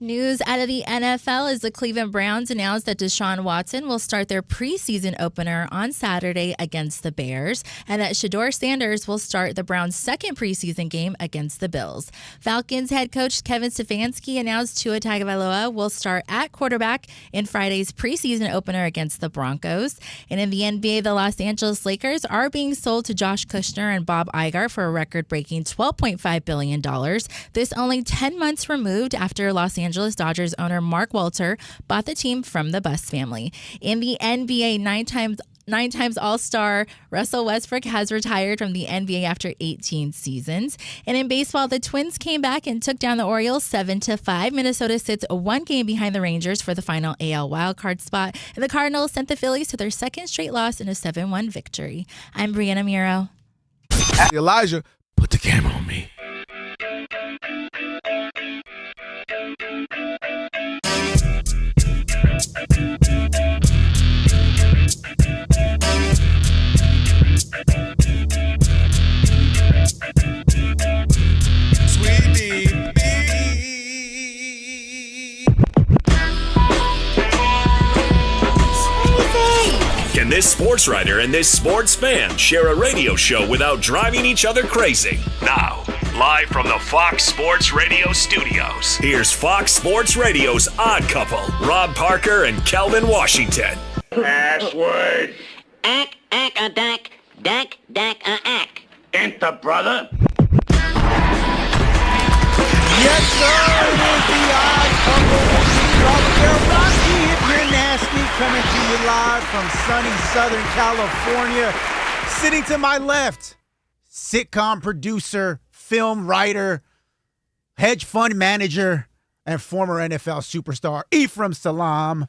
News out of the NFL is the Cleveland Browns announced that Deshaun Watson will start their preseason opener on Saturday against the Bears, and that Shedeur Sanders will start the Browns' second preseason game against the Bills. Falcons head coach Kevin Stefanski announced Tua Tagovailoa will start at quarterback in Friday's preseason opener against the Broncos. And in the NBA, the Los Angeles Lakers are being sold to Josh Kushner and Bob Iger for a record-breaking $12.5 billion. This only 10 months removed after Los Angeles Dodgers owner Mark Walter bought the team from the Buss family. In the NBA, nine times All-Star Russell Westbrook has retired from the NBA after 18 seasons. And in baseball, the Twins came back and took down the Orioles 7-5. Minnesota sits one game behind the Rangers for the final AL wildcard spot. And the Cardinals sent the Phillies to their second straight loss in a 7-1 victory. I'm Brianna Muro. Elijah, put the camera on me. Can this sports writer and this sports fan share a radio show without driving each other crazy? Now, live from the Fox Sports Radio studios, here's Fox Sports Radio's Odd Couple, Rob Parker and Kelvin Washington. Password. Ack, a dack, dack, a ack. Enter, brother. Yes, sir. It is the Odd Couple. Rob G Ephraim Nasty coming to you live from sunny Southern California. Sitting to my left, sitcom producer, film writer, hedge fund manager, and former NFL superstar Ephraim Salaam.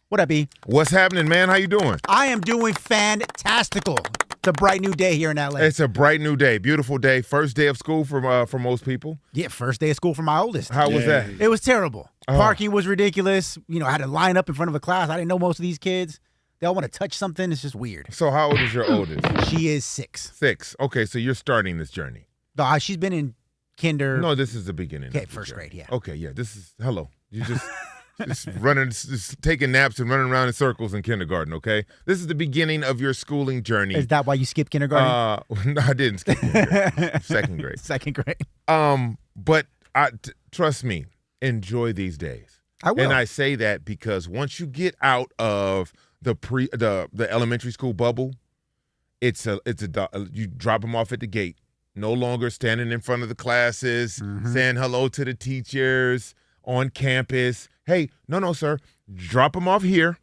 What up, E? What's happening, man? How you doing? I am doing fantastical. It's a bright new day here in LA. It's a bright new day. Beautiful day. First day of school for most people. Yeah, first day of school for my oldest. How was that? It was terrible. Parking was ridiculous. I had to line up in front of a class. I didn't know most of these kids. They all want to touch something. It's just weird. So how old is your oldest? She is 6. 6. Okay, so you're starting this journey. No, she's been in kinder. No, this is the beginning. Okay, first grade, yeah. Okay, yeah. This is hello. You just just taking naps and running around in circles in kindergarten, okay? This is the beginning of your schooling journey. Is that why you skipped kindergarten? No, I didn't skip kindergarten. Second grade. Second grade. But trust me, enjoy these days. I will. And I say that because once you get out of the elementary school bubble, you drop them off at the gate. No longer standing in front of the classes, saying hello to the teachers on campus. Hey, no, sir. Drop them off here,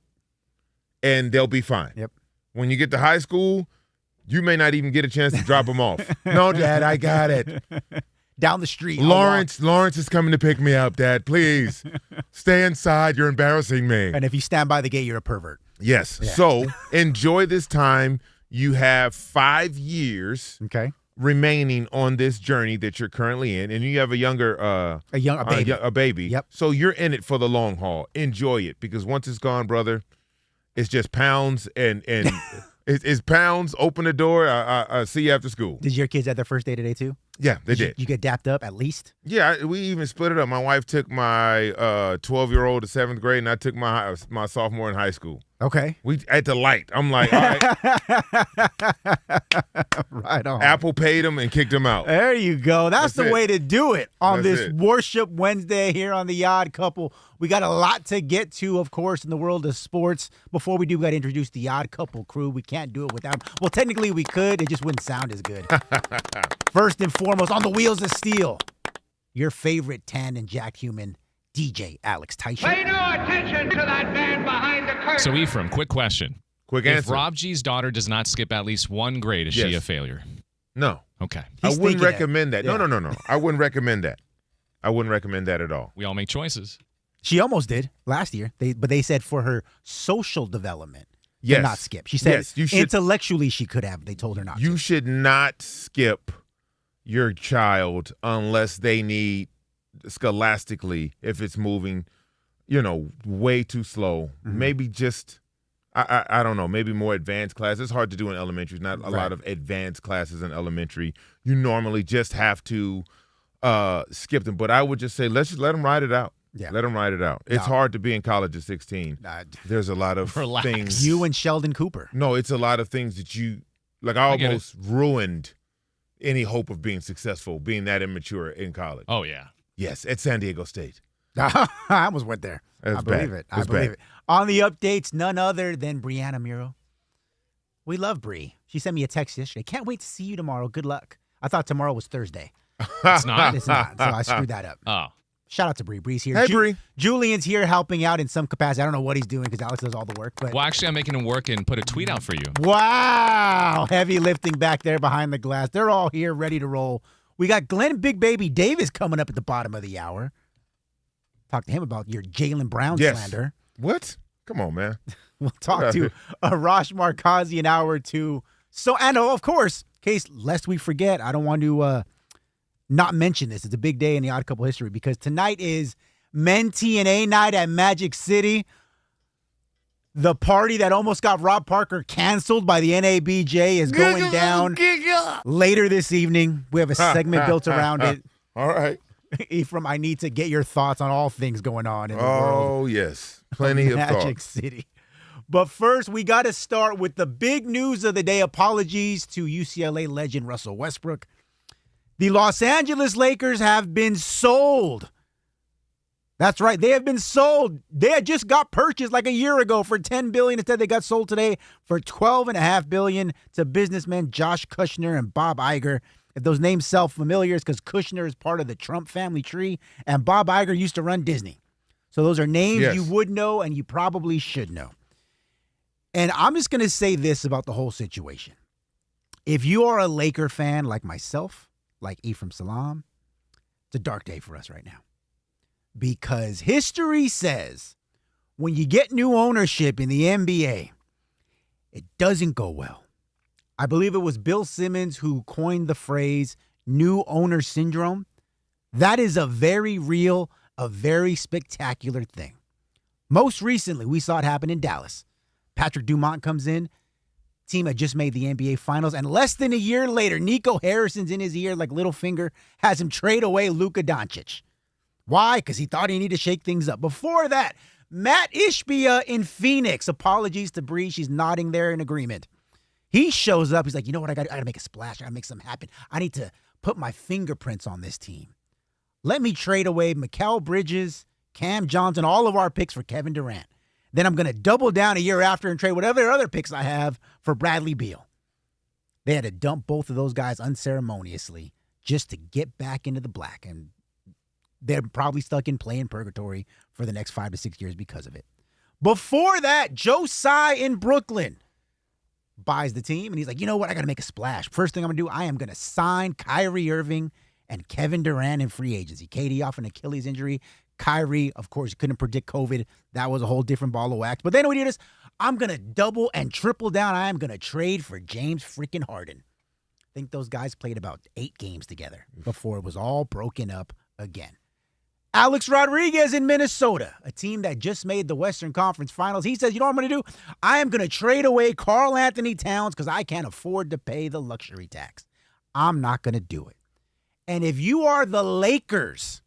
and they'll be fine. Yep. When you get to high school, you may not even get a chance to drop them off. No, Dad, I got it. Down the street. Lawrence is coming to pick me up, Dad. Please stay inside. You're embarrassing me. And if you stand by the gate, you're a pervert. Yes. Yeah. So enjoy this time. You have 5 years remaining on this journey that you're currently in, and you have a baby. A baby. Yep. So you're in it for the long haul. Enjoy it, because once it's gone, brother, it's just pounds and it's pounds. Open the door. I see you after school. Did your kids have their first day today too? Yeah, they did. You get dapped up at least? Yeah, we even split it up. My wife took my 12-year-old to 7th grade, and I took my sophomore in high school. Okay. We at the light. I'm like, all right. Right on. Apple paid him and kicked him out. There you go. That's the way to do it on this Worship Wednesday here on The Odd Couple. We got a lot to get to, of course, in the world of sports. Before we do, we got to introduce The Odd Couple crew. We can't do it without them. Well, technically we could. It just wouldn't sound as good. First and foremost, on the wheels of steel, your favorite tan and jacked human, DJ Alex Tyson. Pay no attention to that man behind the curtain. So, Ephraim, quick question. Quick answer. answer. If Rob G's daughter does not skip at least one grade, is she a failure? No. Okay. I wouldn't recommend that. Yeah. No. I wouldn't recommend that. I wouldn't recommend that at all. We all make choices. She almost did last year. But they said for her social development, Yes. not skip. She said Yes, intellectually she could have. They told her not to. You should not skip your child unless they need scholastically, if it's moving, way too slow. Maybe just, I don't know, maybe more advanced classes. It's hard to do in elementary. Not a lot of advanced classes in elementary. You normally just have to skip them. But I would just say, let's just let them ride it out. Yeah. Let them ride it out. It's hard to be in college at 16. There's a lot of things. You and Sheldon Cooper. No, it's a lot of things that you like. I almost ruined any hope of being successful, being that immature in college. Oh, yeah. Yes, at San Diego State. I almost went there. I believe it. On the updates, none other than Brianna Muro. We love Bree. She sent me a text yesterday. Can't wait to see you tomorrow. Good luck. I thought tomorrow was Thursday. It's not. It's not. So I screwed that up. Oh. Shout out to Bree. Bree's here. Hey, Bree. Julian's here helping out in some capacity. I don't know what he's doing because Alex does all the work. But Well, actually, I'm making him work and put a tweet out for you. wow. Heavy lifting back there behind the glass. They're all here ready to roll. We got Glenn Big Baby Davis coming up at the bottom of the hour. Talk to him about your Jaylen Brown slander. What? Come on, man. We'll talk to Arash Markazi an hour or two. So, and of course, in case lest we forget, I don't want to not mention this. It's a big day in the Odd Couple history because tonight is Men TNA night at Magic City. The party that almost got Rob Parker canceled by the NABJ is going down later this evening. We have a segment built around it. All right. Ephraim, I need to get your thoughts on all things going on in the world. Oh, yes. Plenty of Magic thoughts. City. But first, we got to start with the big news of the day. Apologies to UCLA legend Russell Westbrook. The Los Angeles Lakers have been sold. That's right. They have been sold. They had just got purchased like a year ago for $10 billion. Instead, they got sold today for $12.5 billion to businessmen Josh Kushner and Bob Iger. If those names sound familiar, it's because Kushner is part of the Trump family tree, and Bob Iger used to run Disney. So those are names you would know and you probably should know. And I'm just going to say this about the whole situation. If you are a Laker fan like myself, like Ephraim Salaam, it's a dark day for us right now. Because history says when you get new ownership in the NBA, it doesn't go well. I believe it was Bill Simmons who coined the phrase new owner syndrome. That is a very real, a very spectacular thing. Most recently, we saw it happen in Dallas. Patrick Dumont comes in. Team had just made the NBA Finals. And less than a year later, Nico Harrison's in his ear like Littlefinger, has him trade away Luka Doncic. Why? Because he thought he needed to shake things up. Before that, Matt Ishbia in Phoenix. Apologies to Bree. She's nodding there in agreement. He shows up. He's like, you know what? I got to make a splash. I got to make something happen. I need to put my fingerprints on this team. Let me trade away Mikal Bridges, Cam Johnson, all of our picks for Kevin Durant. Then I'm going to double down a year after and trade whatever other picks I have for Bradley Beal. They had to dump both of those guys unceremoniously just to get back into the black. And they're probably stuck in play-in purgatory for the next 5 to 6 years because of it. Before that, Joe Tsai in Brooklyn buys the team, and he's like, you know what? I got to make a splash. First thing I'm going to do, I am going to sign Kyrie Irving and Kevin Durant in free agency. KD off an Achilles injury. Kyrie, of course, couldn't predict COVID. That was a whole different ball of wax. But then we did this. I'm going to double and triple down. I am going to trade for James freaking Harden. I think those guys played about 8 games together before it was all broken up again. Alex Rodriguez in Minnesota, a team that just made the Western Conference Finals. He says, you know what I'm going to do? I am going to trade away Karl Anthony Towns because I can't afford to pay the luxury tax. I'm not going to do it. And if you are the Lakers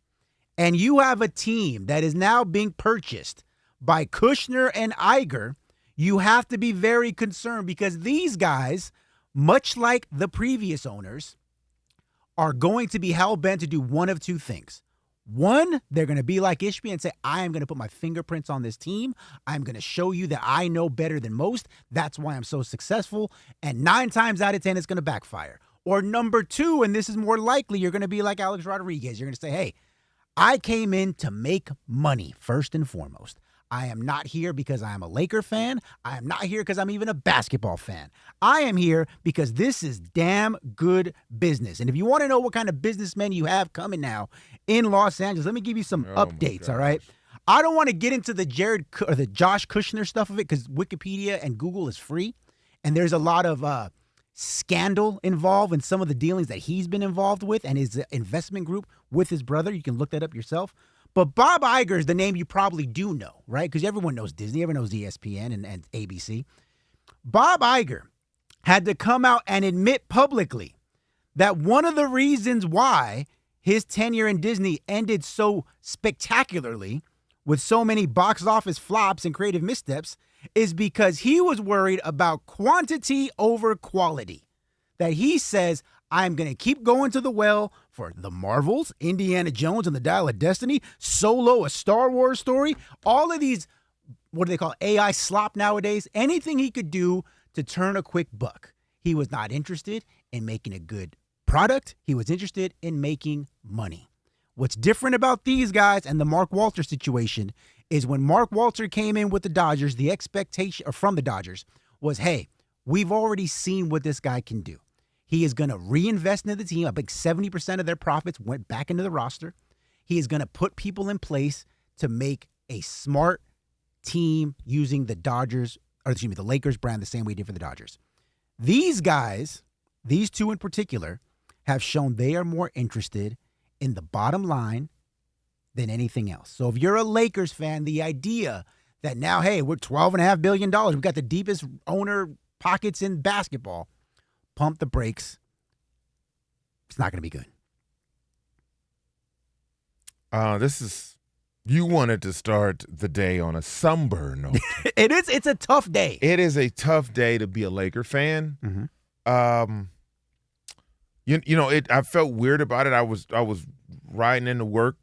and you have a team that is now being purchased by Kushner and Iger, you have to be very concerned because these guys, much like the previous owners, are going to be hell-bent to do one of two things. One, they're going to be like Ishbia and say, I am going to put my fingerprints on this team. I'm going to show you that I know better than most. That's why I'm so successful. And 9 times out of 10, it's going to backfire. Or number 2, and this is more likely, you're going to be like Alex Rodriguez. You're going to say, hey, I came in to make money first and foremost. I am not here because I am a Laker fan. I am not here because I'm even a basketball fan. I am here because this is damn good business. And if you want to know what kind of businessmen you have coming now in Los Angeles, let me give you some updates, all right? I don't want to get into the Josh Kushner stuff of it because Wikipedia and Google is free. And there's a lot of scandal involved in some of the dealings that he's been involved with and his investment group with his brother. You can look that up yourself. But Bob Iger is the name you probably do know, right? Because everyone knows Disney, everyone knows ESPN and ABC. Bob Iger had to come out and admit publicly that one of the reasons why his tenure in Disney ended so spectacularly with so many box office flops and creative missteps is because he was worried about quantity over quality. That he says, I'm going to keep going to the well for the Marvels, Indiana Jones and the Dial of Destiny, Solo, a Star Wars story, all of these, what do they call AI slop nowadays? Anything he could do to turn a quick buck. He was not interested in making a good product. He was interested in making money. What's different about these guys and the Mark Walter situation is when Mark Walter came in with the Dodgers, the expectation from the Dodgers was, hey, we've already seen what this guy can do. He is going to reinvest into the team. I think 70% of their profits went back into the roster. He is going to put people in place to make a smart team using the the Lakers brand the same way he did for the Dodgers. These guys, these two in particular, have shown they are more interested in the bottom line than anything else. So if you're a Lakers fan, the idea that now, hey, we're $12.5 billion. We've got the deepest owner pockets in basketball. Pump the brakes. It's not going to be good. You wanted to start the day on a somber note. It's a tough day. It is a tough day to be a Laker fan. Mm-hmm. I felt weird about it. I was riding into work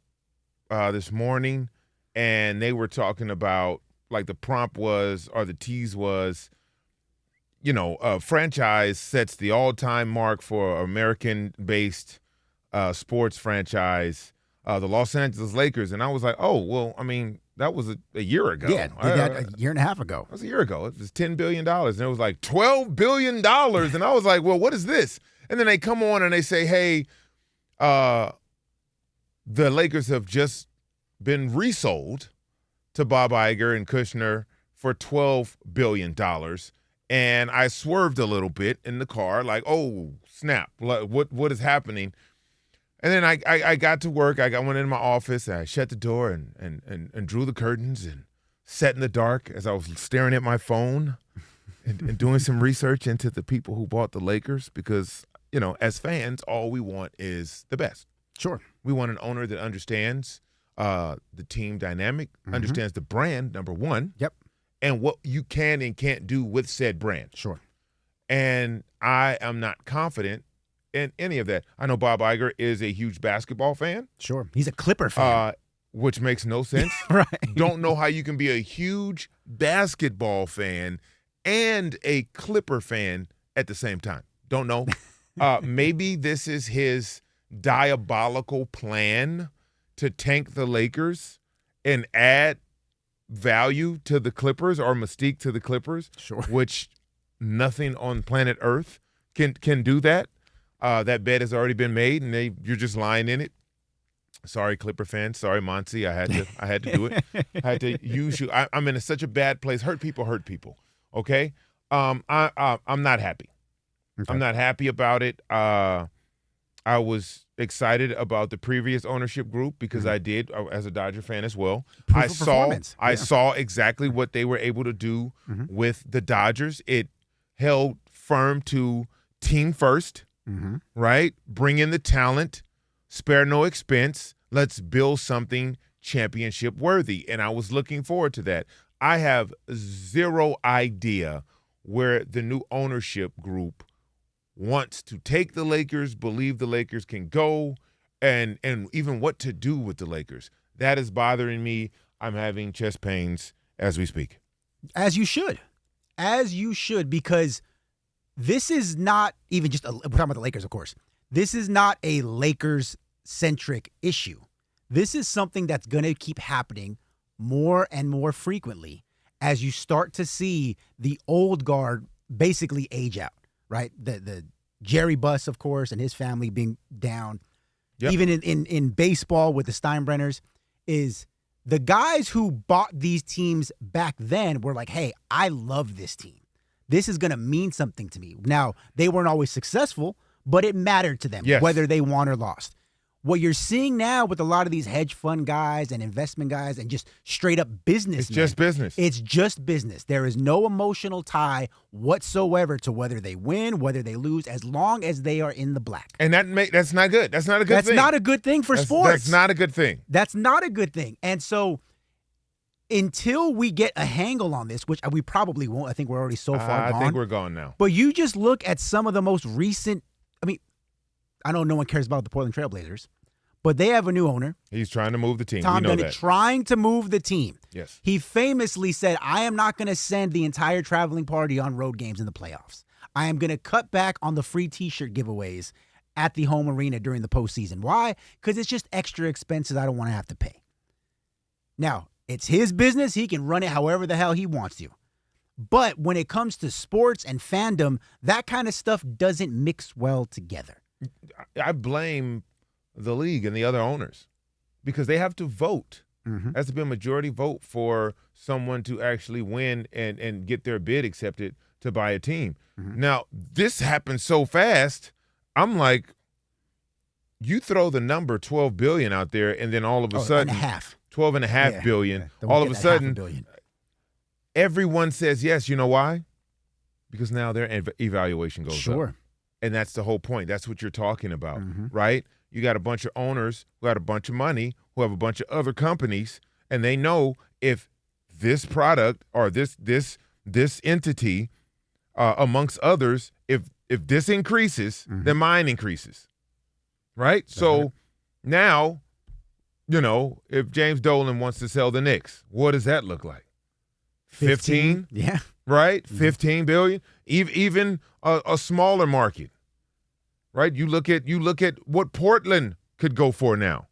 this morning, and they were talking about, like, the prompt was, or the tease was, a franchise sets the all-time mark for American-based sports franchise, the Los Angeles Lakers. And I was like, oh, well, I mean, that was a year ago. Yeah, did that a year and a half ago. That was a year ago. It was $10 billion. And it was like $12 billion. And I was like, well, what is this? And then they come on and they say, hey, the Lakers have just been resold to Bob Iger and Kushner for $12 billion. And I swerved a little bit in the car, like, oh, snap, what is happening? And then I got to work. I went into my office, and I shut the door and drew the curtains and sat in the dark as I was staring at my phone and doing some research into the people who bought the Lakers because, as fans, all we want is the best. Sure. We want an owner that understands the team dynamic, understands the brand, number one. Yep. And what you can and can't do with said brand. Sure. And I am not confident in any of that. I know Bob Iger is a huge basketball fan. Sure. He's a Clipper fan. Which makes no sense. Right. Don't know how you can be a huge basketball fan and a Clipper fan at the same time. Don't know. Maybe this is his diabolical plan to tank the Lakers and add value to the Clippers or mystique to the Clippers, sure, which nothing on planet Earth can do that. That bet has already been made, and you're just lying in it. Sorry, Clipper fans. Sorry, Monty. I had to do it. I had to use you. I'm in such a bad place. Hurt people. Okay. I'm not happy. Okay. I'm not happy about it. I was excited about the previous ownership group because I did, as a Dodger fan as well. I saw exactly what they were able to do with the Dodgers. It held firm to team first, right? Bring in the talent, spare no expense. Let's build something championship worthy. And I was looking forward to that. I have zero idea where the new ownership group wants to take the Lakers, believe the Lakers can go, and even what to do with the Lakers. That is bothering me. I'm having chest pains as we speak. As you should. Because this is not even just we're talking about the Lakers, of course. This is not a Lakers-centric issue. This is something that's going to keep happening more and more frequently as you start to see the old guard basically age out. Right, the Jerry Buss, of course, and his family being down. Yep. Even in baseball with the Steinbrenners, is the guys who bought these teams back then were like, hey, I love this team. This is going to mean something to me. Now, they weren't always successful, but it mattered to them, whether they won or lost. What you're seeing now with a lot of these hedge fund guys and investment guys and just straight up business. It's just business. It's just business. There is no emotional tie whatsoever to whether they win, whether they lose, as long as they are in the black. And that's not good. That's not a good thing. That's not a good thing for sports. That's not a good thing. That's not a good thing. And so until we get a handle on this, which we probably won't, I think we're already so far gone. I think we're gone now. But you just look at some of the most recent, I know no one cares about the Portland Trailblazers, but they have a new owner. He's trying to move the team. Tom Bennett that. trying to move the team. Yes. He famously said, I am not going to send the entire traveling party on road games in the playoffs. I am going to cut back on the free T-shirt giveaways at the home arena during the postseason. Why? Because it's just extra expenses I don't want to have to pay. Now, it's his business. He can run it however the hell he wants to. But when it comes to sports and fandom, that kind of stuff doesn't mix well together. I blame the league and the other owners because they have to vote. Mm-hmm. Has to be a majority vote for someone to actually win and get their bid accepted to buy a team. Mm-hmm. Now, this happened so fast. I'm like, you throw the number $12 billion out there, and then all of a sudden, $12.5 billion. Yeah. All of a sudden, everyone says yes. You know why? Because now their evaluation goes up. And that's the whole point. That's what you're talking about, right? You got a bunch of owners who got a bunch of money, who have a bunch of other companies, and they know if this product or this entity, amongst others, if this increases, then mine increases, right? So now, if James Dolan wants to sell the Knicks, what does that look like? 15? Yeah. Right? $15 billion? Even a smaller market, right? You look at what Portland could go for now.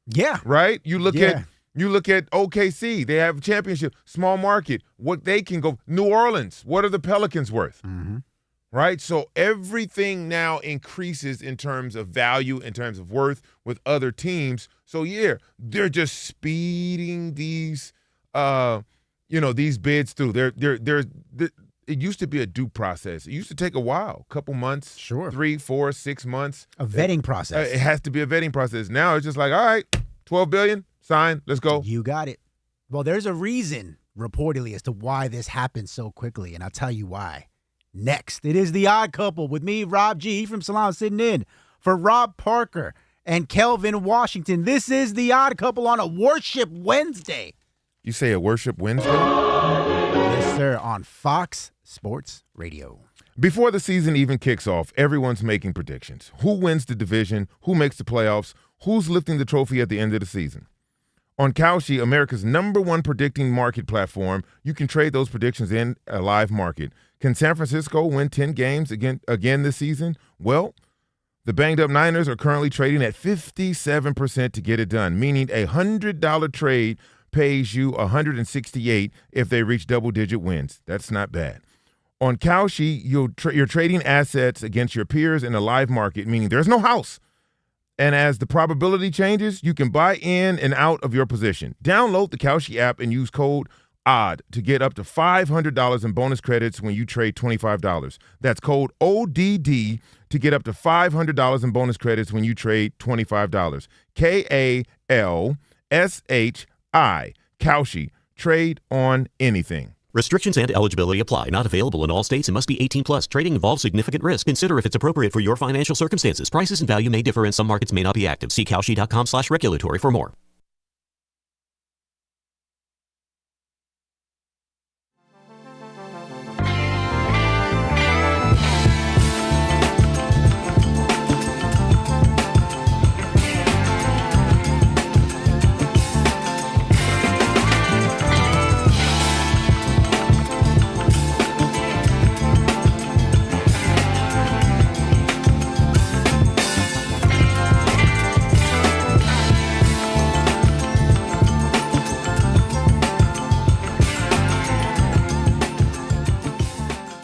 Yeah. Right? You look at OKC. They have a championship. Small market. What they can go. New Orleans. What are the Pelicans worth? Right? So everything now increases in terms of value, in terms of worth with other teams. So yeah, they're just speeding these these bids through. It used to be a due process. It used to take a while, a couple months, 3, 4, 6 months. A vetting process. It has to be a vetting process. Now it's just like, all right, $12 billion, sign, let's go. You got it. Well, there's a reason, reportedly, as to why this happened so quickly, and I'll tell you why. Next, it is The Odd Couple with me, Rob G Ephraim Salaam, sitting in for Rob Parker and Kelvin Washington. This is The Odd Couple on a Worship Wednesday. You say a Worship Wednesday? Yes, sir, on Fox Sports Radio. Before the season even kicks off, everyone's making predictions. Who wins the division? Who makes the playoffs? Who's lifting the trophy at the end of the season? On Kalshi, America's #1 predicting market platform, you can trade those predictions in a live market. Can San Francisco win 10 games again this season? Well, the banged-up Niners are currently trading at 57% to get it done, meaning a $100 trade pays you $168 if they reach double-digit wins. That's not bad. On Kalshi, you're trading assets against your peers in a live market, meaning there's no house. And as the probability changes, you can buy in and out of your position. Download the Kalshi app and use code ODD to get up to $500 in bonus credits when you trade $25. That's code ODD to get up to $500 in bonus credits when you trade $25. KALSHI. Kalshi. Trade on anything. Restrictions and eligibility apply. Not available in all states and must be 18 plus. Trading involves significant risk. Consider if it's appropriate for your financial circumstances. Prices and value may differ and some markets may not be active. See Kalshi.com/regulatory for more.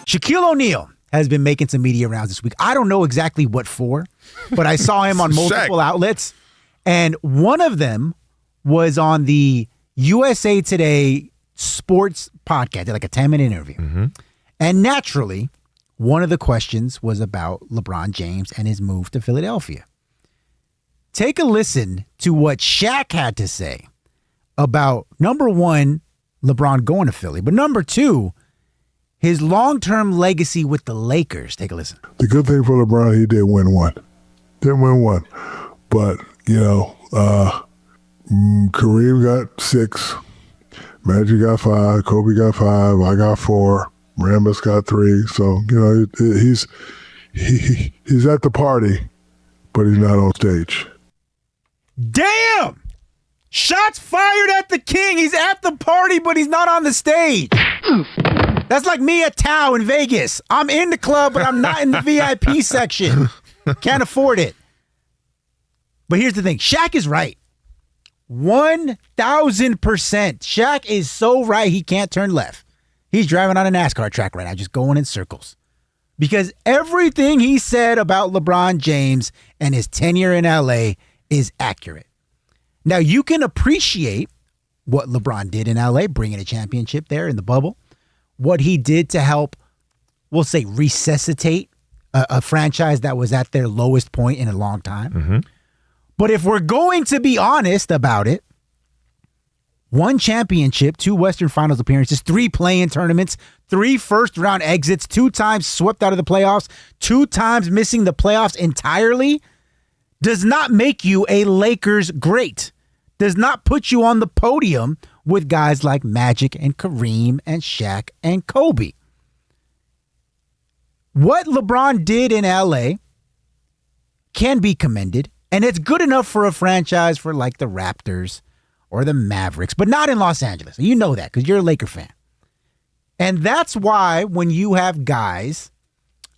Shaquille O'Neal has been making some media rounds this week. I don't know exactly what for, but I saw him on multiple outlets. And one of them was on the USA Today sports podcast, like a 10-minute interview. And naturally, one of the questions was about LeBron James and his move to Philadelphia. take a listen to what Shaq had to say about, number one, LeBron going to Philly, but number two, his long-term legacy with the Lakers. Take a listen. The good thing for LeBron, he did win one. Didn't win one. But, Kareem got 6, Magic got 5, Kobe got 5, I got 4, Rambis got 3. So, he's at the party, but he's not on stage. Damn! Shots fired at the king. He's at the party, but he's not on the stage. That's like me at Tao in Vegas. I'm in the club, but I'm not in the VIP section. Can't afford it. But here's the thing. Shaq is right. 1,000%. Shaq is so right he can't turn left. He's driving on a NASCAR track right now, just going in circles. Because everything he said about LeBron James and his tenure in LA is accurate. Now, you can appreciate what LeBron did in LA, bringing a championship there in the bubble. What he did to help, we'll say, resuscitate a franchise that was at their lowest point in a long time. Mm-hmm. But if we're going to be honest about it, 1 championship, 2 Western Finals appearances, 3 play-in tournaments, 3 first-round exits, 2 times swept out of the playoffs, 2 times missing the playoffs entirely, does not make you a Lakers great. Does not put you on the podium with guys like Magic and Kareem and Shaq and Kobe. What LeBron did in LA can be commended, and it's good enough for a franchise for like the Raptors or the Mavericks, but not in Los Angeles. You know that because you're a Laker fan. And that's why when you have guys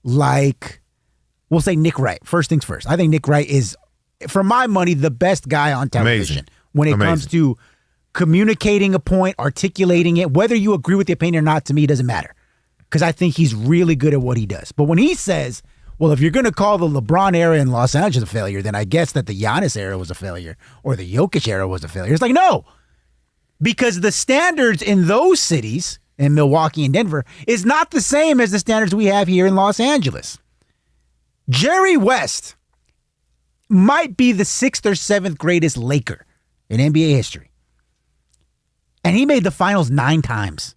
like, we'll say Nick Wright, first things first. I think Nick Wright is, for my money, the best guy on television when it comes to communicating a point, articulating it. Whether you agree with the opinion or not, to me, it doesn't matter because I think he's really good at what he does. But when he says, well, if you're going to call the LeBron era in Los Angeles a failure, then I guess that the Giannis era was a failure or the Jokic era was a failure. It's like, no, because the standards in those cities, in Milwaukee and Denver, is not the same as the standards we have here in Los Angeles. Jerry West might be the 6th or 7th greatest Laker in NBA history. And he made the finals 9 times.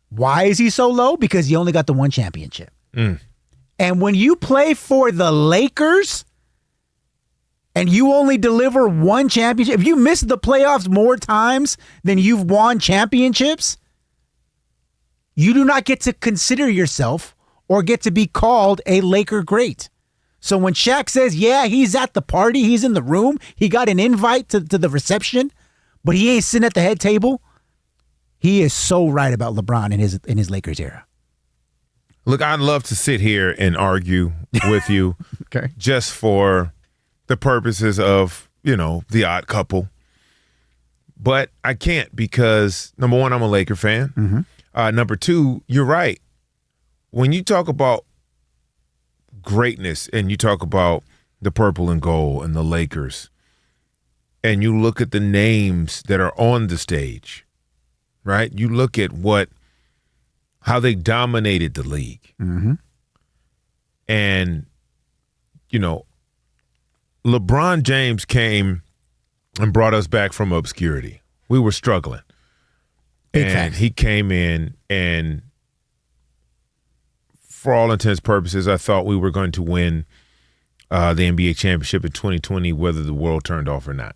Why is he so low? Because he only got the 1 championship. And when you play for the Lakers and you only deliver 1 championship, if you miss the playoffs more times than you've won championships, you do not get to consider yourself or get to be called a Laker great. So when Shaq says, yeah, he's at the party, he's in the room, he got an invite to the reception, but he ain't sitting at the head table, he is so right about LeBron in his Lakers era. Look, I'd love to sit here and argue with you Okay. just for the purposes of, the odd couple. But I can't because, number one, I'm a Laker fan. Mm-hmm. Number two, you're right. When you talk about greatness and you talk about the purple and gold and the Lakers, and you look at the names that are on the stage, right? You look at how they dominated the league. Mm-hmm. And, LeBron James came and brought us back from obscurity. We were struggling. And he came in and, for all intents and purposes, I thought we were going to win the NBA championship in 2020, whether the world turned off or not.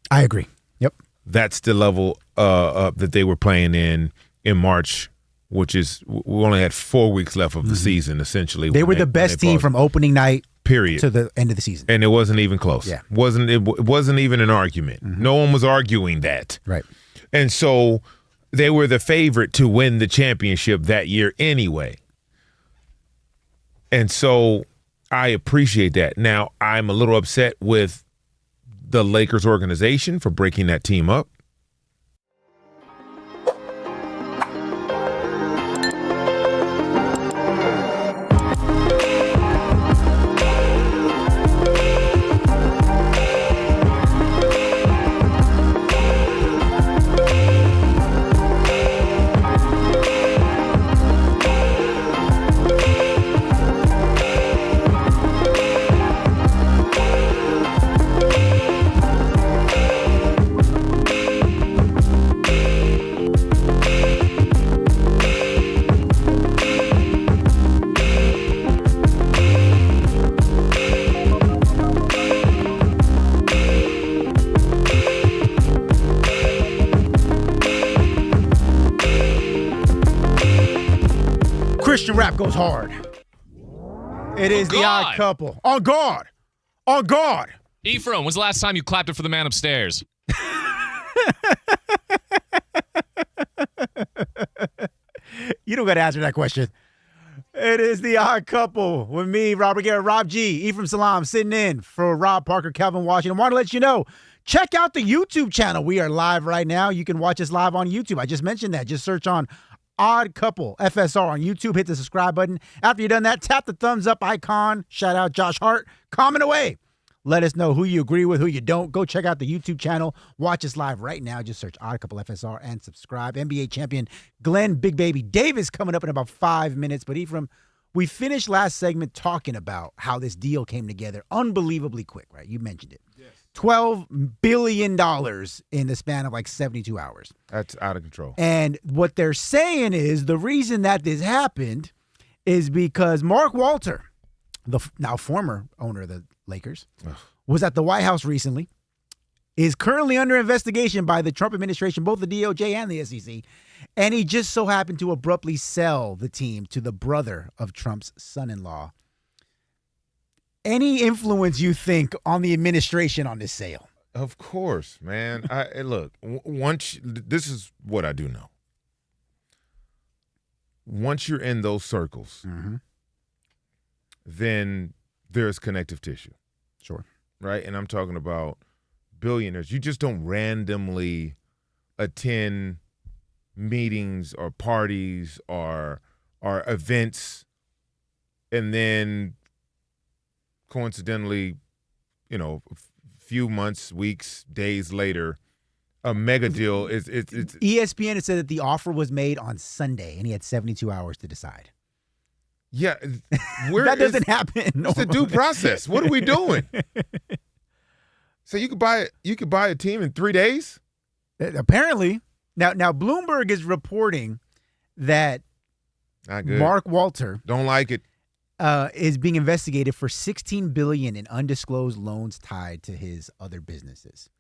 I agree. Yep. That's the level that they were playing in March, which is, we only had 4 weeks left of the season, essentially. They were the best team from opening night period to the end of the season. And it wasn't even close. Yeah. It wasn't even an argument. Mm-hmm. No one was arguing that. Right. And so they were the favorite to win the championship that year anyway. And so I appreciate that. Now, I'm a little upset with the Lakers organization for breaking that team up. Christian rap goes hard. It is the odd couple. On guard. On guard. Ephraim, when's the last time you clapped it for the man upstairs? You don't got to answer that question. It is the odd couple with me, Robert Garrett, Rob G, Ephraim Salaam, sitting in for Rob Parker, Kelvin, Washington. I want to let you know, check out the YouTube channel. We are live right now. You can watch us live on YouTube. I just mentioned that. Just search on Odd Couple FSR on YouTube. Hit the subscribe button. After you're done that, tap the thumbs up icon. Shout out Josh Hart. Comment away. Let us know who you agree with, who you don't. Go check out the YouTube channel. Watch us live right now. Just search Odd Couple FSR and subscribe. NBA champion Glenn Big Baby Davis coming up in about 5 minutes. But Ephraim, we finished last segment talking about how this deal came together unbelievably quick, right? You mentioned it. Yes. $12 billion in the span of like 72 hours. That's out of control. And what they're saying is the reason that this happened is because Mark Walter, the now former owner of the Lakers, was at the White House recently, is currently under investigation by the Trump administration, both the DOJ and the SEC, and he just so happened to abruptly sell the team to the brother of Trump's son-in-law. Any influence you think on the administration on this sale? Of course, man. Look, this is what I do know. Once you're in those circles, then there's connective tissue. Sure. Right? And I'm talking about billionaires. You just don't randomly attend meetings or parties or events and then coincidentally, a few months, weeks, days later, a mega deal is it's ESPN had said that the offer was made on Sunday and he had 72 hours to decide. Yeah, that doesn't happen. It's a due process. What are we doing? So you could buy a team in 3 days? Apparently. Now Bloomberg is reporting that Mark Walter don't like it. Is being investigated for $16 billion in undisclosed loans tied to his other businesses.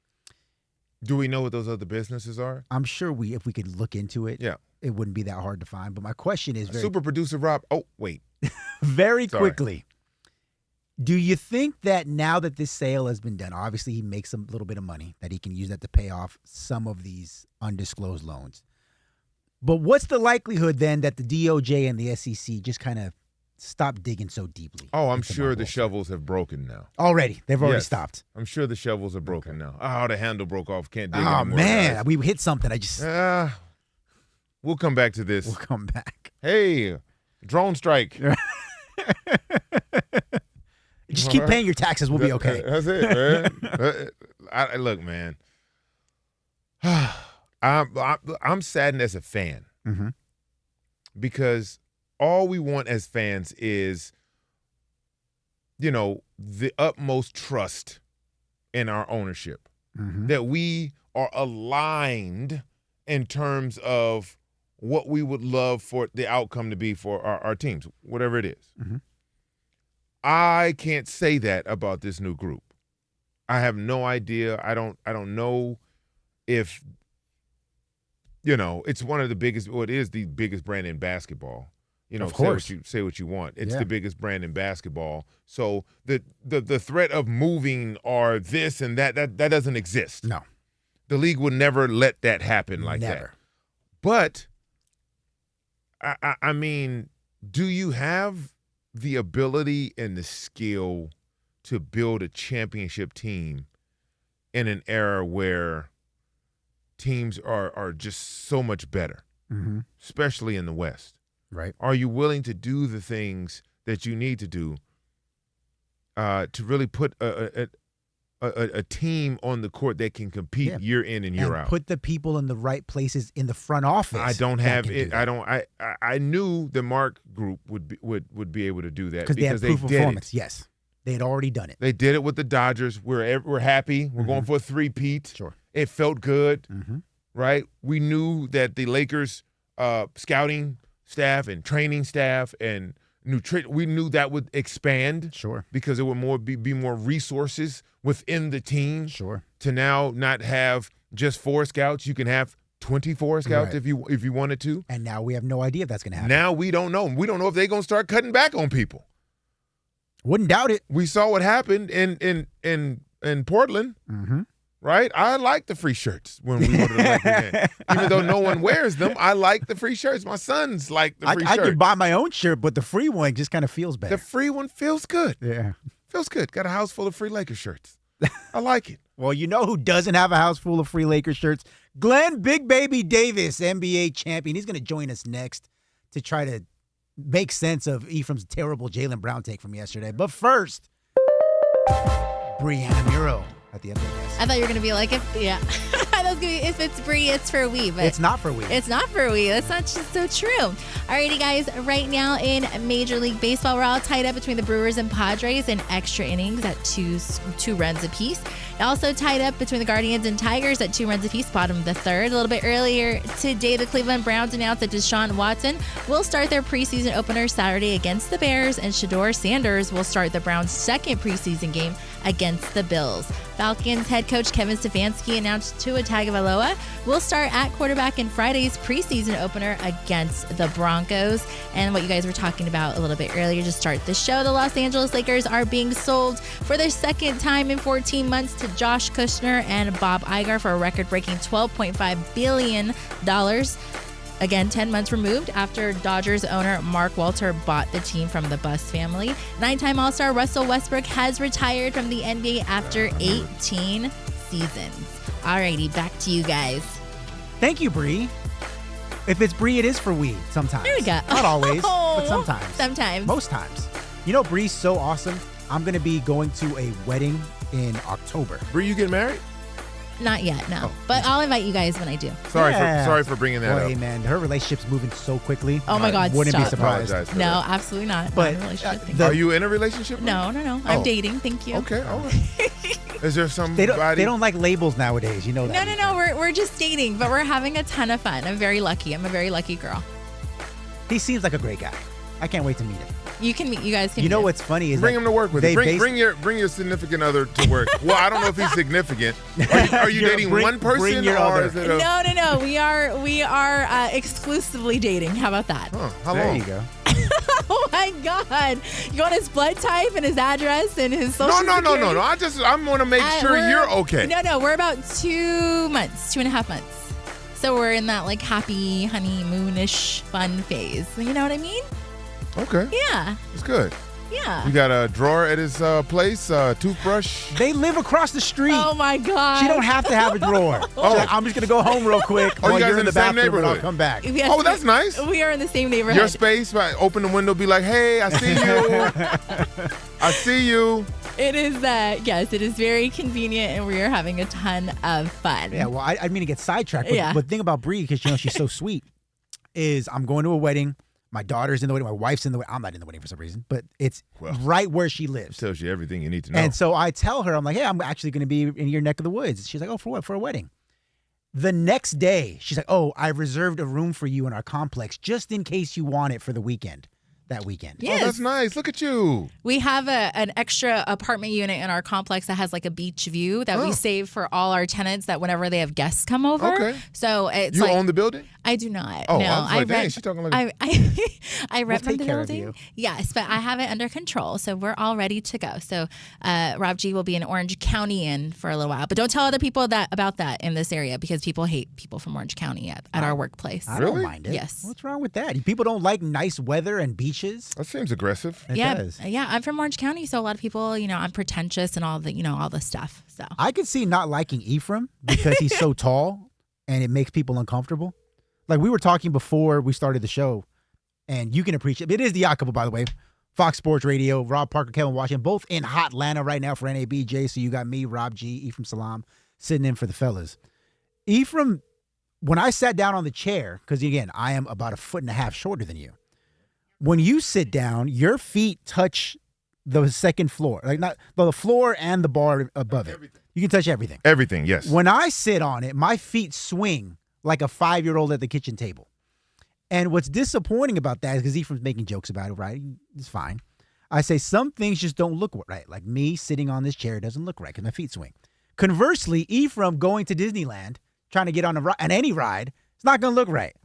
Do we know what those other businesses are? I'm sure if we could look into it, it wouldn't be that hard to find. But my question is super producer Rob. Oh, wait. Very quickly. Do you think that now that this sale has been done, obviously he makes a little bit of money, that he can use that to pay off some of these undisclosed loans? But what's the likelihood then that the DOJ and the SEC just kind of stop digging so deeply? Oh, I'm sure the shovels have broken now. Already. They've already stopped. I'm sure the shovels are broken now. Oh, the handle broke off. Can't dig anymore. Oh, man. Guys. We hit something. We'll come back to this. We'll come back. Hey, drone strike. Just keep paying your taxes. We'll be okay. That's it, man. Look, man. I'm saddened as a fan because all we want as fans is, the utmost trust in our ownership, that we are aligned in terms of what we would love for the outcome to be for our teams, whatever it is. I can't say that about this new group. I have no idea. I don't know if, it's one of the biggest, it is the biggest brand in basketball. Of course. Say what you want. It's the biggest brand in basketball. So the threat of moving or this and that doesn't exist. No. The league would never let that happen like that. But, I mean, do you have the ability and the skill to build a championship team in an era where teams are just so much better, especially in the West? Right. Are you willing to do the things that you need to do to really put a team on the court that can compete year in and year out? Put the people in the right places in the front office. I don't have it. I knew the Mark Group would be able to do that because they had proof of performance. Yes, they had already done it. They did it with the Dodgers. We're happy. We're going for a three-peat. Sure, it felt good. Right. We knew that the Lakers scouting staff and training staff and we knew that would expand. Sure. Because it would be more resources within the team. Sure. To now not have just 4 scouts, you can have 24 scouts Right. if you wanted to. And now we have no idea if that's going to happen. Now we don't know. We don't know if they're going to start cutting back on people. Wouldn't doubt it. We saw what happened in Portland. Mm-hmm. Right? I like the free shirts when we go to the Lakers game. Even though no one wears them, I like the free shirts. My sons like the free I shirt. could buy my own shirt, but the free one just kind of feels better. The free one feels good. Yeah. Feels good. Got a house full of free Lakers shirts. I like it. Well, you know who doesn't have a house full of free Lakers shirts? Glenn Big Baby Davis, NBA champion. He's going to join us next to try to make sense of Ephraim's terrible Jaylen Brown take from yesterday. But first, Brianna Muro at the end of the guest. I thought you were going to be like, if it's Bree, it's for we. But It's not for we. It's not for we. That's not just so true. Alrighty, guys. Right now in Major League Baseball, we're all tied up between the Brewers and Padres in extra innings at two runs apiece. Also tied up between the Guardians and Tigers at 2 runs apiece, bottom of the third. A little bit earlier today, the Cleveland Browns announced that Deshaun Watson will start their preseason opener Saturday against the Bears, and Shedeur Sanders will start the Browns' second preseason game against the Bills. Falcons head coach Kevin Stefanski announced Tua Tagovailoa will start at quarterback in Friday's preseason opener against the Broncos. And what you guys were talking about a little bit earlier to start the show, the Los Angeles Lakers are being sold for their second time in 14 months to Josh Kushner and Bob Iger for a record-breaking $12.5 billion. Again, 10 months removed after Dodgers owner Mark Walter bought the team from the Buss family. 9-time All-Star Russell Westbrook has retired from the NBA after 18 seasons. Alrighty, back to you guys. Thank you, Bree. If it's Bree, it is for we sometimes. There we go. Not always, but sometimes. Sometimes. Most times. You know, Bree's so awesome. I'm going to be going to a wedding in October. Bree, you getting married? Not yet, no. Oh. But I'll invite you guys when I do. Sorry for bringing that Boy, up. Hey, man, her relationship's moving so quickly. Oh, my God, Wouldn't stop. be surprised. Apologize for No, that. absolutely not. But, Not in a relationship. Thank Are you in a relationship? No. I'm Oh. dating. Thank you. Okay, all right. Is there somebody? They don't like labels nowadays. You know that. No. We're just dating, but we're having a ton of fun. I'm very lucky. I'm a very lucky girl. He seems like a great guy. I can't wait to meet him. You guys can. You know meet what's funny is Bring that him to work with you. they Bring your significant other to work. Well, I don't know if he's significant. Are you dating one person bring your or other. is it a? No. We are exclusively dating. How about that? Huh, how There long? you go. Oh my God! You want his blood type and his address and his social No. security? I'm going to make sure we're- you're okay. No. We're about 2 months, 2.5 months. So we're in that like happy honeymoonish fun phase. You know what I mean? Okay. Yeah. It's good. Yeah. You got a drawer at his place, toothbrush. They live across the street. Oh my God. She don't have to have a drawer. She's like, I'm just going to go home real quick Oh, you while guys you're in in the the same bathroom and I'll neighborhood? come back. Yes, Oh, that's nice. We are in the same neighborhood. Your space, right? Open the window, be like, hey, I see you. I see you. It is yes, it is very convenient, and we are having a ton of fun. Yeah, well, I didn't mean to get sidetracked. But, Yeah. but the thing about Bree, because she's so sweet, is I'm going to a wedding. My daughter's in the wedding. My wife's in the wedding. I'm not in the wedding for some reason, but it's right where she lives. Tells you everything you need to know. And so I tell her, I'm like, hey, I'm actually going to be in your neck of the woods. She's like, oh, for what? For a wedding. The next day, she's like, oh, I reserved a room for you in our complex just in case you want it for the weekend. That weekend. Yes. Oh, that's nice. Look at you. We have an extra apartment unit in our complex that has like a beach view that we save for all our tenants that whenever they have guests come over. Okay. So it's You like, own the building? I do not. Oh, no, I was like, dang, rent. she's talking like I rent from take the care of building. you. Yes, but I have it under control, so we're all ready to go. So Rob G will be in Orange County for a little while, but don't tell other people about that in this area because people hate people from Orange County at our workplace. I Really? don't mind it. Yes. What's wrong with that? People don't like nice weather and beaches. That seems aggressive. It yeah, does. yeah. I'm from Orange County, so a lot of people, I'm pretentious and all the stuff. So I could see not liking Ephraim because he's so tall and it makes people uncomfortable. Like we were talking before we started the show, and you can appreciate it. Is the Yacht Couple, by the way. Fox Sports Radio, Rob Parker, Kelvin Washington, both in hot Atlanta right now for NABJ. So you got me, Rob G, Ephraim Salaam, sitting in for the fellas. Ephraim, when I sat down on the chair, because again, I am about 1.5 feet shorter than you. When you sit down, your feet touch the second floor, like not the floor and the bar above it. Everything. You can touch everything. Everything, yes. When I sit on it, my feet swing like a 5-year-old at the kitchen table. And what's disappointing about that is because Ephraim's making jokes about it, right? It's fine. I say some things just don't look right. Like me sitting on this chair doesn't look right because my feet swing. Conversely, Ephraim going to Disneyland trying to get on any ride, it's not going to look right.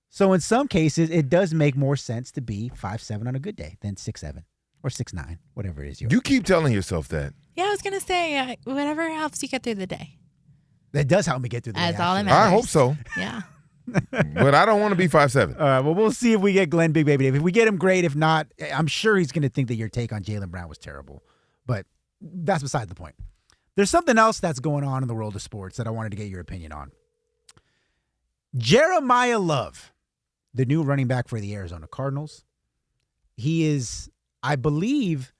So in some cases, it does make more sense to be 5'7" on a good day than 6'7" or 6'9", whatever it is. You keep telling yourself that. Yeah, I was going to say, whatever helps you get through the day. That does help me get through the day. That's all that matters. I hope so. Yeah. But I don't want to be 5'7". All right, well, we'll see if we get Glenn Big Baby Dave. If we get him, great. If not, I'm sure he's going to think that your take on Jaylen Brown was terrible. But that's beside the point. There's something else that's going on in the world of sports that I wanted to get your opinion on. Jeremiah Love, the new running back for the Arizona Cardinals. He is, I believe,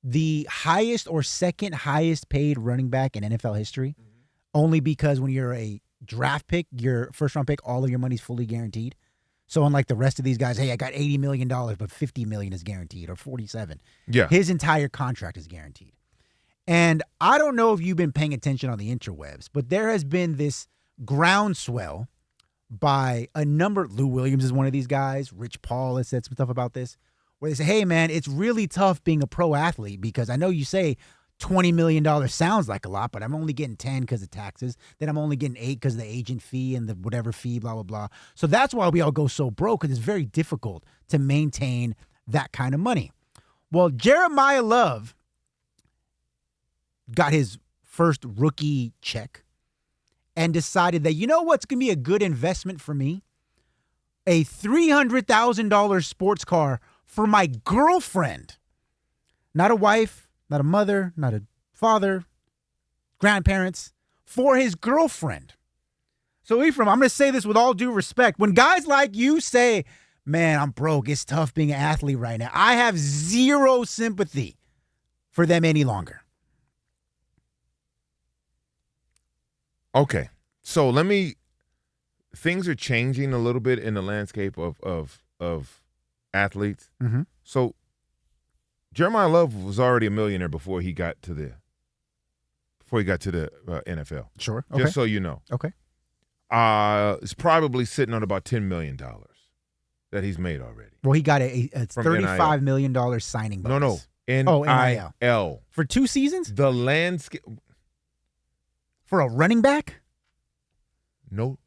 the highest or second highest paid running back in NFL history. Only because when you're a draft pick, your first round pick, all of your money's fully guaranteed. So unlike the rest of these guys, hey, I got $80 million, but $50 million is guaranteed, or $47. Yeah. His entire contract is guaranteed. And I don't know if you've been paying attention on the interwebs, but there has been this groundswell by a number. Lou Williams is one of these guys. Rich Paul has said some stuff about this, where they say, hey, man, it's really tough being a pro athlete because I know you say $20 million sounds like a lot, but I'm only getting 10 because of taxes. Then I'm only getting 8 because of the agent fee and the whatever fee, blah, blah, blah. So that's why we all go so broke, because it's very difficult to maintain that kind of money. Well, Jeremiah Love got his first rookie check and decided that, you know what's going to be a good investment for me? A $300,000 sports car for my girlfriend. Not a wife, not a mother, not a father, grandparents, for his girlfriend. So, Ephraim, I'm going to say this with all due respect. When guys like you say, man, I'm broke, it's tough being an athlete right now, I have zero sympathy for them any longer. Okay. So things are changing a little bit in the landscape of athletes. Mm-hmm. So Jeremiah Love was already a millionaire before he got to the NFL. Sure. Okay. Just so you know. Okay. It's probably sitting on about $10 million that he's made already. Well, he got a $35 NIL. million signing bonus. No. NIL. For 2 seasons? The landscape. For a running back? Notre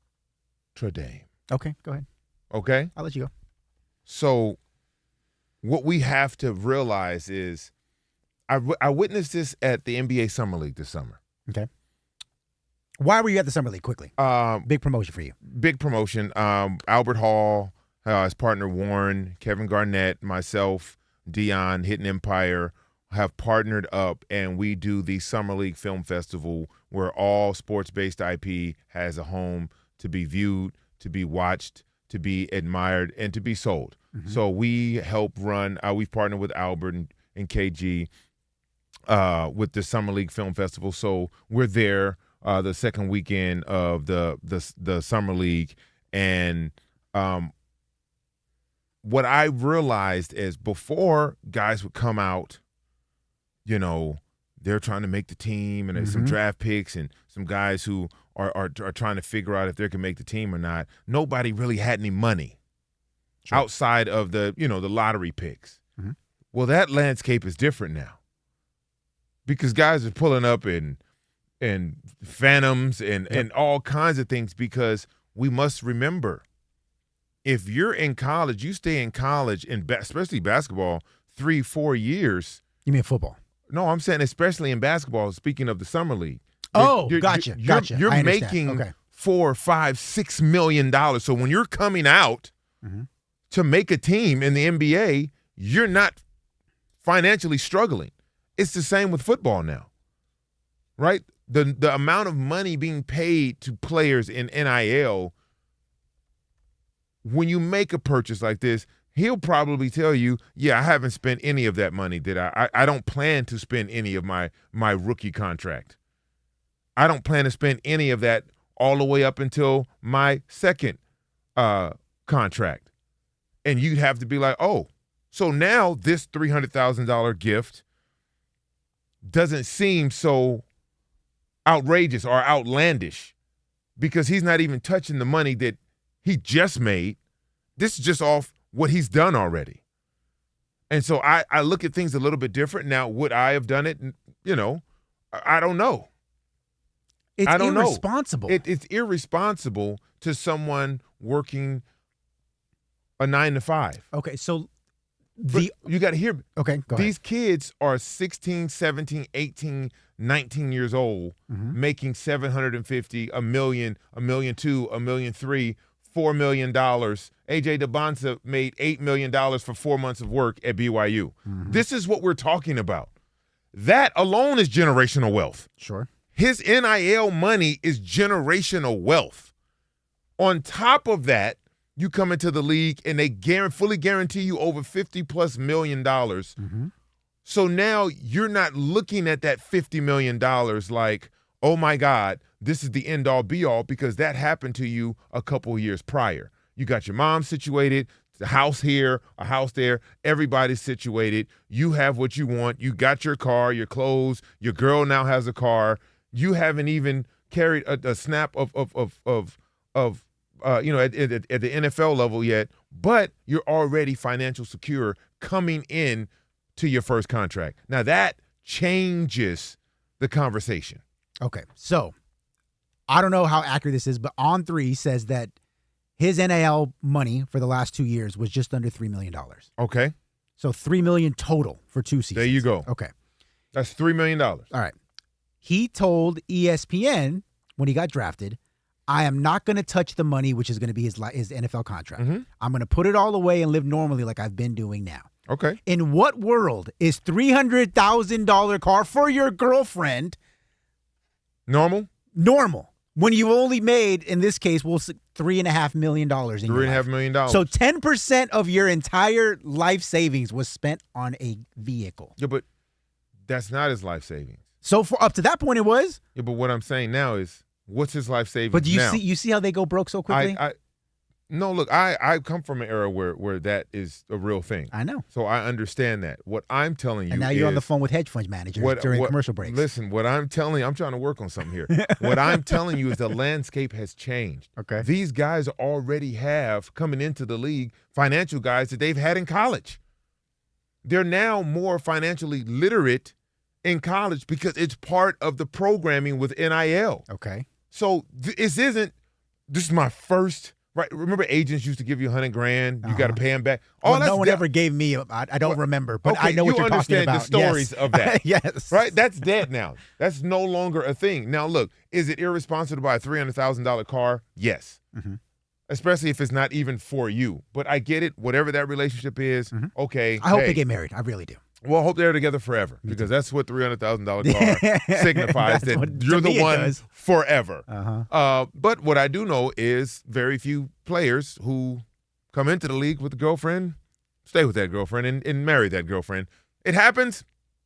Dame. Okay, go ahead. Okay? I'll let you go. So what we have to realize is I witnessed this at the NBA Summer League this summer. Okay. Why were you at the Summer League? Quickly. Big promotion for you. Big promotion. Albert Hall, his partner Warren, Kevin Garnett, myself, Dion, Hidden Empire have partnered up, and we do the Summer League Film Festival where all sports-based IP has a home to be viewed, to be watched, to be admired, and to be sold. Mm-hmm. So we help run, we've partnered with Albert and KG with the Summer League Film Festival. So we're there the second weekend of the Summer League. And what I realized is before guys would come out, you know, they're trying to make the team, and there's some draft picks and some guys who are trying to figure out if they can make the team or not. Nobody really had any money outside of the lottery picks. Mm-hmm. Well, that landscape is different now because guys are pulling up in Phantoms and all kinds of things, because we must remember, if you're in college, you stay in college, especially basketball, 3-4 years. You mean football? No, I'm saying especially in basketball, speaking of the Summer League. Gotcha. You're making $4, $5, $6 million. So when you're coming out to make a team in the NBA, you're not financially struggling. It's the same with football now, right? The amount of money being paid to players in NIL, when you make a purchase like this, he'll probably tell you, yeah, I haven't spent any of that money. I don't plan to spend any of my rookie contract. I don't plan to spend any of that all the way up until my second contract. And you'd have to be like, oh, so now this $300,000 gift doesn't seem so outrageous or outlandish because he's not even touching the money that he just made. This is just off what he's done already. And so I look at things a little bit different. Now, would I have done it? I don't know. It's I don't irresponsible. know. It's irresponsible to someone working a 9 to 5. Okay, so you got to hear. Okay, go ahead. These kids are 16, 17, 18, 19 years old, making $750, $1 million, $1.2 million, $1.3 million, $4 million. AJ DeBonza made $8 million for 4 months of work at BYU. This is what we're talking about. That alone is generational wealth. Sure. His NIL money is generational wealth. On top of that, you come into the league and they fully guarantee you over $50+ million. So now you're not looking at that $50 million like, oh my God, this is the end all be all, because that happened to you a couple of years prior. You got your mom situated, a house here, a house there, everybody's situated. You have what you want. You got your car, your clothes, your girl now has a car. You haven't even carried a snap of at the NFL level yet, but you're already financial secure coming in to your first contract. Now that changes the conversation. Okay, so I don't know how accurate this is, but On3 says that his NIL money for the last 2 years was just under $3 million. Okay. So $3 million total for 2 seasons. There you go. Okay. That's $3 million. All right. He told ESPN when he got drafted, I am not going to touch the money, which is going to be his NFL contract. I'm going to put it all away and live normally like I've been doing now. Okay. In what world is $300,000 car for your girlfriend normal? When you only made, in this case, $3.5 million. $3.5 million. So 10% of your entire life savings was spent on a vehicle. Yeah, but that's not his life savings. So for up to that point, it was. Yeah, but what I'm saying now is, what's his life savings? But do you now? see how they go broke so quickly? No, look, I come from an era where that is a real thing. I know. So I understand that. What I'm telling you, and now you're on the phone with hedge fund managers during commercial breaks. Listen, what I'm telling you, I'm trying to work on something here. What I'm telling you is the landscape has changed. Okay. These guys already have, coming into the league, financial guys that they've had in college. They're now more financially literate in college because it's part of the programming with NIL. Okay. So this is my first. Right, remember agents used to give you $100,000. You got to pay them back. No one ever gave me. I don't remember, but okay, I know what you're talking about. You understand the stories of that. Yes. Right, that's dead now. That's no longer a thing. Now, look, is it irresponsible to buy a $300,000 car? Yes. Especially if it's not even for you. But I get it. Whatever that relationship is, okay. I hope they get married. I really do. Well, I hope they're together forever because that's what $300,000 car signifies, that you're the one forever. But what I do know is very few players who come into the league with a girlfriend, stay with that girlfriend, and marry that girlfriend. It happens,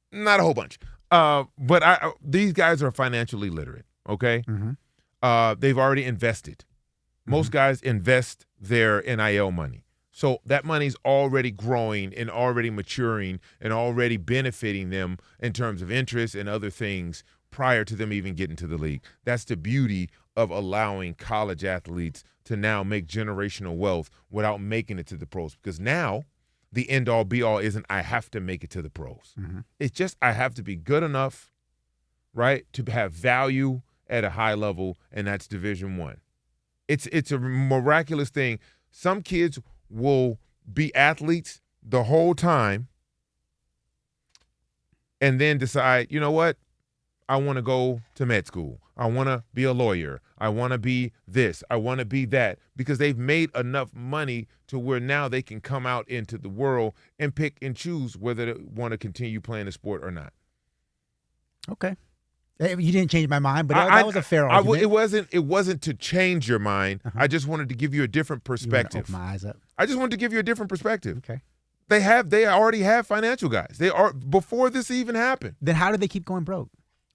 not a whole bunch. But these guys are financially literate, okay? They've already invested. Most guys invest their NIL money. So that money's already growing and already maturing and already benefiting them in terms of interest and other things prior to them even getting to the league. That's the beauty of allowing college athletes to now make generational wealth without making it to the pros. Because now the end-all, be-all isn't I have to make it to the pros. It's just I have to be good enough, right, to have value at a high level, and that's Division I. It's a miraculous thing. Some kids will be athletes the whole time and then decide, you know what, I want to go to med school. I want to be a lawyer. I want to be this. I want to be that, because they've made enough money to where now they can come out into the world and pick and choose whether they want to continue playing the sport or not. Okay. You didn't change my mind, but that was a fair argument. It wasn't to change your mind. I just wanted to give you a different perspective. You open my eyes up. I just wanted to give you a different perspective. Okay. They already have financial guys. They are before this even happened. Then how do they keep going broke?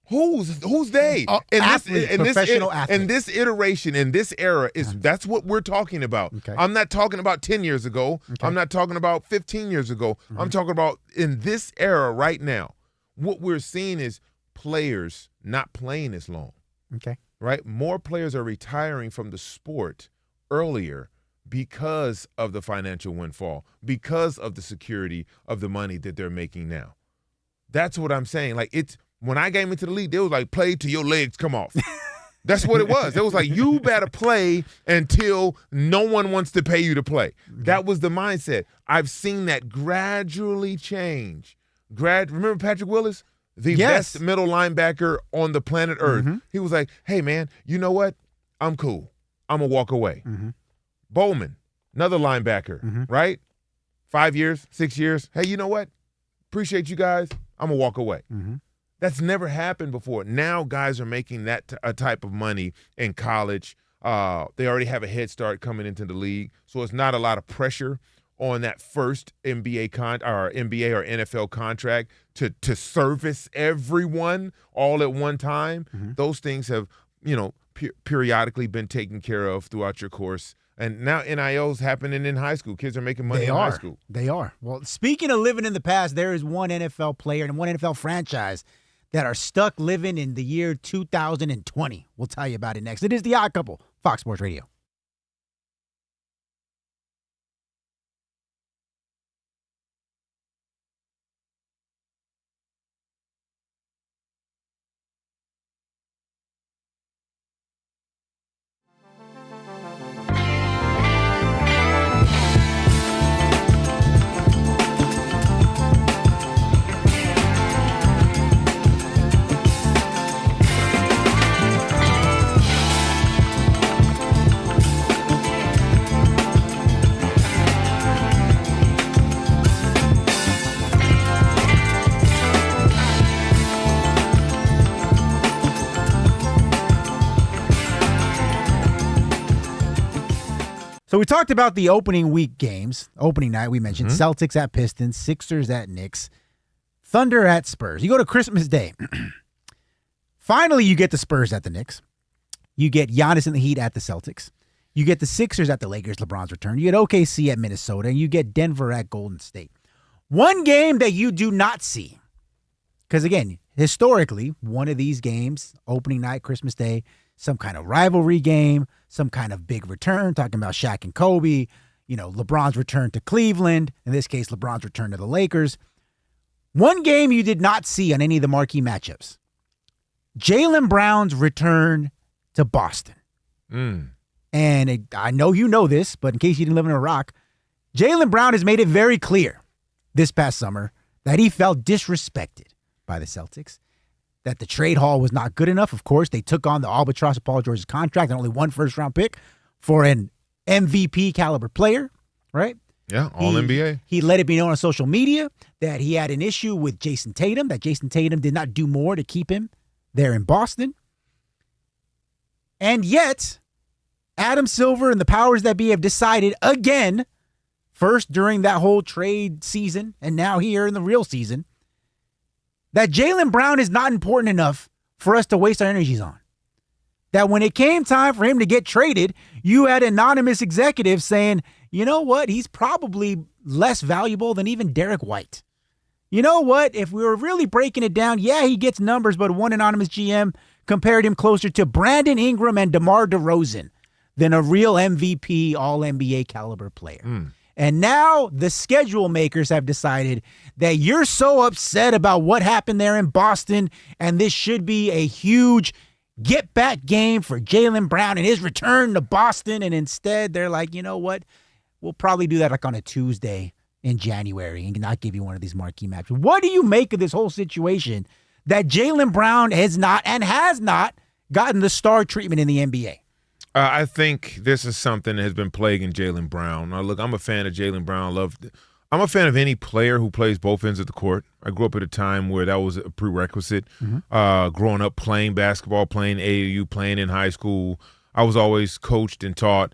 Who's they? Professional athletes. In this iteration, in this era, that's what we're talking about. Okay. I'm not talking about 10 years ago. Okay. I'm not talking about 15 years ago. I'm talking about in this era right now. What we're seeing is players not playing as long. Okay. Right? More players are retiring from the sport earlier because of the financial windfall, because of the security of the money that they're making now. That's what I'm saying. Like, it's when I came into the league, they was like, play till your legs come off. That's what it was. It was like, you better play until no one wants to pay you to play. That was the mindset. I've seen that gradually change. Remember Patrick Willis? The best middle linebacker on the planet Earth. He was like, hey, man, you know what? I'm cool. I'm going to walk away. Bowman, another linebacker, right? 5 years, 6 years. Hey, you know what? Appreciate you guys. I'm going to walk away. That's never happened before. Now guys are making that a type of money in college. They already have a head start coming into the league, so it's not a lot of pressure on that first NBA or NFL contract to service everyone all at one time. Those things have, periodically been taken care of throughout your course. And now NIL's happening in high school. Kids are making money in high school. They are. Well, speaking of living in the past, there is one NFL player and one NFL franchise that are stuck living in the year 2020. We'll tell you about it next. It is The Odd Couple, Fox Sports Radio. So we talked about the opening week games. Opening night, we mentioned Celtics at Pistons, Sixers at Knicks, Thunder at Spurs. You go to Christmas Day. Finally, you get the Spurs at the Knicks. You get Giannis and the Heat at the Celtics. You get the Sixers at the Lakers, LeBron's return. You get OKC at Minnesota. And you get Denver at Golden State. One game that you do not see, because again, historically, one of these games, opening night, Christmas Day, some kind of rivalry game, some kind of big return, talking about Shaq and Kobe, LeBron's return to Cleveland, in this case, LeBron's return to the Lakers. One game you did not see on any of the marquee matchups, Jaylen Brown's return to Boston. And I know you know this, but in case you didn't live in a rock, Jaylen Brown has made it very clear this past summer that he felt disrespected by the Celtics, that the trade haul was not good enough. Of course, they took on the albatross of Paul George's contract and only one first-round pick for an MVP caliber player, right? Yeah, All-NBA. He let it be known on social media that he had an issue with Jason Tatum, that Jason Tatum did not do more to keep him there in Boston. And yet, Adam Silver and the powers that be have decided again, first during that whole trade season and now here in the real season, that Jaylen Brown is not important enough for us to waste our energies on. That when it came time for him to get traded, you had anonymous executives saying, you know what, he's probably less valuable than even Derek White. You know what, if we were really breaking it down, yeah, he gets numbers, but one anonymous GM compared him closer to Brandon Ingram and DeMar DeRozan than a real MVP, All-NBA caliber player. And now the schedule makers have decided that you're so upset about what happened there in Boston, and this should be a huge get-back game for Jaylen Brown and his return to Boston. And instead, they're like, you know what? We'll probably do that like on a Tuesday in January and not give you one of these marquee matches. What do you make of this whole situation that Jaylen Brown has not gotten the star treatment in the NBA? I think this is something that has been plaguing Jaylen Brown. Now, look, I'm a fan of Jaylen Brown. I'm a fan of any player who plays both ends of the court. I grew up at a time where that was a prerequisite. Growing up playing basketball, playing AAU, playing in high school, I was always coached and taught,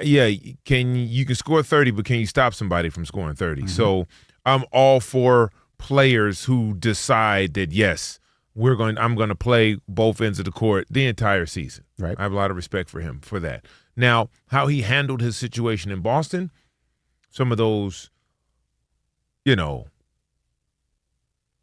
you can score 30, but can you stop somebody from scoring 30? So I'm all for players who decide that, yes, I'm going to play both ends of the court the entire season. Right. I have a lot of respect for him for that. Now, how he handled his situation in Boston, some of those,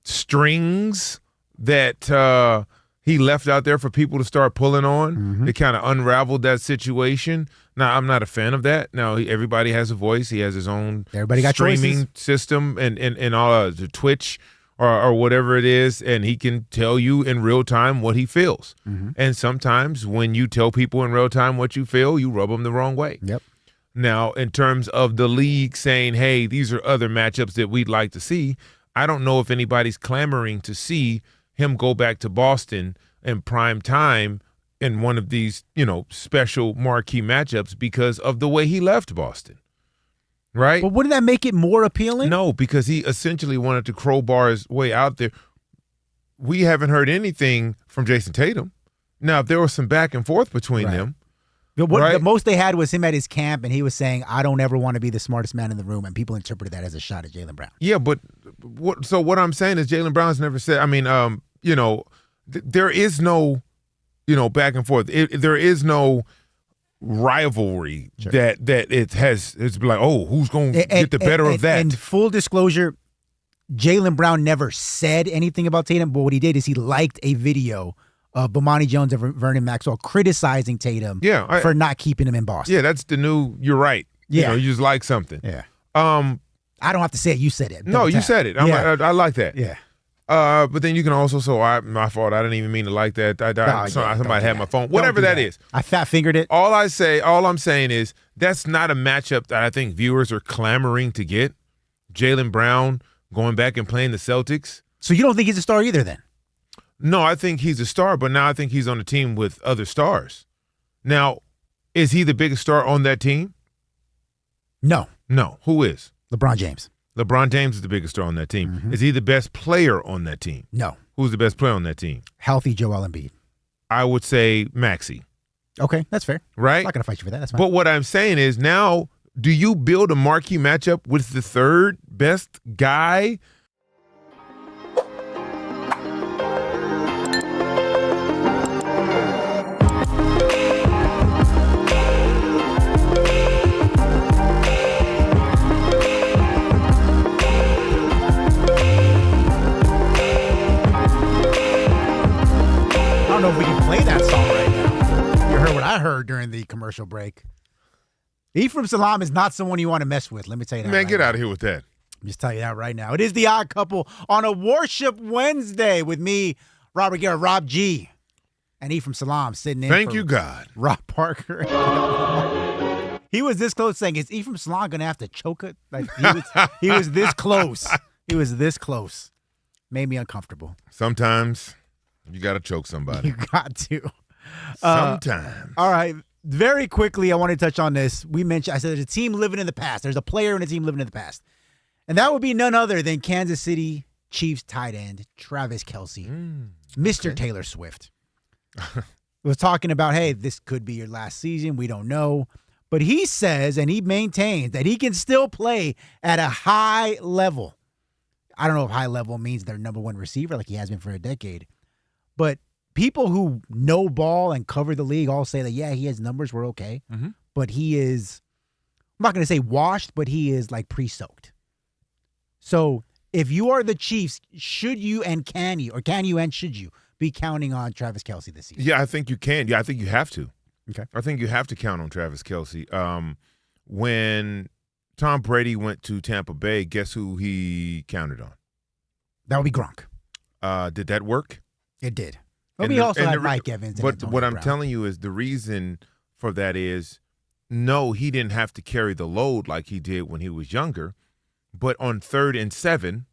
strings that he left out there for people to start pulling on, it kind of unraveled that situation. Now, I'm not a fan of that. Now, everybody has a voice. He has his own streaming system and all the Twitch or whatever it is, and he can tell you in real time what he feels. And sometimes when you tell people in real time what you feel, you rub them the wrong way. Yep. Now, in terms of the league saying, hey, these are other matchups that we'd like to see, I don't know if anybody's clamoring to see him go back to Boston in prime time in one of these, special marquee matchups because of the way he left Boston. Right? But wouldn't that make it more appealing? No, because he essentially wanted to crowbar his way out there. We haven't heard anything from Jason Tatum. Now, if there was some back and forth between them. The most they had was him at his camp, and he was saying, I don't ever want to be the smartest man in the room, and people interpreted that as a shot at Jaylen Brown. Yeah, but what I'm saying is Jaylen Brown's never said, there is no, back and forth. There is no rivalry that it's like, oh, who's going to get the better of that? And full disclosure, Jaylen Brown never said anything about Tatum, but what he did is he liked a video of Bomani Jones and Vernon Maxwell criticizing Tatum for not keeping him in Boston. Yeah, that's the new, you're right. Yeah. You just like something. Yeah. I don't have to say it. You said it. No, you said it. I like that. Yeah. But then you can also, my fault. I didn't even mean to like that. Somebody had my phone. Whatever that is. I fat fingered it. All I'm saying is that's not a matchup that I think viewers are clamoring to get. Jaylen Brown going back and playing the Celtics. So you don't think he's a star either then? No, I think he's a star, but now I think he's on a team with other stars. Now, is he the biggest star on that team? No. No. Who is? LeBron James. LeBron James is the biggest star on that team. Is he the best player on that team? No. Who's the best player on that team? Healthy Joel Embiid. I would say Maxey. Okay, that's fair. Right? I'm not going to fight you for that. That's fine. But what I'm saying is now, do you build a marquee matchup with the third best guy? I don't know if we can play that song right now. You heard what I heard during the commercial break. Ephraim Salaam is not someone you want to mess with. Let me tell you that. Man, get out of here with that. I'm just telling you that right now. It is the Odd Couple on a Worship Wednesday with me, Rob G, and Ephraim Salaam sitting in. Thank you, God. Rob Parker. He was this close saying, is Ephraim Salaam going to have to choke it? Like he was this close. He was this close. Made me uncomfortable. Sometimes you got to choke somebody. You got to. Sometimes. All right. Very quickly, I want to touch on this. I said there's a team living in the past. There's a player and a team living in the past. And that would be none other than Kansas City Chiefs tight end Travis Kelce, Mr. Taylor Swift. Was talking about, hey, this could be your last season. We don't know. But he says, and he maintains, that he can still play at a high level. I don't know if high level means their number one receiver like he has been for a decade. But people who know ball and cover the league all say that, yeah, he has numbers. We're okay. But he is, I'm not going to say washed, but he is like pre-soaked. So if you are the Chiefs, should you and can you and should you be counting on Travis Kelce this season? Yeah, I think you can. Yeah, I think you have to. Okay. I think you have to count on Travis Kelce. When Tom Brady went to Tampa Bay, guess who he counted on? That would be Gronk. Did that work? It did. But we also had Mike Evans. But what I'm telling you is the reason for that is, no, he didn't have to carry the load like he did when he was younger. But on 3rd and 7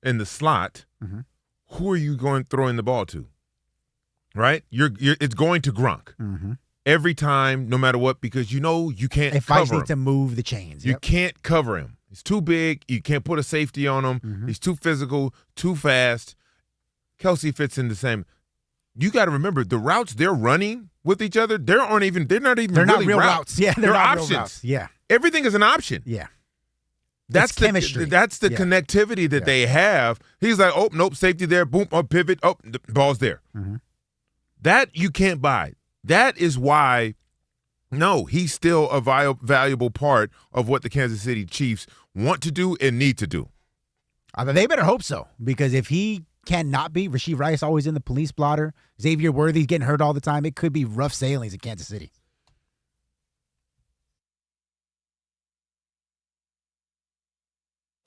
in the slot, who are you throwing the ball to? Right? It's going to Gronk. Every time, no matter what, because you can't if cover I need him. to move the chains. You can't cover him. He's too big. You can't put a safety on him. He's too physical, too fast. Kelce fits in the same. You got to remember the routes they're running with each other. They're not even really real routes. Yeah, they're not options. Real routes. Yeah, everyting is an option. Yeah, that's the chemistry. That's the connectivity that they have. He's like, oh nope, safety there, boom, up pivot, oh the ball's there. That you can't buy. That is why. No, he's still a valuable part of what the Kansas City Chiefs want to do and need to do. They better hope so, because if he cannot be, Rashee Rice always in the police blotter, Xavier Worthy's getting hurt all the time, it could be rough sailings in Kansas City.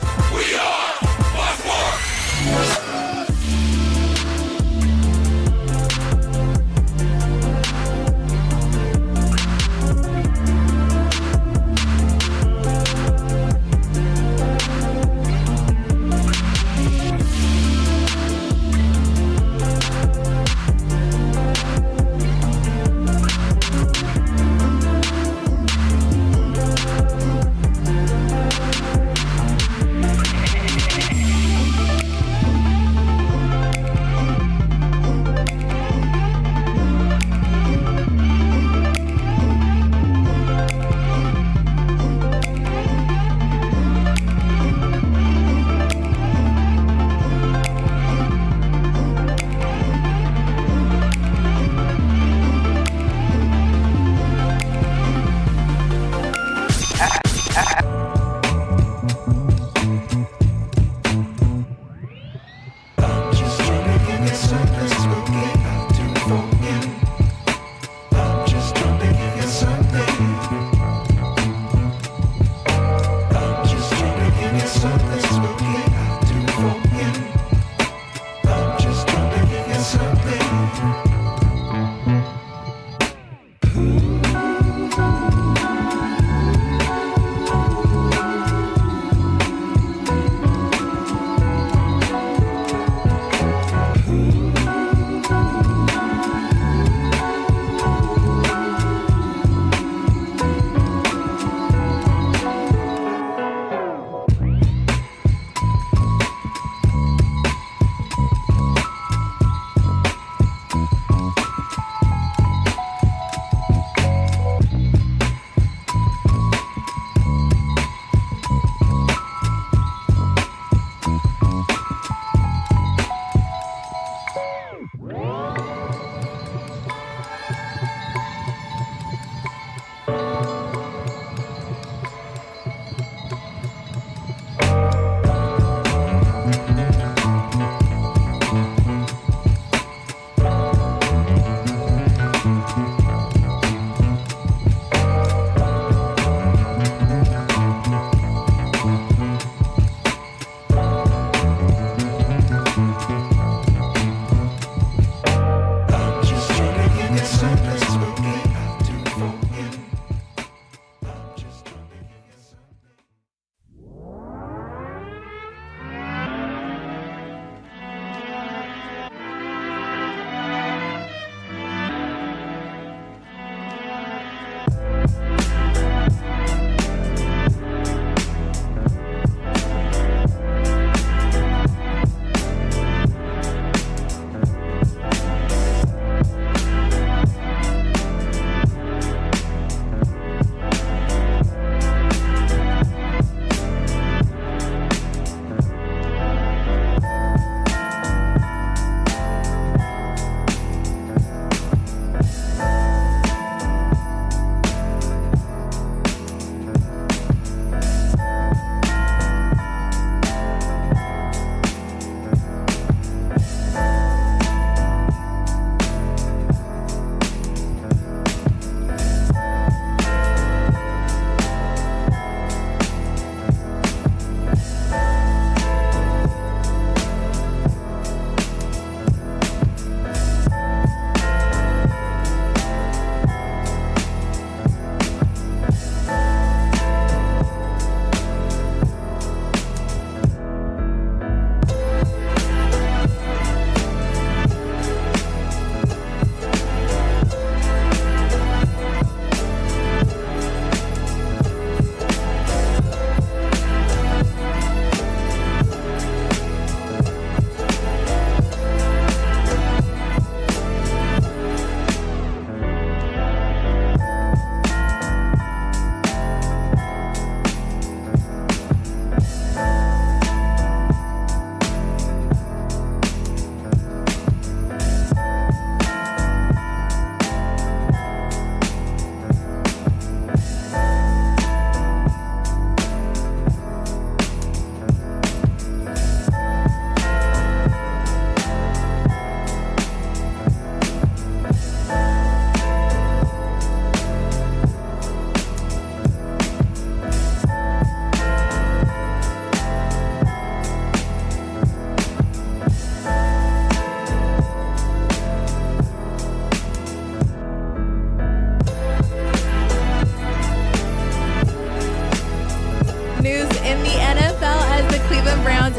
We are Westbrook.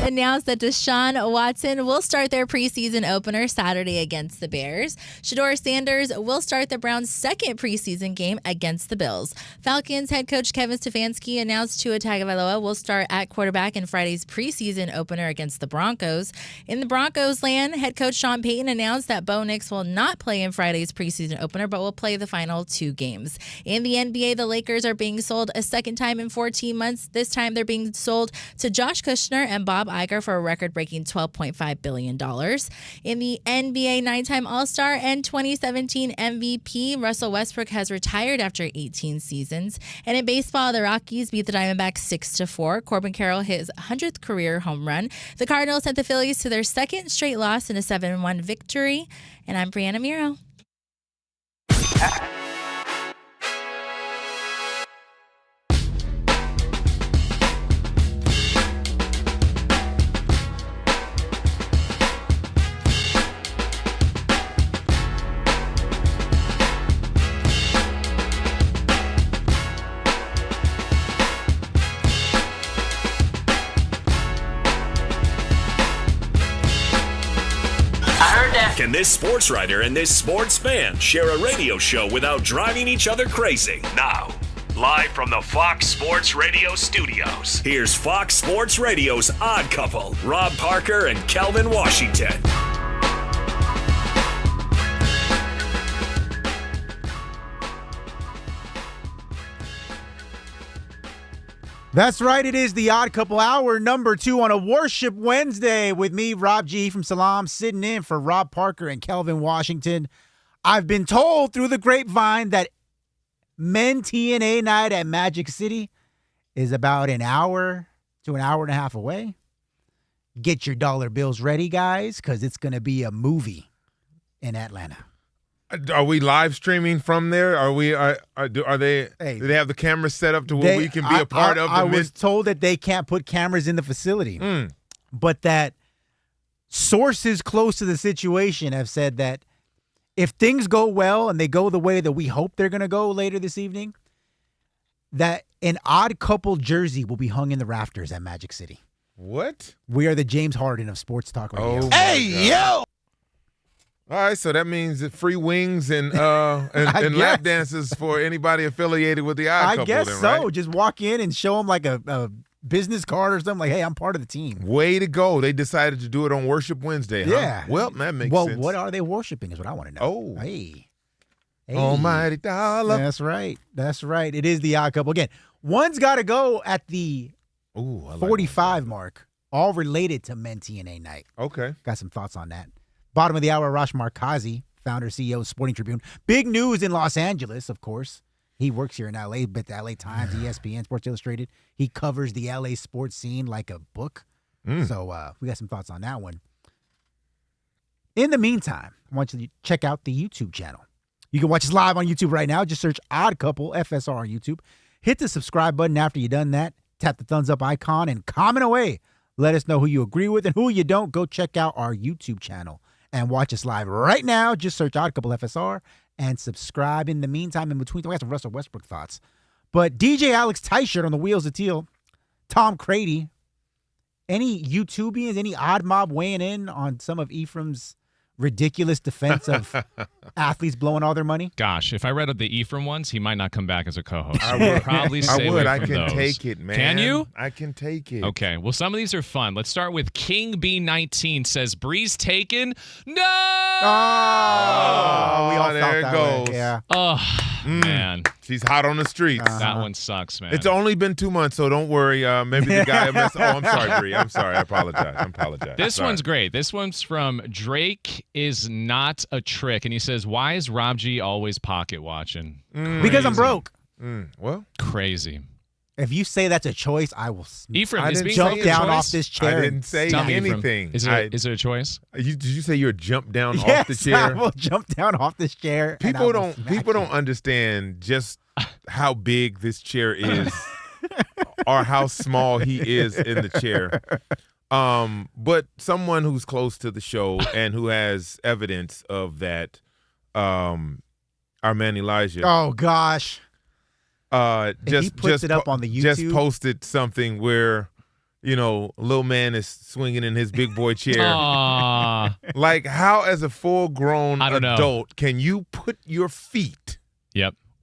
announced that Deshaun Watson will start their preseason opener Saturday against the Bears. Shedeur Sanders will start the Browns' second preseason game against the Bills. Falcons head coach Kevin Stefanski announced Tua Tagovailoa will start at quarterback in Friday's preseason opener against the Broncos. In the Broncos land, head coach Sean Payton announced that Bo Nix will not play in Friday's preseason opener, but will play the final 2 games. In the NBA, the Lakers are being sold a second time in 14 months. This time they're being sold to Josh Kushner and Bob Iger for a record-breaking $12.5 billion. In the NBA 9-time All-Star and 2017 MVP, Russell Westbrook has retired after 18 seasons. And in baseball, the Rockies beat the Diamondbacks 6-4. Corbin Carroll hit his 100th career home run. The Cardinals sent the Phillies to their second straight loss in a 7-1 victory. And I'm Brianna Miro. Can this sports writer and this sports fan share a radio show without driving each other crazy? Now, live from the Fox Sports Radio studios, here's Fox Sports Radio's Odd Couple, Rob Parker and Kelvin Washington. That's right. It is the Odd Couple Hour, number 2 on a Worship Wednesday with me, Rob G Ephraim Salaam, sitting in for Rob Parker and Kelvin Washington. I've been told through the grapevine that Men TNA night at Magic City is about an hour to an hour and a half away. Get your dollar bills ready, guys, because it's going to be a movie in Atlanta. Are we live streaming from there? Are they? Hey, do they have the cameras set up to where we can be a part of? I was told that they can't put cameras in the facility, but that sources close to the situation have said that if things go well and they go the way that we hope they're going to go later this evening, that an Odd Couple jersey will be hung in the rafters at Magic City. What? We are the James Harden of sports talk radio. Hey, yo! All right, so that means that free wings and lap dances for anybody affiliated with the Odd Couple. I guess then, so. Right? Just walk in and show them like a business card or something. Like, hey, I'm part of the team. Way to go! They decided to do it on Worship Wednesday. Huh? Yeah. Well, that makes sense. Well, what are they worshiping? Is what I want to know. Oh, hey, Almighty Dollar. That's right. That's right. It is the Odd Couple again. One's got to go at the 45 mark. All related to Men TNA night. Okay, got some thoughts on that. Bottom of the hour, Rosh Markazi, founder, CEO of Sporting Tribune. Big news in Los Angeles, of course. He works here in L.A., but the L.A. Times, ESPN, Sports Illustrated. He covers the L.A. sports scene like a book. So we got some thoughts on that one. In the meantime, I want you to check out the YouTube channel. You can watch us live on YouTube right now. Just search Odd Couple FSR on YouTube. Hit the subscribe button after you've done that. Tap the thumbs up icon and comment away. Let us know who you agree with and who you don't. Go check out our YouTube channel and watch us live right now. Just search Odd Couple FSR and subscribe. In the meantime, in between, we got some Russell Westbrook thoughts. But DJ Alex Tyshirt on the wheels of teal, Tom Crady, any YouTubians, any odd mob weighing in on some of Ephraim's ridiculous defense of athletes blowing all their money? Gosh, if I read the Ephraim ones, he might not come back as a co-host. I would would probably stay away I from can those. take it, man. Can you? I can take it. Okay. Well, some of these are fun. Let's start with King B19 says, Breeze taken? No! Oh, we all there felt it that goes. way. Yeah. Oh, man. She's hot on the streets. That one sucks, man. It's only been 2 months, so don't worry. Maybe the guy messed. Oh, I'm sorry, Bree. I'm sorry. I apologize. This one's great. This one's from Drake is not a trick. And he says, why is Rob G always pocket watching? Because I'm broke. Well, crazy. If you say that's a choice, I will Ephraim, I is didn't being jump taken down a off choice? this chair. I didn't say Tell me, Ephraim, anything. Is it a choice? Did you say you're jump down Yes, off the chair? I will jump down off this chair. People don't understand just how big this chair is or how small he is in the chair. But someone who's close to the show and who has evidence of that, our man Elijah. Oh gosh. Just he puts it up on the YouTube. Just posted something where little man is swinging in his big boy chair. Aww. Like, how as a full-grown adult can you put your feet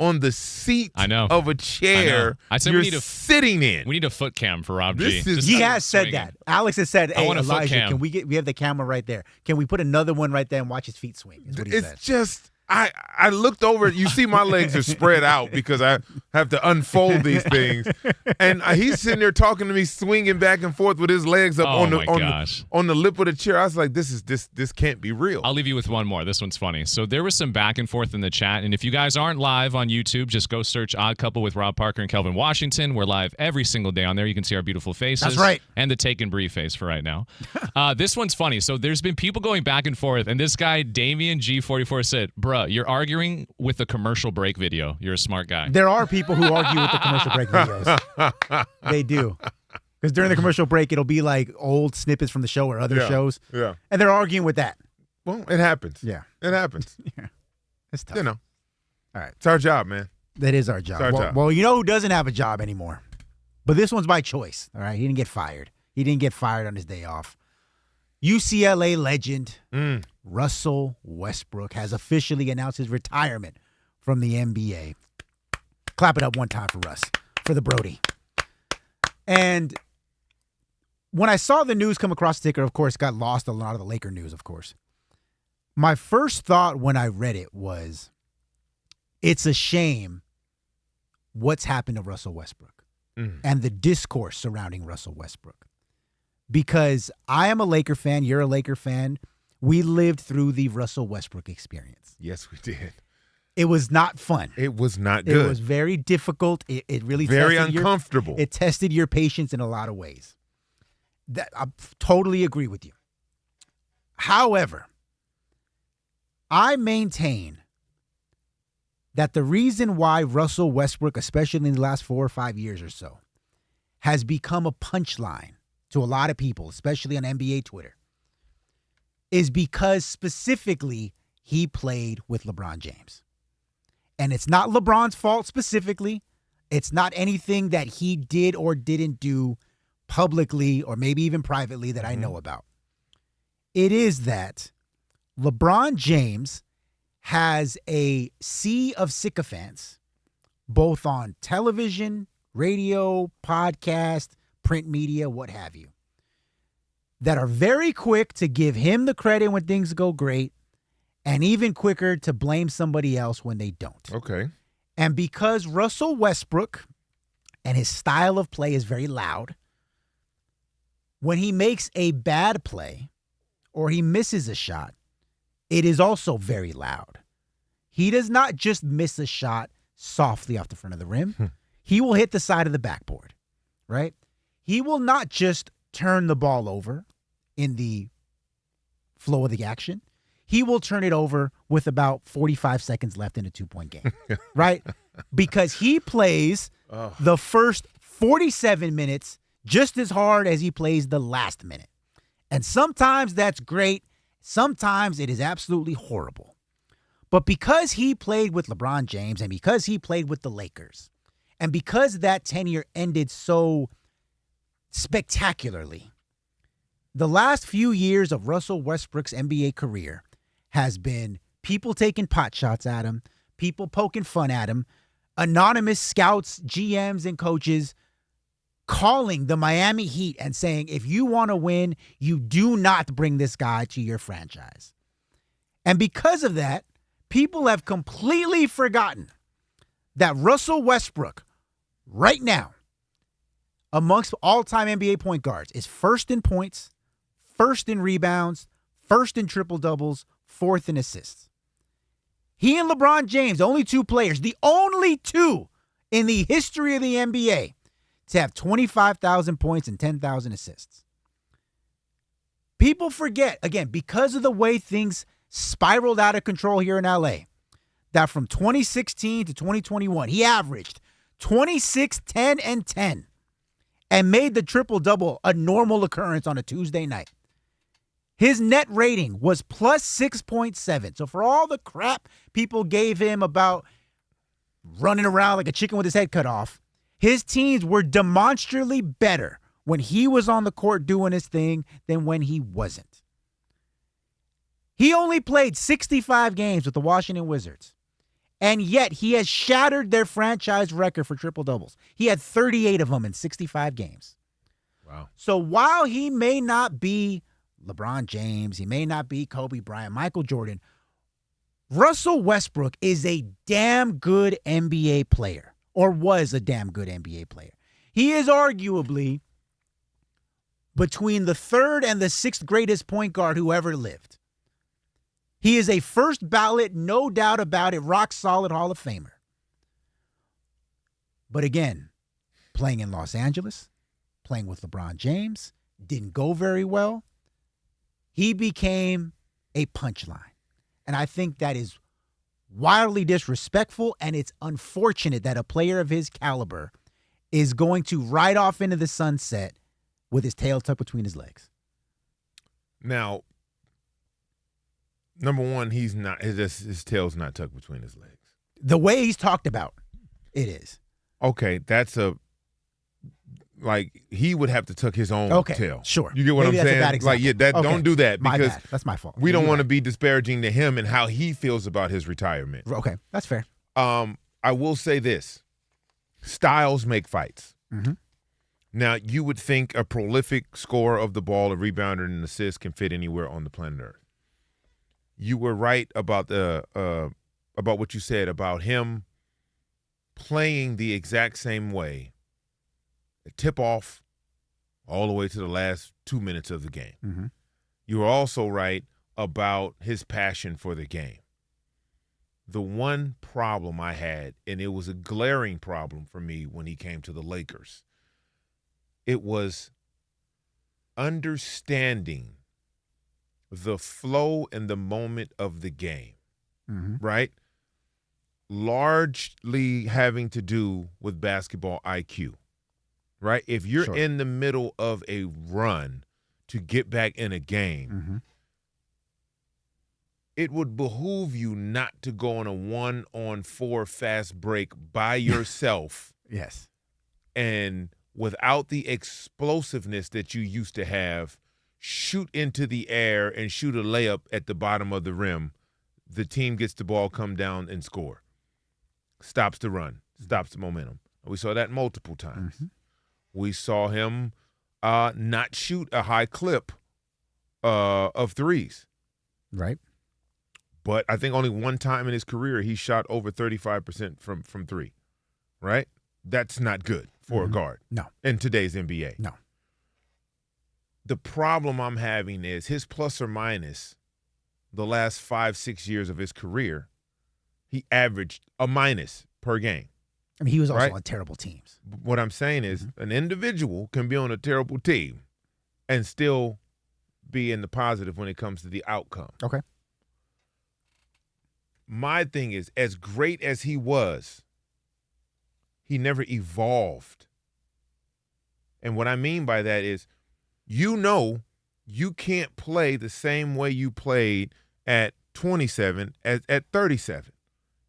on the seat of a chair I said you're sitting in? We need a foot cam for Rob G. He has said that. Alex has said, "Hey, want a foot Elijah, cam. we have the camera right there. Can we put another one right there and watch his feet swing?" Is what he said. It's just I looked over. You see, my legs are spread out because I have to unfold these things, and he's sitting there talking to me, swinging back and forth with his legs up on the lip of the chair. I was like, this can't be real. I'll leave you with one more. This one's funny. So there was some back and forth in the chat, and if you guys aren't live on YouTube, just go search Odd Couple with Rob Parker and Kelvin Washington. We're live every single day on there. You can see our beautiful faces. That's right. And the Take and Breathe face for right now. This one's funny. So there's been people going back and forth, and this guy, Damian G44, said, bruh, you're arguing with the commercial break video. You're a smart guy. There are people who argue with the commercial break videos. They do. Because during the commercial break, it'll be like old snippets from the show or other shows. Yeah. And they're arguing with that. Well, it happens. Yeah. It happens. Yeah. It's tough. All right. It's our job, man. That is our job. Well, you know who doesn't have a job anymore? But this one's by choice. All right. He didn't get fired. He didn't get fired on his day off. UCLA legend Russell Westbrook has officially announced his retirement from the NBA. Clap it up one time for Russ, for the Brody. And when I saw the news come across the ticker, of course, got lost a lot of the Laker news, of course. My first thought when I read it was, it's a shame what's happened to Russell Westbrook and the discourse surrounding Russell Westbrook. Because I am a Laker fan, you're a Laker fan. We lived through the Russell Westbrook experience. Yes, we did. It was not fun. It was not good. It was very difficult. It really very tested uncomfortable. It tested your patience in a lot of ways. I totally agree with you. However, I maintain that the reason why Russell Westbrook, especially in the last 4 or 5 years or so, has become a punchline to a lot of people, especially on NBA Twitter, is because specifically he played with LeBron James. And it's not LeBron's fault specifically. It's not anything that he did or didn't do publicly or maybe even privately that I know about. It is that LeBron James has a sea of sycophants, both on television, radio, podcast, print media, what have you, that are very quick to give him the credit when things go great and even quicker to blame somebody else when they don't. Okay. And because Russell Westbrook and his style of play is very loud, when he makes a bad play or he misses a shot, it is also very loud. He does not just miss a shot softly off the front of the rim. He will hit the side of the backboard, right? He will not just turn the ball over in the flow of the action. He will turn it over with about 45 seconds left in a 2-point game, right? Because he plays the first 47 minutes just as hard as he plays the last minute. And sometimes that's great. Sometimes it is absolutely horrible. But because he played with LeBron James and because he played with the Lakers and because that tenure ended so spectacularly, the last few years of Russell Westbrook's NBA career has been people taking pot shots at him, people poking fun at him, anonymous scouts, GMs, and coaches calling the Miami Heat and saying, if you want to win, you do not bring this guy to your franchise. And because of that, people have completely forgotten that Russell Westbrook, right now, amongst all-time NBA point guards, is first in points, first in rebounds, first in triple-doubles, fourth in assists. He and LeBron James, the only two players, the only two in the history of the NBA to have 25,000 points and 10,000 assists. People forget, again, because of the way things spiraled out of control here in LA, that from 2016 to 2021, he averaged 26, 10, and 10 and made the triple-double a normal occurrence on a Tuesday night. His net rating was plus 6.7. So for all the crap people gave him about running around like a chicken with his head cut off, his teams were demonstrably better when he was on the court doing his thing than when he wasn't. He only played 65 games with the Washington Wizards, and yet he has shattered their franchise record for triple-doubles. He had 38 of them in 65 games. Wow. So while he may not be LeBron James, he may not be Kobe Bryant, Michael Jordan, Russell Westbrook is a damn good NBA player, or was a damn good NBA player. He is arguably between the third and the sixth greatest point guard who ever lived. He is a first ballot, no doubt about it, rock solid Hall of Famer. But again, playing in Los Angeles, playing with LeBron James, didn't go very well. He became a punchline. And I think that is wildly disrespectful, and it's unfortunate that a player of his caliber is going to ride off into the sunset with his tail tucked between his legs. Now, number one, he's not. His tail's not tucked between his legs. The way he's talked about, it is. Okay, that's he would have to tuck his own tail. Sure. You get what Maybe I'm that's a saying? bad example. Okay. Don't do that My because bad. That's my fault. we don't want to be disparaging to him and how he feels about his retirement. Okay, that's fair. I will say this: styles make fights. Mm-hmm. Now, you would think a prolific scorer of the ball, a rebounder, and an assist can fit anywhere on the planet Earth. You were right about what you said about him playing the exact same way, tip off all the way to the last 2 minutes of the game. Mm-hmm. You were also right about his passion for the game. The one problem I had, and it was a glaring problem for me when he came to the Lakers, it was understanding the flow and the moment of the game, right? Largely having to do with basketball IQ, right? If you're in the middle of a run to get back in a game, it would behoove you not to go on a 1-on-4 fast break by yourself. Yes. And without the explosiveness that you used to have, shoot into the air and shoot a layup at the bottom of the rim. The team gets the ball, come down, and score. Stops the run, stops the momentum. We saw that multiple times. We saw him not shoot a high clip of threes. Right. But I think only one time in his career he shot over 35% from three, right? That's not good for a guard. No. In today's NBA. No. The problem I'm having is his plus or minus the last 5-6 years of his career, he averaged a minus per game. I mean, he was also right? on terrible teams. What I'm saying is an individual can be on a terrible team and still be in the positive when it comes to the outcome. Okay. My thing is, as great as he was, he never evolved. And what I mean by that is, you can't play the same way you played at 27 as at 37.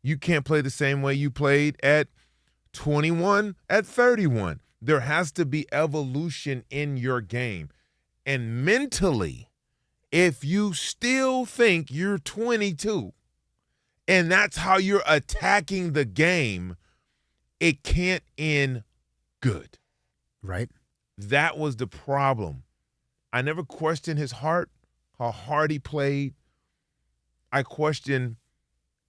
You can't play the same way you played at 21 at 31. There has to be evolution in your game. And mentally, if you still think you're 22 and that's how you're attacking the game, it can't end good. Right. That was the problem. I never questioned his heart, how hard he played. I questioned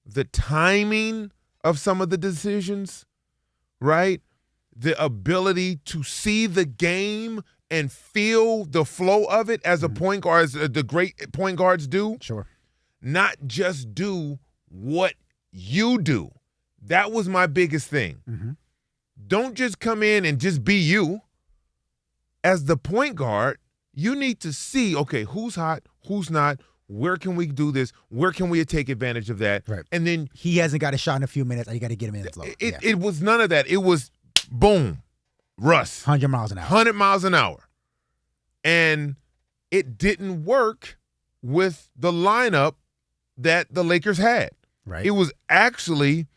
the timing of some of the decisions, right? The ability to see the game and feel the flow of it as a point guard, as the great point guards do. Sure. Not just do what you do. That was my biggest thing. Don't just come in and just be you. As the point guard, you need to see, okay, who's hot, who's not, where can we do this, where can we take advantage of that? Right. And then he hasn't got a shot in a few minutes. You got to get him in the flow. It was none of that. It was boom, Russ. 100 miles an hour. 100 miles an hour. And it didn't work with the lineup that the Lakers had. Right. It was actually,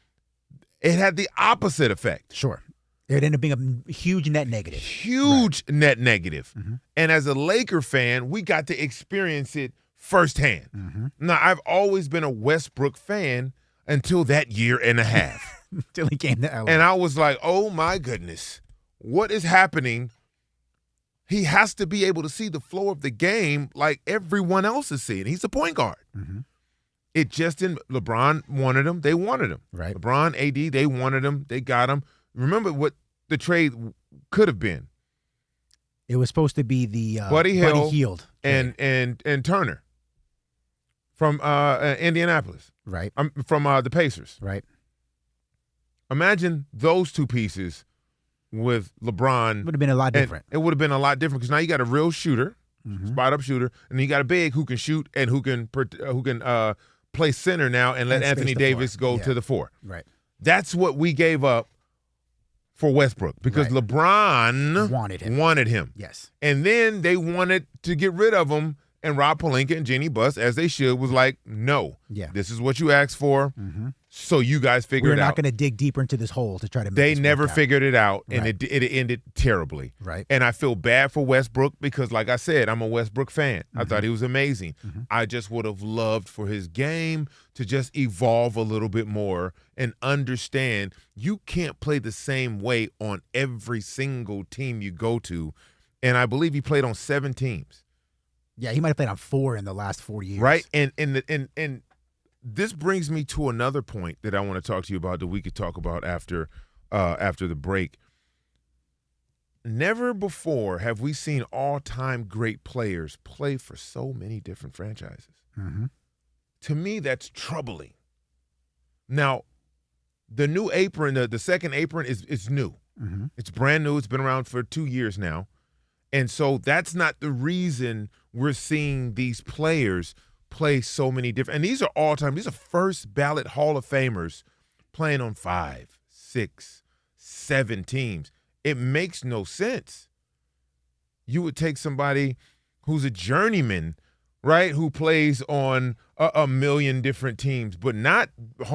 it had the opposite effect. Sure. It ended up being a huge net negative. Huge net negative. And as a Laker fan, we got to experience it firsthand. Now, I've always been a Westbrook fan until that year and a half. Until he came to LA. And I was like, oh, my goodness. What is happening? He has to be able to see the flow of the game like everyone else is seeing. He's a point guard. It just didn't. LeBron wanted him. They wanted him. Right. LeBron, AD, they wanted him. They got him. Remember what the trade could have been. It was supposed to be the Buddy Hield and Turner from Indianapolis. Right. From the Pacers. Right. Imagine those two pieces with LeBron. Would have been a lot different. It would have been a lot different because now you got a real shooter, spot-up shooter, and you got a big who can shoot and who can play center now and let Anthony Davis go to the 4. Right. That's what we gave up for Westbrook because LeBron wanted him. Yes. And then they wanted to get rid of him, and Rob Pelinka and Jeannie Buss, as they should, was like, no, this is what you asked for, so you guys figure it out. We're not going to dig deeper into this hole to try to make They this never work out. figured it out, and it ended terribly. Right. And I feel bad for Westbrook because, like I said, I'm a Westbrook fan. I thought he was amazing. I just would have loved for his game to just evolve a little bit more and understand you can't play the same way on every single team you go to. And I believe he played on 7 teams. Yeah, he might have played on 4 in the last 4 years. Right? And this brings me to another point that I want to talk to you about that we could talk about after the break. Never before have we seen all-time great players play for so many different franchises. To me, that's troubling. Now, the new apron, the second apron is new. It's brand new. It's been around for 2 years now. And so that's not the reason we're seeing these players play so many different. And these are all-time. These are first ballot Hall of Famers playing on 5, 6, 7 teams. It makes no sense. You would take somebody who's a journeyman, right, who plays on a million different teams, but not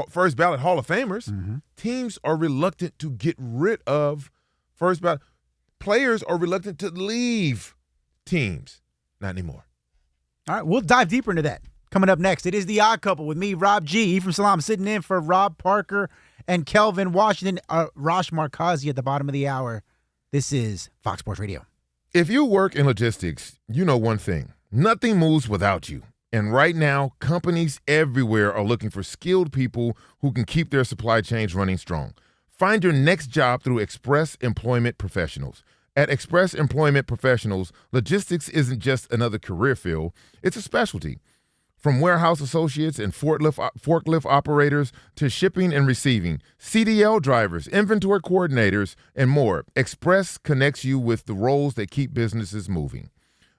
first ballot Hall of Famers. Teams are reluctant to get rid of first ballot. Players are reluctant to leave teams. Not anymore. All right, we'll dive deeper into that. Coming up next, it is The Odd Couple with me, Rob G Ephraim Salaam, sitting in for Rob Parker and Kelvin Washington. Rosh Markazi at the bottom of the hour. This is Fox Sports Radio. If you work in logistics, you know one thing. Nothing moves without you. And right now, companies everywhere are looking for skilled people who can keep their supply chains running strong. Find your next job through Express Employment Professionals. At Express Employment Professionals, logistics isn't just another career field, it's a specialty. From warehouse associates and forklift operators to shipping and receiving, CDL drivers, inventory coordinators, and more, Express connects you with the roles that keep businesses moving.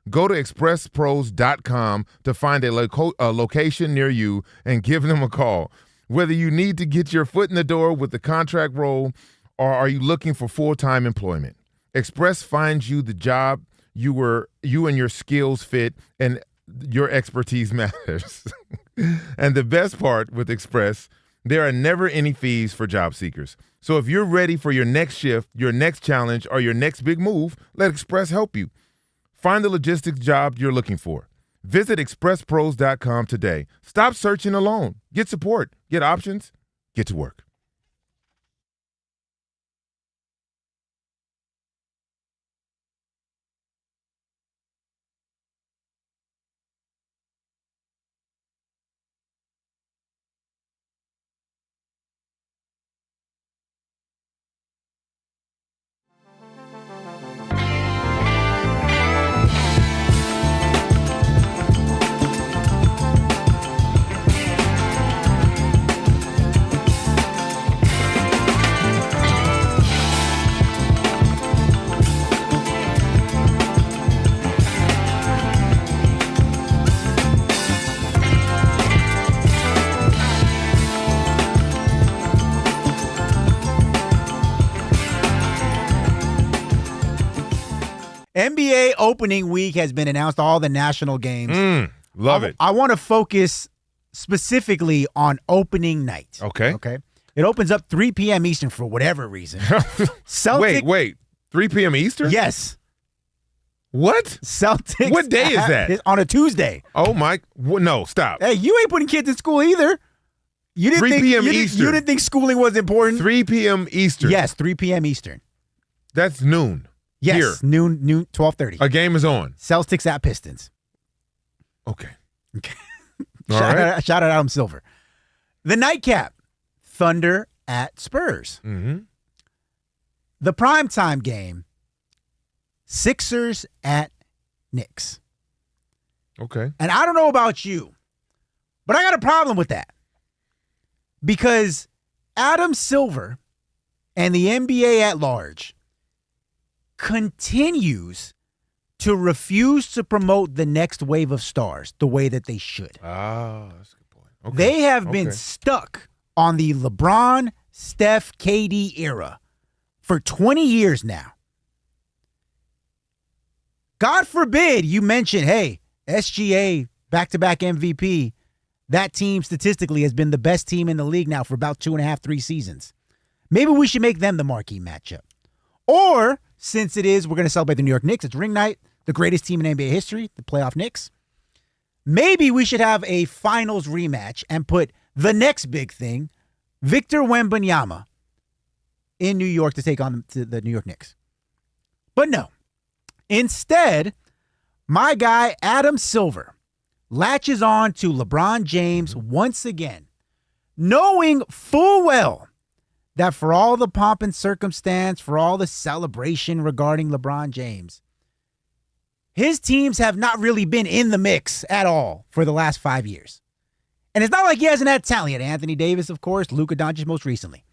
Go to expresspros.com to find a location near you and give them a call. Whether you need to get your foot in the door with the contract role or are you looking for full-time employment, Express finds you the job you and your skills fit and your expertise matters. And the best part with Express, there are never any fees for job seekers. So if you're ready for your next shift, your next challenge, or your next big move, let Express help you. Find the logistics job you're looking for. Visit expresspros.com today. Stop searching alone. Get support. Get options. Get to work. NBA opening week has been announced, all the national games. Love it. I want to focus specifically on opening night. Okay. Okay. It opens up 3 p.m. Eastern for whatever reason. Celtic. Wait. 3 p.m. Eastern? Yes. What? Celtics. What day is that? It's on a Tuesday. Oh, my. No, stop. Hey, you ain't putting kids in school either. You didn't 3 think, p.m. you Eastern. You didn't think schooling was important? 3 p.m. Eastern. Yes, 3 p.m. Eastern. That's noon. Yes, Here. noon, 12:30. A game is on. Celtics at Pistons. Okay. Shout out Adam Silver. The nightcap, Thunder at Spurs. Mm-hmm. The primetime game, Sixers at Knicks. Okay. And I don't know about you, but I got a problem with that. Because Adam Silver and the NBA at large continues to refuse to promote the next wave of stars the way that they should. Ah, that's a good point. Okay. They have been stuck on the LeBron, Steph, KD era for 20 years now. God forbid you mention, hey, SGA, back-to-back MVP. That team statistically has been the best team in the league now for about 2.5, 3 seasons. Maybe we should make them the marquee matchup. Or, since it is, we're going to celebrate the New York Knicks. It's ring night, the greatest team in NBA history, the playoff Knicks. Maybe we should have a finals rematch and put the next big thing, Victor Wembanyama, in New York to take on the New York Knicks. But no. Instead, my guy Adam Silver latches on to LeBron James once again, knowing full well that for all the pomp and circumstance, for all the celebration regarding LeBron James, his teams have not really been in the mix at all for the last 5 years. And it's not like he hasn't had talent yet. Anthony Davis, of course, Luka Doncic most recently.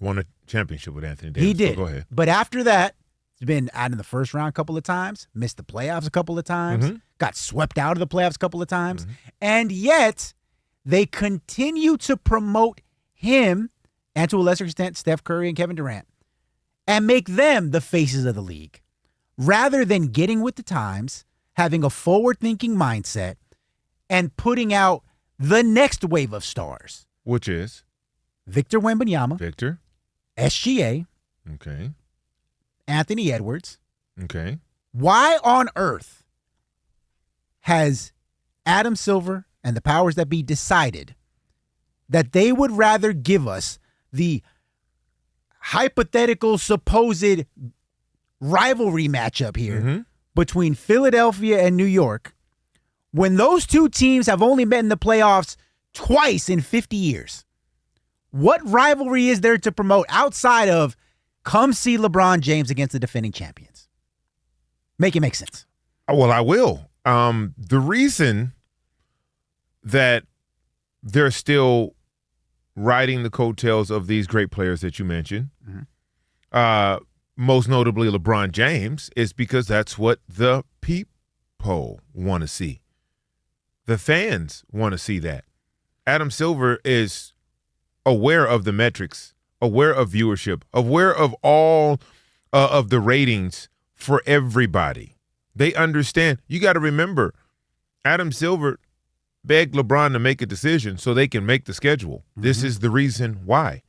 Won a championship with Anthony Davis. He did. So go ahead. But after that, he's been out in the first round a couple of times, missed the playoffs a couple of times, got swept out of the playoffs a couple of times, and yet they continue to promote him, and to a lesser extent, Steph Curry and Kevin Durant, and make them the faces of the league, rather than getting with the times, having a forward-thinking mindset, and putting out the next wave of stars. Which is? Victor Wembanyama. Victor. SGA. Okay. Anthony Edwards. Okay. Why on earth has Adam Silver and the powers that be decided that they would rather give us the hypothetical supposed rivalry matchup here between Philadelphia and New York when those two teams have only met in the playoffs twice in 50 years? What rivalry is there to promote outside of come see LeBron James against the defending champions? Make it make sense. Well, I will. The reason that they're still riding the coattails of these great players that you mentioned, most notably LeBron James, is because that's what the people want to see. The fans want to see that. Adam Silver is aware of the metrics, aware of viewership, aware of all of the ratings for everybody. They understand. You got to remember, Adam Silver begged LeBron to make a decision so they can make the schedule. This is the reason why.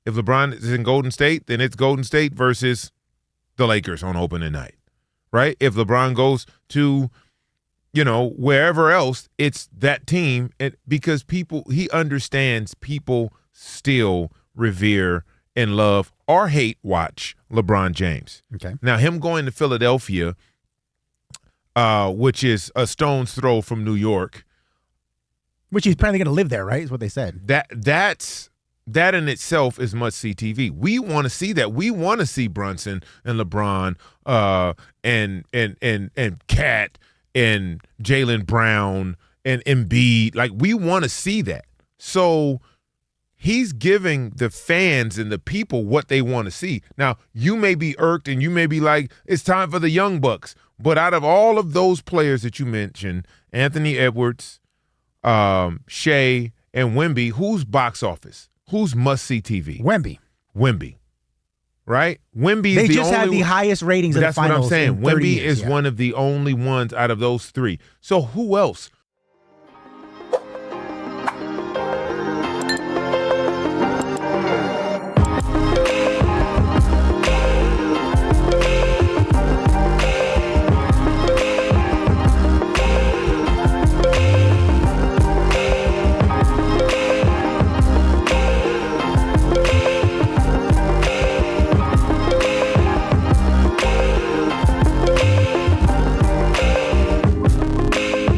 If LeBron is in Golden State, then it's Golden State versus the Lakers on opening night, right? If LeBron goes to, wherever else, it's that team. Because he understands people still revere and love or hate watch LeBron James. Okay. Now, him going to Philadelphia, which is a stone's throw from New York. Which he's apparently going to live there, right? Is what they said. That in itself is must-see TV. We want to see that. We want to see Brunson and LeBron and Kat and Jaylen Brown and Embiid. Like, we want to see that. So he's giving the fans and the people what they want to see. Now, you may be irked and you may be like, it's time for the Young Bucks. But out of all of those players that you mentioned, Anthony Edwards, Shea, and Wemby, who's box office? Who's must-see TV? Wemby. Right? Wemby They is just had the highest ratings in the finals. That's what I'm saying. Wemby years, is one of the only ones out of those three. So who else?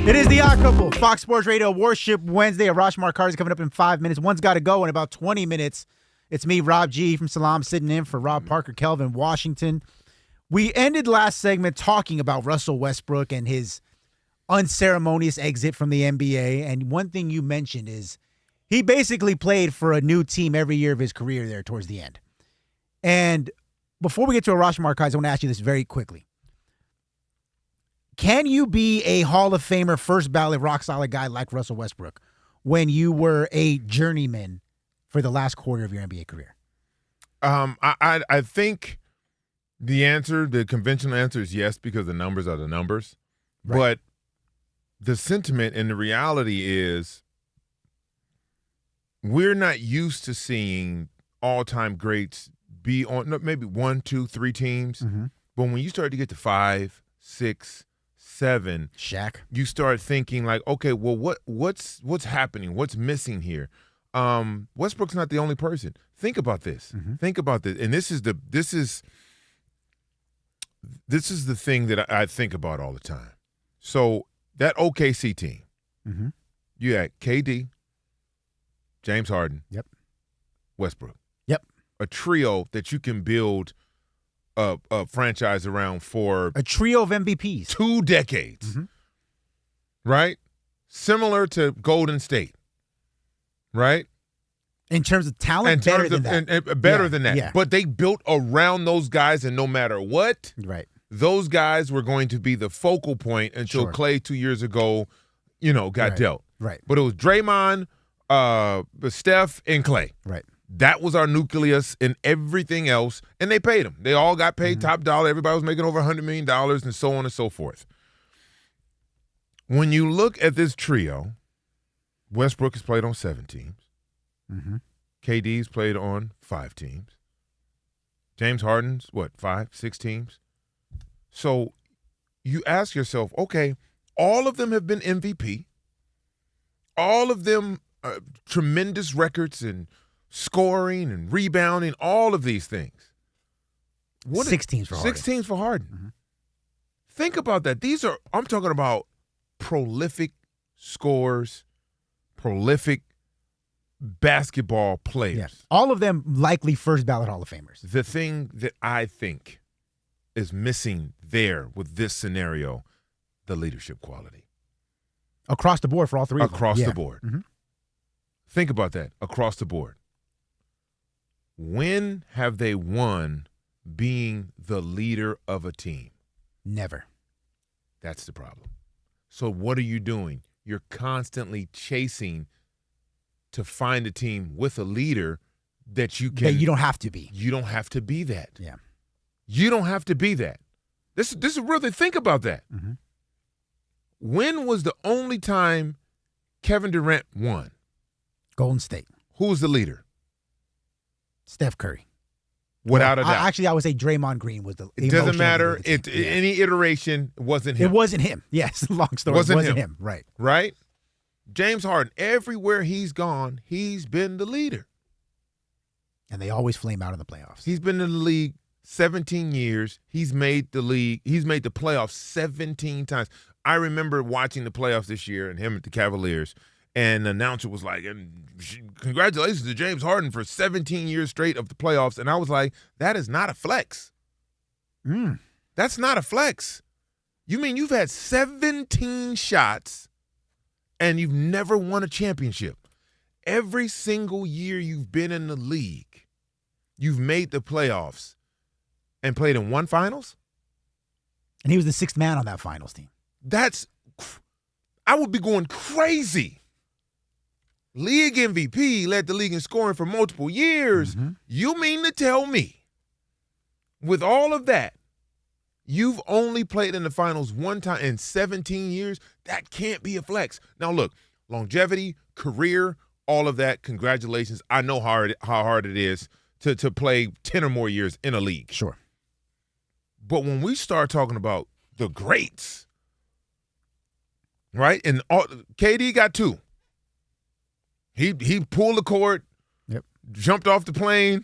It is the Odd Couple, Fox Sports Radio Worship Wednesday. Arash Markar is coming up in 5 minutes. One's got to go in about 20 minutes. It's me, Rob G from Salaam, sitting in for Rob Parker, Kelvin, Washington. We ended last segment talking about Russell Westbrook and his unceremonious exit from the NBA. And one thing you mentioned is he basically played for a new team every year of his career there towards the end. And before we get to Arash Markar, I want to ask you this very quickly. Can you be a Hall of Famer, first ballot, rock-solid guy like Russell Westbrook when you were a journeyman for the last quarter of your NBA career? I think the conventional answer is yes, because the numbers are the numbers. Right. But the sentiment and the reality is we're not used to seeing all-time greats be on maybe 1, 2, 3 teams. Mm-hmm. But when you start to get to 5, 6, 7, Shaq, you start thinking like, okay, well, what's happening? What's missing here? Westbrook's not the only person. Think about this. Mm-hmm. Think about this. And this is the thing that I think about all the time. So that OKC team, mm-hmm. you had KD, James Harden, yep, Westbrook, yep, a trio that you can build a franchise around for a trio of MVPs, 2 decades, mm-hmm. right? Similar to Golden State, right? In terms of talent, better than that. Yeah. But they built around those guys, and no matter what, right, those guys were going to be the focal point until Klay 2 years ago, got dealt. Right. But it was Draymond, Steph, and Klay. Right. That was our nucleus and everything else, and they paid them. They all got paid mm-hmm. top dollar. Everybody was making over $100 million and so on and so forth. When you look at this trio, Westbrook has played on 7 teams. Mm-hmm. KD's played on 5 teams. James Harden's, 5, 6 teams? So you ask yourself, okay, all of them have been MVP. All of them tremendous records and scoring and rebounding, all of these things. 6 teams for Harden. 6 teams for Harden. Mm-hmm. Think about that. I'm talking about prolific scorers, prolific basketball players. Yeah. All of them likely first ballot Hall of Famers. The thing that I think is missing there with this scenario, the leadership quality. Across the board for all 3 of them. Across the board. Mm-hmm. Think about that. Across the board. When have they won being the leader of a team? Never. That's the problem. So what are you doing? You're constantly chasing to find a team with a leader that you can. That you don't have to be. You don't have to be that. Yeah. You don't have to be that. This is really, think about that. Mm-hmm. When was the only time Kevin Durant won? Golden State. Who was the leader? Steph Curry. Without a doubt. Actually, I would say Draymond Green was the. It doesn't matter. Any iteration, it wasn't him. It wasn't him. Yes, long story. It wasn't him. Right. Right? James Harden, everywhere he's gone, he's been the leader. And they always flame out in the playoffs. He's been in the league 17 years. He's made the playoffs 17 times. I remember watching the playoffs this year and him at the Cavaliers, and the announcer was like, congratulations to James Harden for 17 years straight of the playoffs. And I was like, that is not a flex. That's not a flex. You mean you've had 17 shots and you've never won a championship? Every single year you've been in the league, you've made the playoffs and played in 1 finals? And he was the 6th man on that finals team. I would be going crazy. League MVP, led the league in scoring for multiple years. Mm-hmm. You mean to tell me, with all of that, you've only played in the finals 1 time in 17 years? That can't be a flex. Now, look, longevity, career, all of that, congratulations. I know how hard it is to play 10 or more years in a league. Sure. But when we start talking about the greats, right? And KD got 2. He pulled the cord. Yep. jumped off the plane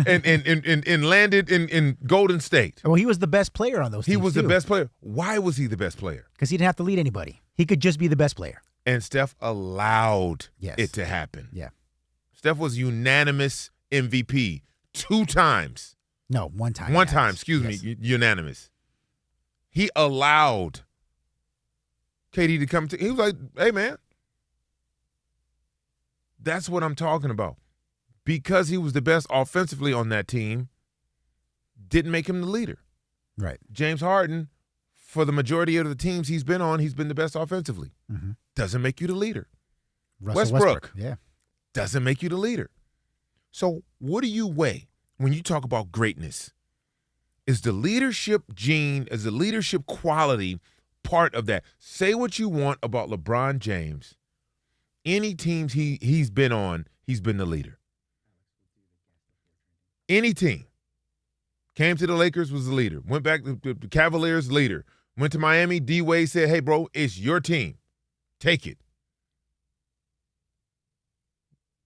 and landed in Golden State. Well, he was the best player on those teams. He was the best player. Why was he the best player? Because he didn't have to lead anybody. He could just be the best player. And Steph allowed it to happen. Yeah. Steph was unanimous MVP 2 times. No, 1 time. One time, excuse me, unanimous. He allowed KD to come to. He was like, hey, man, that's what I'm talking about. Because he was the best offensively on that team, didn't make him the leader. Right. James Harden, for the majority of the teams he's been on, he's been the best offensively. Mm-hmm. Doesn't make you the leader. Westbrook. Yeah. Doesn't make you the leader. So what do you weigh when you talk about greatness? Is the leadership gene, is the leadership quality part of that? Say what you want about LeBron James. Any teams he's been on, he's been the leader. Any team. Came to the Lakers, was the leader. Went back to the Cavaliers, leader. Went to Miami, D-Wade said, hey, bro, it's your team. Take it.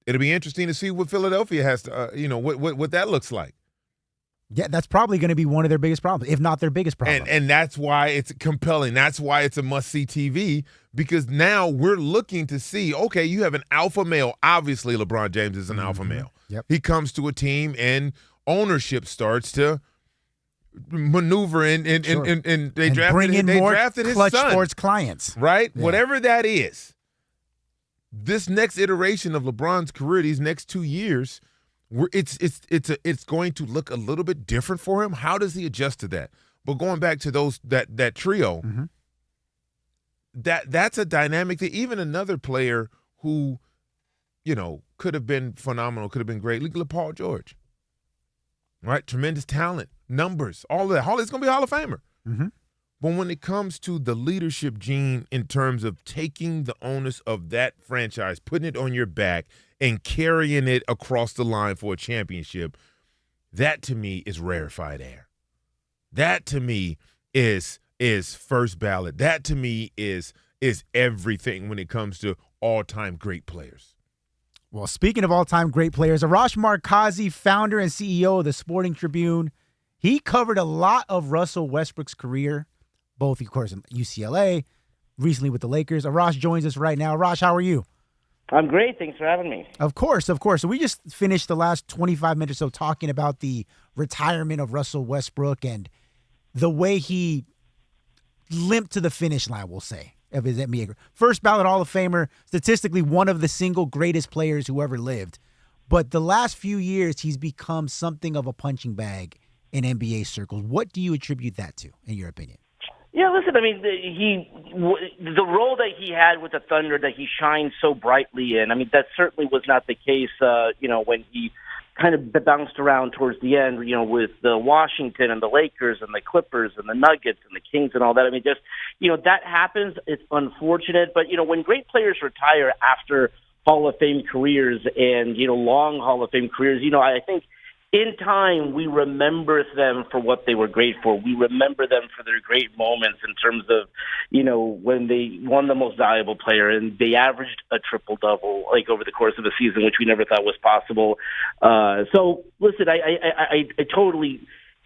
It'll be interesting to see what Philadelphia has to, what that looks like. Yeah, that's probably going to be one of their biggest problems, if not their biggest problem. And that's why it's compelling. That's why it's a must-see TV, because now we're looking to see, okay, you have an alpha male. Obviously, LeBron James is an alpha male. Yep. He comes to a team, and ownership starts to maneuver and they drafted his clutch son. sports clients. Right? Yeah. Whatever that is. This next iteration of LeBron's career, these next 2 years, it's going to look a little bit different for him. How does he adjust to that? But going back to that trio, that's a dynamic that even another player who, could have been phenomenal, could have been great, look at Paul George. Right? Tremendous talent, numbers, all of that. He's going to be a Hall of Famer. Mm-hmm. But when it comes to the leadership gene in terms of taking the onus of that franchise, putting it on your back, and carrying it across the line for a championship, that to me is rarefied air. That to me is first ballot. That to me is everything when it comes to all-time great players. Well, speaking of all-time great players, Arash Markazi, founder and CEO of the Sporting Tribune, he covered a lot of Russell Westbrook's career, both, of course, in UCLA, recently with the Lakers. Arash joins us right now. Arash, how are you? I'm great. Thanks for having me. Of course, of course. So we just finished the last 25 minutes or so talking about the retirement of Russell Westbrook and the way he limped to the finish line, we'll say, of his NBA career. First ballot Hall of Famer, statistically one of the single greatest players who ever lived. But the last few years, he's become something of a punching bag in NBA circles. What do you attribute that to, in your opinion? Yeah, listen, I mean, the role that he had with the Thunder that he shined so brightly in, I mean, that certainly was not the case, when he kind of bounced around towards the end, with the Washington and the Lakers and the Clippers and the Nuggets and the Kings and all that. I mean, just, that happens. It's unfortunate. But, when great players retire after Hall of Fame careers and, long Hall of Fame careers, I think in time, we remember them for what they were great for. We remember them for their great moments in terms of, when they won the most valuable player and they averaged a triple-double, like over the course of a season, which we never thought was possible. So, listen, I totally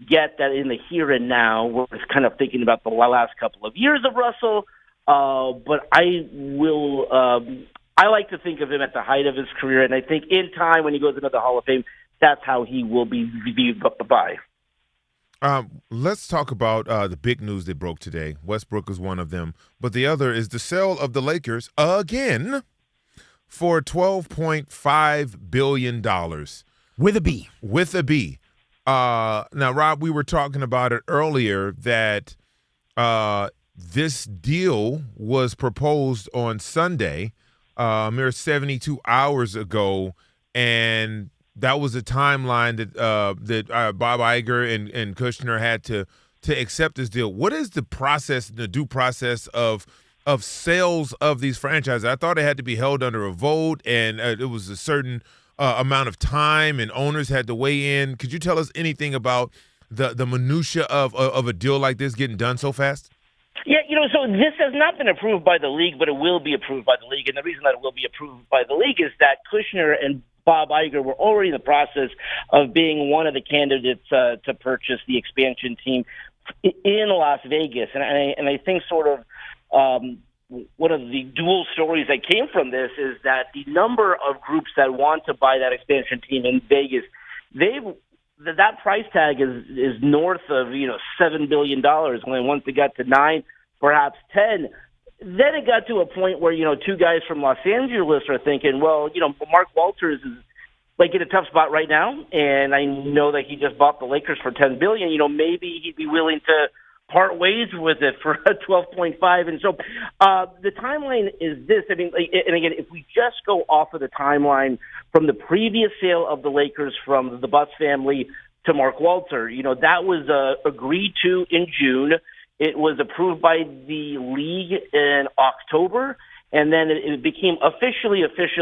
get that in the here and now, we're kind of thinking about the last couple of years of Russell. But I like to think of him at the height of his career, and I think in time, when he goes into the Hall of Fame, that's how he will be viewed by. Let's talk about the big news that broke today. Westbrook is one of them, but the other is the sale of the Lakers again for $12.5 billion. With a B. With a B. Now, Rob, we were talking about it earlier that this deal was proposed on Sunday, mere 72 hours ago, and that was a timeline that Bob Iger and Kushner had to accept this deal. What is the process, the due process of sales of these franchises? I thought it had to be held under a vote, and it was a certain amount of time, and owners had to weigh in. Could you tell us anything about the minutia of a deal like this getting done so fast? Yeah, so this has not been approved by the league, but it will be approved by the league. And the reason that it will be approved by the league is that Kushner and Bob Iger were already in the process of being one of the candidates to purchase the expansion team in Las Vegas. And I think sort of one of the dual stories that came from this is that the number of groups that want to buy that expansion team in Vegas, that price tag is north of $7 billion. When once it got to 9, perhaps 10, then it got to a point where two guys from Los Angeles are thinking, well, Mark Walters is in a tough spot right now, and I know that he just bought the Lakers for $10 billion. Maybe he'd be willing to part ways with it for a 12.5. And so the timeline is this. I mean, and again, if we just go off of the timeline from the previous sale of the Lakers from the Buss family to Mark Walter, that was agreed to in June. It was approved by the league in October, and then it became official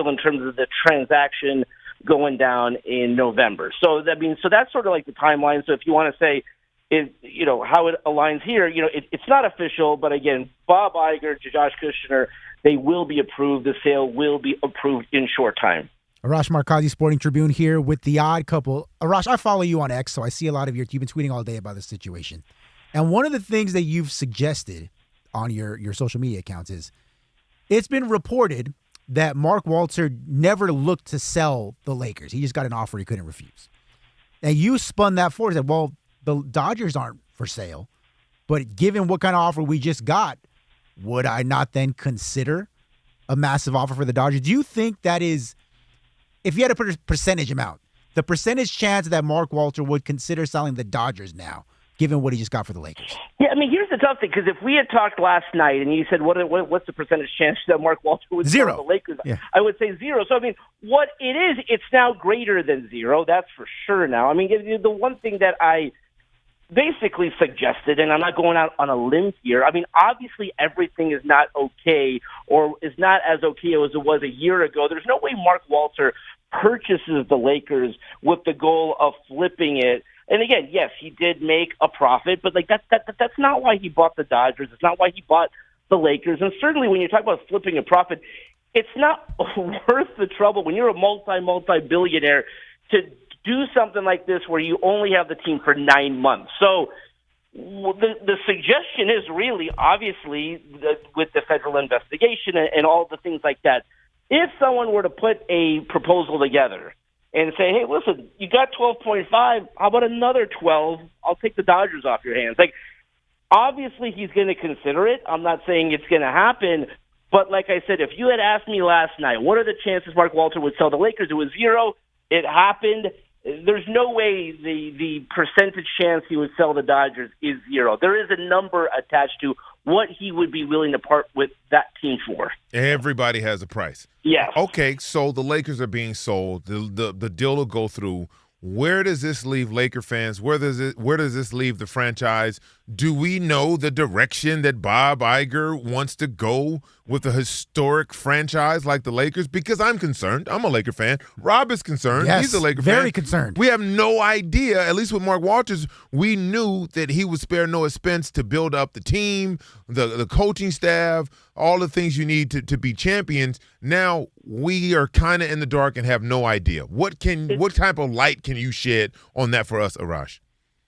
in terms of the transaction going down in November. So that's sort of like the timeline. So if you want to say, how it aligns here, it's not official, but again, Bob Iger, Josh Kushner, they will be approved. The sale will be approved in short time. Arash Markazi, Sporting Tribune here with The Odd Couple. Arash, I follow you on X, so I see a lot of you've been tweeting all day about this situation. And one of the things that you've suggested on your social media accounts is it's been reported that Mark Walter never looked to sell the Lakers. He just got an offer he couldn't refuse. And you spun that forward and said, well, the Dodgers aren't for sale, but given what kind of offer we just got, would I not then consider a massive offer for the Dodgers? Do you think that is, if you had to put a percentage amount, the percentage chance that Mark Walter would consider selling the Dodgers now, given what he just got for the Lakers? Yeah, I mean, here's the tough thing, because if we had talked last night and you said, what's the percentage chance that Mark Walter would sell the Lakers? Yeah. I would say 0. So, I mean, what it is, it's now greater than 0. That's for sure now. I mean, the one thing that I basically suggested, and I'm not going out on a limb here, I mean, obviously everything is not okay or is not as okay as it was a year ago. There's no way Mark Walter purchases the Lakers with the goal of flipping it. And again, yes, he did make a profit, but that's not why he bought the Dodgers. It's not why he bought the Lakers. And certainly when you talk about flipping a profit, it's not worth the trouble when you're a multi-billionaire to do something like this where you only have the team for 9 months. So the suggestion is really, obviously, with the federal investigation and all the things like that, if someone were to put a proposal together and say, hey, listen, you got 12.5, how about another 12? I'll take the Dodgers off your hands. Obviously he's going to consider it. I'm not saying it's going to happen, but like I said, if you had asked me last night, what are the chances Mark Walter would sell the Lakers? It was 0. It happened. There's no way the percentage chance he would sell the Dodgers is 0. There is a number attached to what he would be willing to part with that team for. Everybody has a price. Yes. Okay, so the Lakers are being sold. The deal will go through. Where does this leave Laker fans? Where does this leave the franchise? Do we know the direction that Bob Iger wants to go with a historic franchise like the Lakers? Because I'm concerned. I'm a Laker fan. Rob is concerned. Yes, he's a Laker fan. very concerned. We have no idea. At least with Mark Walters, we knew that he would spare no expense to build up the team, the coaching staff, all the things you need to be champions. Now we are kind of in the dark and have no idea. What type of light can you shed on that for us, Arash?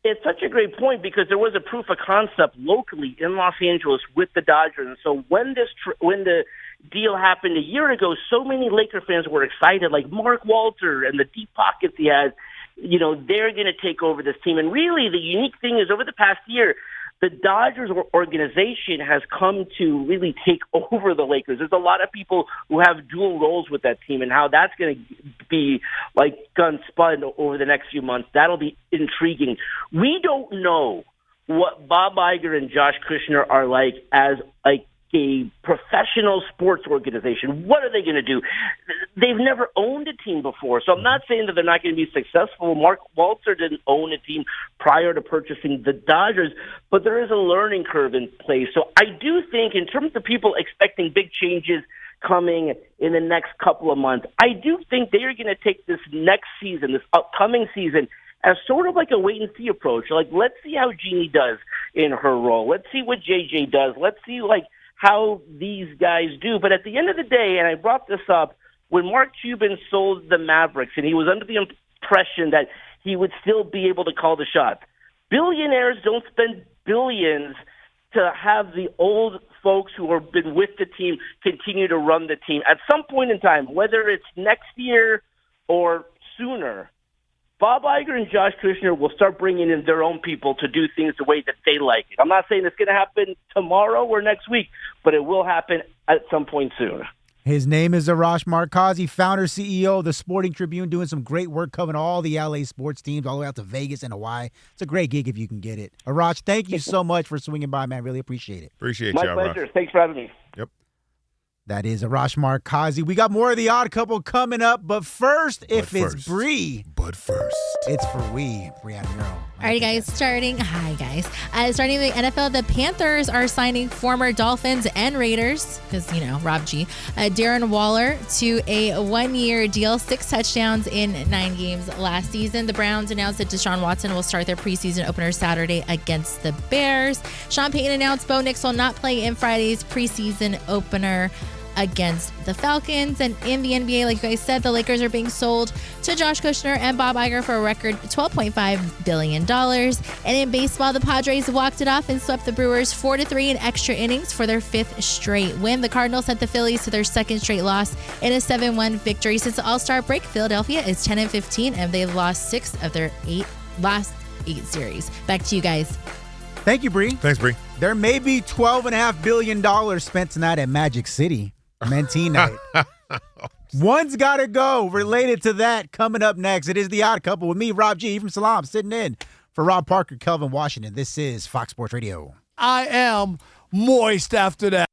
It's such a great point because there was a proof of concept locally in Los Angeles with the Dodgers. And so when the deal happened a year ago, so many Laker fans were excited, like Mark Walter and the deep pockets he has, they're going to take over this team. And really the unique thing is over the past year, the Dodgers organization has come to really take over the Lakers. There's a lot of people who have dual roles with that team, and how that's going to be gun spun over the next few months. That'll be intriguing. We don't know what Bob Iger and Josh Kushner are like as a professional sports organization. What are they going to do? They've never owned a team before, so I'm not saying that they're not going to be successful. Mark Walter didn't own a team prior to purchasing the Dodgers, but there is a learning curve in place. So I do think in terms of people expecting big changes coming in the next couple of months, I do think they are going to take this next season, this upcoming season, as sort of like a wait-and-see approach. Let's see how Jeannie does in her role. Let's see what JJ does. Let's see, how these guys do. But at the end of the day, and I brought this up when Mark Cuban sold the Mavericks and he was under the impression that he would still be able to call the shots. Billionaires don't spend billions to have the old folks who have been with the team continue to run the team. At some point in time, whether it's next year or sooner, Bob Iger and Josh Kushner will start bringing in their own people to do things the way that they like it. I'm not saying it's going to happen tomorrow or next week, but it will happen at some point soon. His name is Arash Markazi, founder, CEO of the Sporting Tribune, doing some great work covering all the LA sports teams all the way out to Vegas and Hawaii. It's a great gig if you can get it. Arash, thank you so much for swinging by, man. Really appreciate it. Appreciate you, Arash. My pleasure. Thanks for having me. Yep. That is Arash Markazi. We got more of the Odd Couple coming up, but first, it's Bree. But first, it's for Brianna Muro. All right, guys, starting with the NFL, the Panthers are signing former Dolphins and Raiders, because, Rob G, Darren Waller to a 1-year deal, 6 touchdowns in 9 games last season. The Browns announced that Deshaun Watson will start their preseason opener Saturday against the Bears. Sean Payton announced Bo Nix will not play in Friday's preseason opener against the Falcons. And in the NBA, like you guys said, the Lakers are being sold to Josh Kushner and Bob Iger for a record $12.5 billion. And in baseball, the Padres walked it off and swept the Brewers 4-3 in extra innings for their 5th straight win. The Cardinals sent the Phillies to their 2nd straight loss in a 7-1 victory. Since the All-Star break, Philadelphia is 10-15, and they've lost 6 of their last 8 series. Back to you guys. Thank you, Bree. Thanks, Bree. There may be $12.5 billion spent tonight at Magic City. Mentee night. One's got to go. Related to that, coming up next, it is The Odd Couple with me, Rob G Ephraim Salaam, sitting in for Rob Parker, Kelvin, Washington. This is Fox Sports Radio. I am moist after that.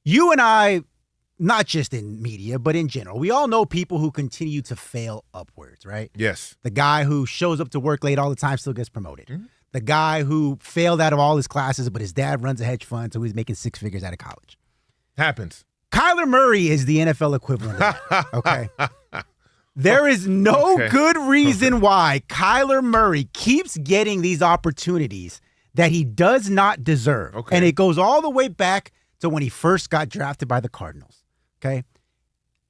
You and I, not just in media, but in general, we all know people who continue to fail upwards, right? Yes. The guy who shows up to work late all the time still gets promoted. Mm-hmm. The guy who failed out of all his classes, but his dad runs a hedge fund, so he's making 6 figures out of college. Happens. Kyler Murray is the NFL equivalent of that, okay? There is no good reason why Kyler Murray keeps getting these opportunities that he does not deserve. Okay. And it goes all the way back to when he first got drafted by the Cardinals, okay?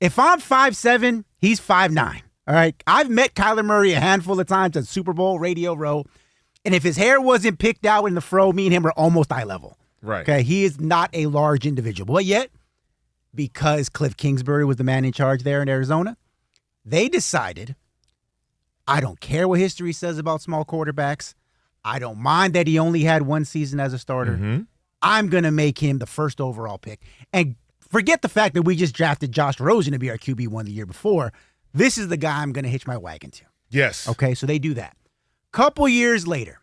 If I'm 5'7", he's 5'9", all right? I've met Kyler Murray a handful of times at Super Bowl, Radio Row, and if his hair wasn't picked out in the fro, me and him are almost eye level. Right. Okay, he is not a large individual. But yet, because Cliff Kingsbury was the man in charge there in Arizona, they decided, I don't care what history says about small quarterbacks. I don't mind that he only had 1 season as a starter. Mm-hmm. I'm going to make him the first overall pick. And forget the fact that we just drafted Josh Rosen to be our QB1 the year before. This is the guy I'm going to hitch my wagon to. Yes. Okay, so they do that. Couple years later,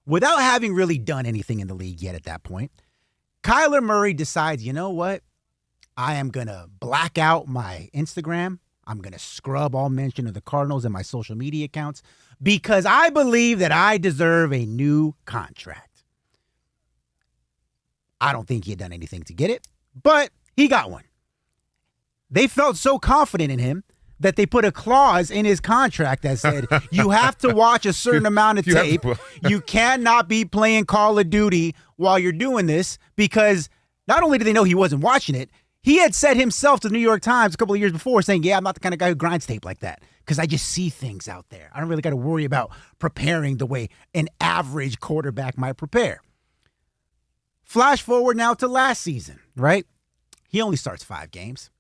without having really done anything in the league yet at that point, Kyler Murray decides, you know what? I am going to black out my Instagram. I'm going to scrub all mention of the Cardinals in my social media accounts because I believe that I deserve a new contract. I don't think he had done anything to get it, but he got one. They felt so confident in him that they put a clause in his contract that said, you have to watch a certain amount of tape. You cannot be playing Call of Duty while you're doing this because not only did they know he wasn't watching it, he had said himself to the New York Times a couple of years before saying, yeah, I'm not the kind of guy who grinds tape like that because I just see things out there. I don't really got to worry about preparing the way an average quarterback might prepare. Flash forward now to last season, right? He only starts 5 games.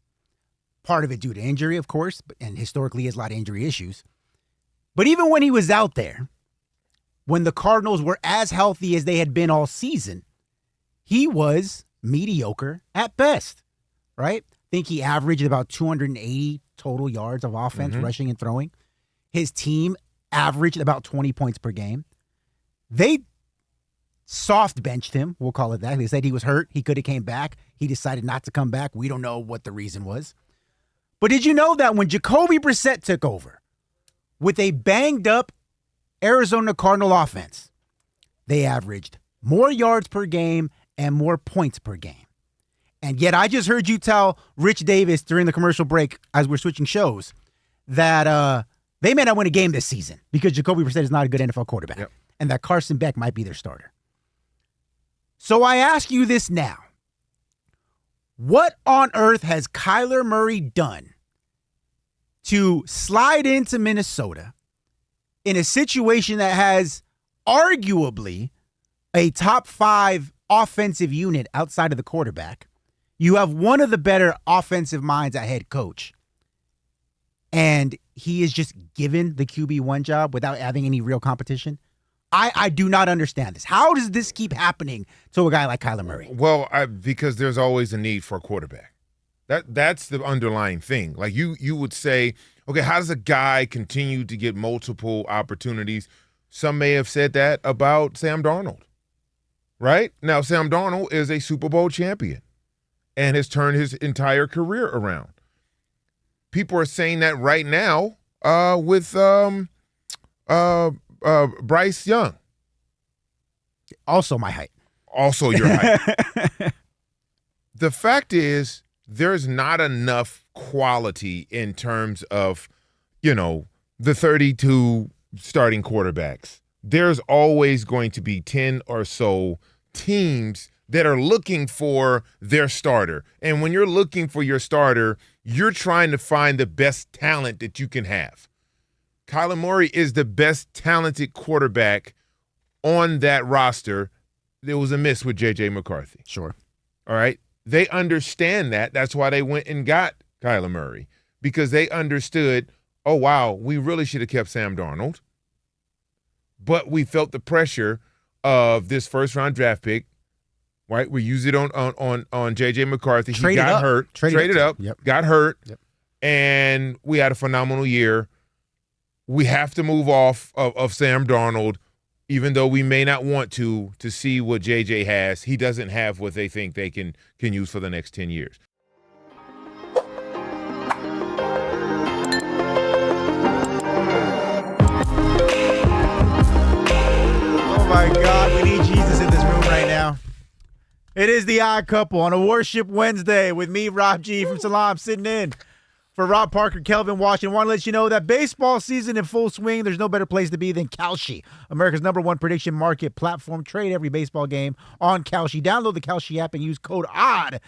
Part of it due to injury, of course, and historically he has a lot of injury issues. But even when he was out there, when the Cardinals were as healthy as they had been all season, he was mediocre at best, right? I think he averaged about 280 total yards of offense, rushing and throwing. His team averaged about 20 points per game. They soft benched him, we'll call it that. They said he was hurt. He could have came back. He decided not to come back. We don't know what the reason was. But did you know that when Jacoby Brissett took over with a banged up Arizona Cardinal offense, they averaged more yards per game and more points per game. And yet I just heard you tell Rich Davis during the commercial break as we're switching shows that they may not win a game this season because Jacoby Brissett is not a good NFL quarterback and that Carson Beck might be their starter. So I ask you this now. What on earth has Kyler Murray done to slide into Minnesota in a situation that has arguably a top 5 offensive unit outside of the quarterback? You have one of the better offensive minds at head coach, and he is just given the QB1 job without having any real competition? I do not understand this. How does this keep happening to a guy like Kyler Murray? Well, because there's always a need for a quarterback. That's the underlying thing. Like you would say, okay, how does a guy continue to get multiple opportunities? Some may have said that about Sam Darnold, right? Now, Sam Darnold is a Super Bowl champion and has turned his entire career around. People are saying that right now with Bryce Young. Also my height. Also your height. The fact is, there's not enough quality in terms of, the 32 starting quarterbacks. There's always going to be 10 or so teams that are looking for their starter. And when you're looking for your starter, you're trying to find the best talent that you can have. Kyler Murray is the best talented quarterback on that roster. There was a miss with J.J. McCarthy. Sure. All right? They understand that. That's why they went and got Kyler Murray, because they understood, oh, wow, we really should have kept Sam Darnold. But we felt the pressure of this first-round draft pick, right? We used it on J.J. McCarthy. He got hurt. Traded up. Yep. Got hurt. Yep. And we had a phenomenal year. We have to move off of Sam Darnold, even though we may not want to see what JJ has. He doesn't have what they think they can use for the next 10 years. Oh, my God. We need Jesus in this room right now. It is The Odd Couple on a Worship Wednesday with me, Rob G from Salaam, sitting in for Rob Parker, Kelvin Washington. I want to let you know that baseball season in full swing. There's no better place to be than Kalshi, America's #1 prediction market platform. Trade every baseball game on Kalshi. Download the Kalshi app and use code ODD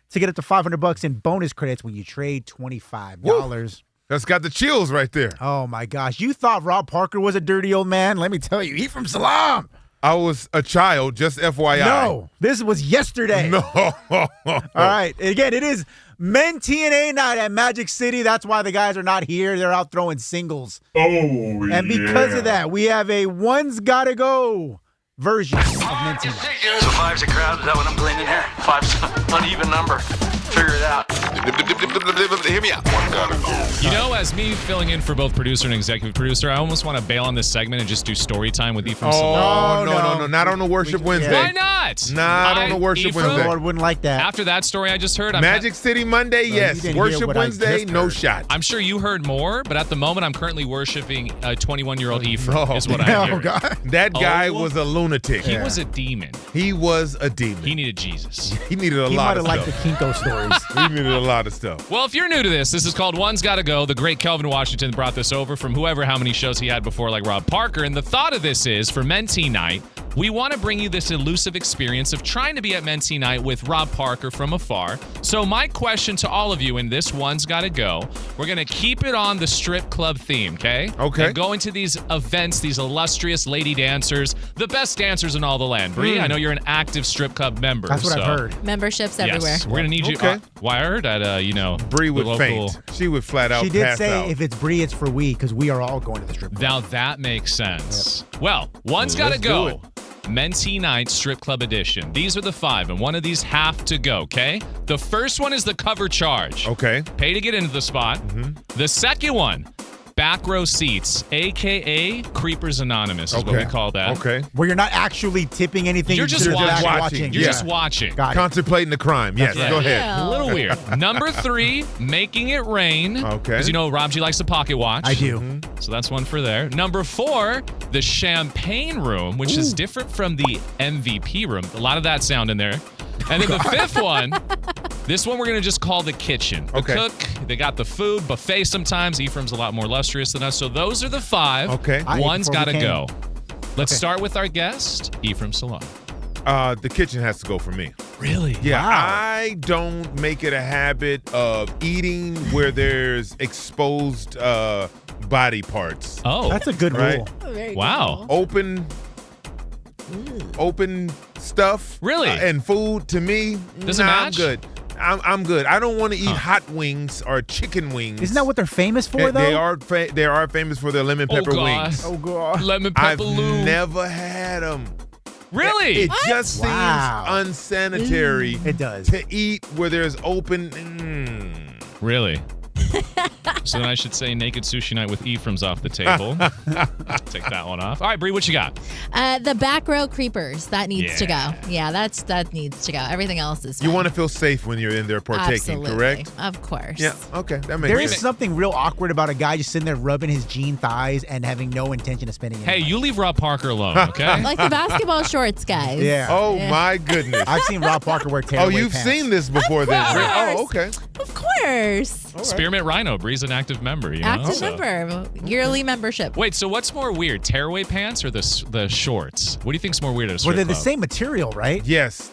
to get up to $500 in bonus credits when you trade $25. Woo. That's got the chills right there. Oh, my gosh. You thought Rob Parker was a dirty old man? Let me tell you, he from Salaam. I was a child, just FYI. No, this was yesterday. No. All right. Again, it is Men TNA night at Magic City. That's why the guys are not here. They're out throwing singles. Oh, and because of that, we have a One's Gotta Go version of Men TNA. So 5's a crowd. Is that what I'm gleaning here? 5's an uneven number. Figure it out. Hear me out. One gotta go. As me filling in for both producer and executive producer, I almost want to bail on this segment and just do story time with Ephraim Salaam. No. Not on the Worship Wednesday. Why not? Not on the Worship Wednesday. Lord wouldn't like that. After that story I just heard, Magic City Monday, yes. Worship Wednesday, no shot. I'm sure you heard more, but at the moment I'm currently worshiping a 21-year-old Ephraim is what I'm hearing. God. That guy was a lunatic. He was a demon. He was a demon. He needed Jesus. He needed a lot of stuff. He might have liked the Kinko stories. He needed a lot of stuff. Well, if you're new to this is called One's Gotta Go. The great Kelvin Washington brought this over from how many shows he had before, like Rob Parker. And the thought of this is, for Men Teen Night, We want to bring you this elusive experience of trying to be at Mentee Night with Rob Parker from afar. So my question to all of you, and this one's got to go, we're going to keep it on the strip club theme, okay? Okay. And go into these events, these illustrious lady dancers, the best dancers in all the land. Bree, I know you're an active strip club member. That's what I've heard. Memberships everywhere. Yes, we're going to need you. Wired at, Bree would the local... faint. She would flat out She did pass say out. if it's Bree, it's for we, because we are all going to the strip club. Now that makes sense. Yep. Well, one's got to go. Mentee Night Strip Club Edition. These are the 5, and one of these have to go, okay? The first one is the cover charge. Okay. Pay to get into the spot. Mm-hmm. The second one, back row seats, a.k.a. Creepers Anonymous is what we call that. Okay. Where you're not actually tipping anything. You're just watching. You're Yeah. just watching. Contemplating the crime. Yes, Right. go ahead. A little weird. Number 3, Making It Rain. Okay. Because you know Rob G likes a pocket watch. I do. Mm-hmm. So that's one for there. Number 4, the Champagne Room, which is different from the MVP room. A lot of that sound in there. And then the 5th one, this one we're going to just call the kitchen. The cook, they got the food, buffet sometimes. Ephraim's a lot more illustrious than us. So those are the 5. Okay. One's got to go. Let's start with our guest, Ephraim Salaam. The kitchen has to go for me. Really? Yeah, Wow. I don't make it a habit of eating where there's exposed body parts. Oh. That's a good rule. Very Wow. Open stuff. Really? And food to me, Doesn't match? I'm good. I'm good. I don't want to eat hot wings or chicken wings. Isn't that what they're famous for, though? They are famous for their lemon pepper wings. Oh, God. Lemon I've pepperoo. never had them. Really? It just seems unsanitary. It does. To eat where there's open. Really? So then I should say naked sushi night with Ephraim's off the table. Take that one off. All right, Bree, what you got? The back row creepers. That needs to go. Yeah, that needs to go. Everything else is fine. You want to feel safe when you're in there partaking, Absolutely. correct? Of course. Yeah, okay. That makes There sense. is something real awkward about a guy just sitting there rubbing his jean thighs and having no intention of spending any Hey, money. you leave Rob Parker alone, okay? Like the basketball shorts, guys. Yeah. Oh, my goodness. I've seen Rob Parker wear tearaway you've pants. seen this before then. Oh, okay. Of course. Spearmint Rhino, Bree's an active member, you know? Active So- member. Yearly membership. Wait, so what's more weird, tearaway pants or the shorts? What do you think's more weird at a strip Well, they're the club? same material, right? Yes.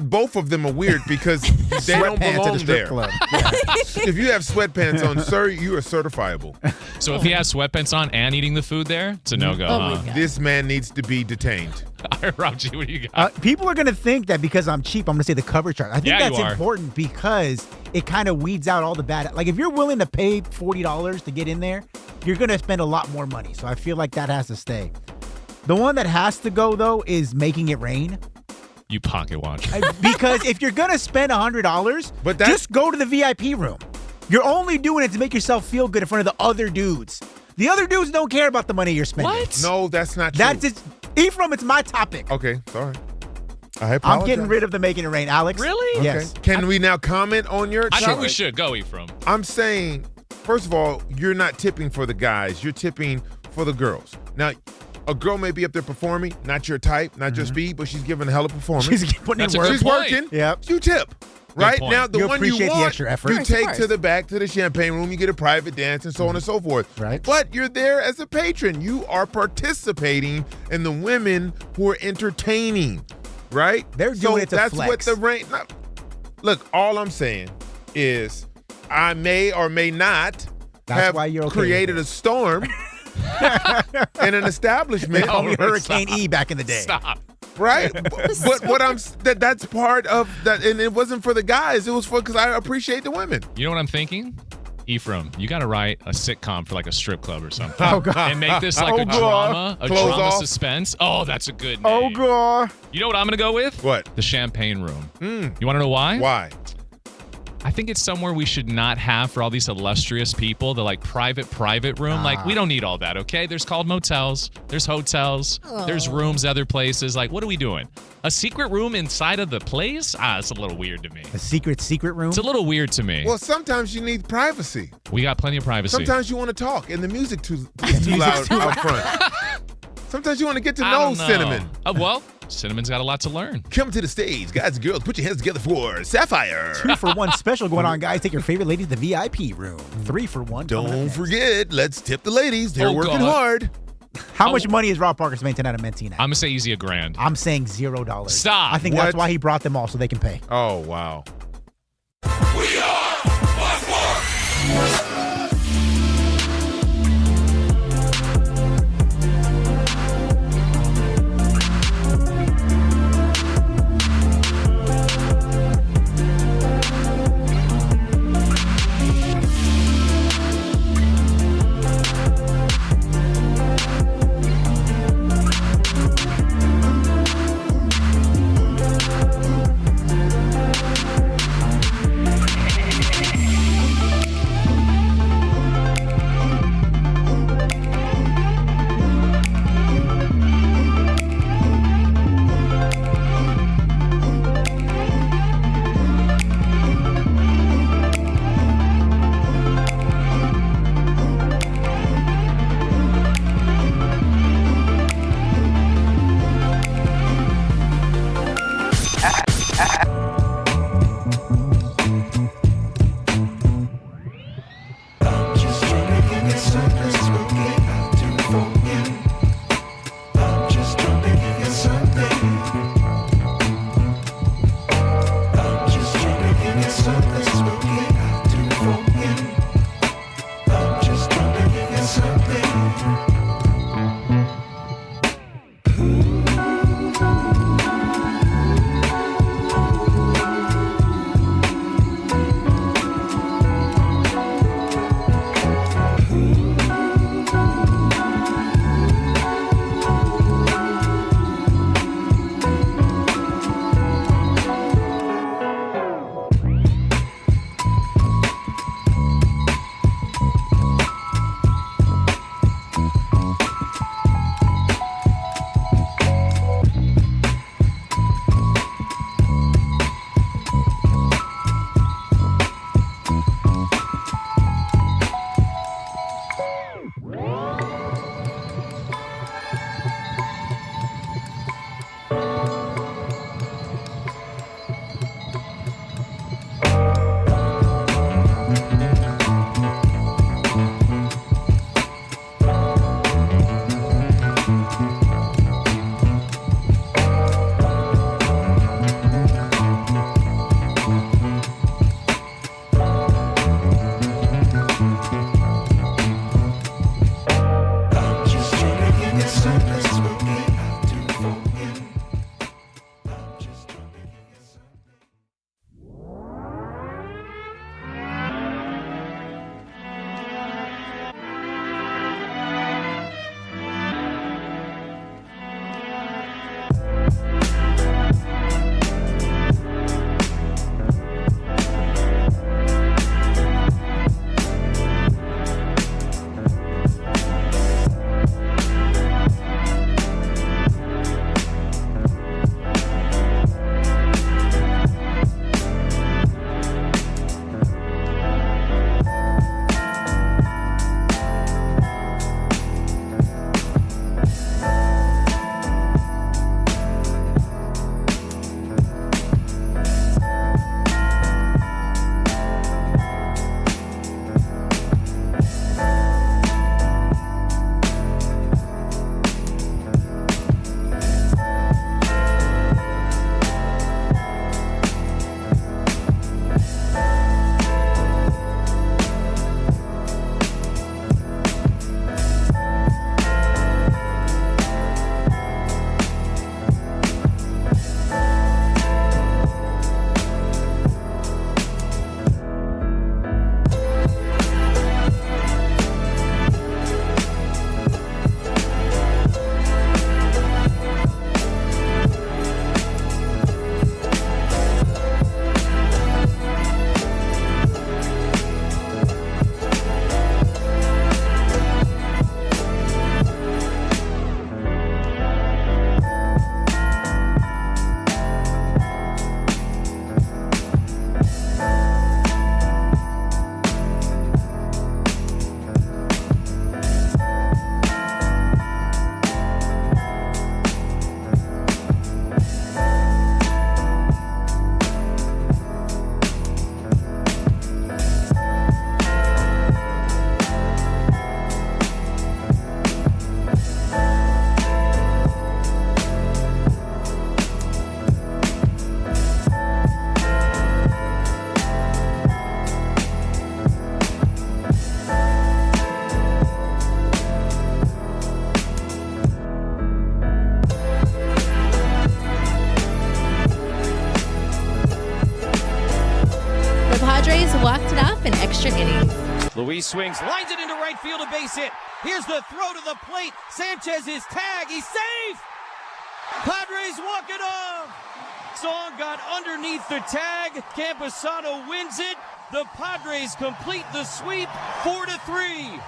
Both of them are weird because they don't Sweatpants at belong a strip there. club. If you have sweatpants on, sir, you are certifiable. So if he has sweatpants on and eating the food there, it's a no-go, Oh my huh? God. This man needs to be detained. All right, Rob G, what do you got? People are going to think that because I'm cheap, I'm going to say the cover chart. I think Yeah, that's you are. important because it kind of weeds out all the bad. Like, if you're willing to pay $40 to get in there, you're going to spend a lot more money. So I feel like that has to stay. The one that has to go, though, is Making It Rain. You pocket watch. Because if you're going to spend $100, just go to the VIP room. You're only doing it to make yourself feel good in front of the other dudes. The other dudes don't care about the money you're spending. What? No, that's not true. That's it. Ephraim, it's my topic. Okay, sorry. I apologize. I'm getting rid of the Making It Rain. Alex? Really? Yes. Can we now comment on your I think choice? we should. Go, Ephraim. I'm saying, first of all, you're not tipping for the guys. You're tipping for the girls. Now, a girl may be up there performing, not your type, not your speed, but she's giving a hell of a performance. She's putting That's in a work. good She's point. working. Yep. You tip. Right point. now, the You one you appreciate the want, extra effort. you Of take course. to the back to the champagne room. You get a private dance and so on and so forth. Right. But you're there as a patron. You are participating in the women who are entertaining. Right. They're doing it to that's flex. what the rain. Look, all I'm saying is, I may or may not have why you're okay created with a storm in an establishment. They called me Hurricane E back in the day. Stop. Right, but what that's part of that, and it wasn't for the guys. It was because I appreciate the women. You know what I'm thinking? Ephraim, you got to write a sitcom for like a strip club or something. Oh, God. And make this like a God. drama, Close off. suspense. Oh, that's a good Oh, name. God. You know what I'm going to go with? What? The Champagne Room. You want to know why? Why? I think it's somewhere we should not have for all these illustrious people, the like private room. Like, we don't need all that, okay? There's called motels, there's hotels, there's rooms other places. Like, what are we doing? A secret room inside of the place? It's a little weird to me. A secret room? It's a little weird to me. Well, sometimes you need privacy. We got plenty of privacy. Sometimes you want to talk, and the music is too loud out front. Sometimes you want to get to I know don't know. Cinnamon. Well, Cinnamon's got a lot to learn. Come to the stage, guys and girls. Put your hands together for Sapphire. 2-for-1 special going on, guys. Take your favorite lady to the VIP room. 3-for-1. Don't forget, let's tip the ladies. They're Oh, working God. hard. How much money is Rob Parker spending tonight at Mentina? I'm going to say easy $1,000. I'm saying $0. Stop. I think that's why he brought them all, so they can pay. Oh, wow. We are Westbrook. Luis swings, lines it into right field, a base hit. Here's the throw to the plate. Sanchez is tagged. He's safe. Padres walk it off. Song got underneath the tag. Camposano wins it. The Padres complete the sweep 4-3.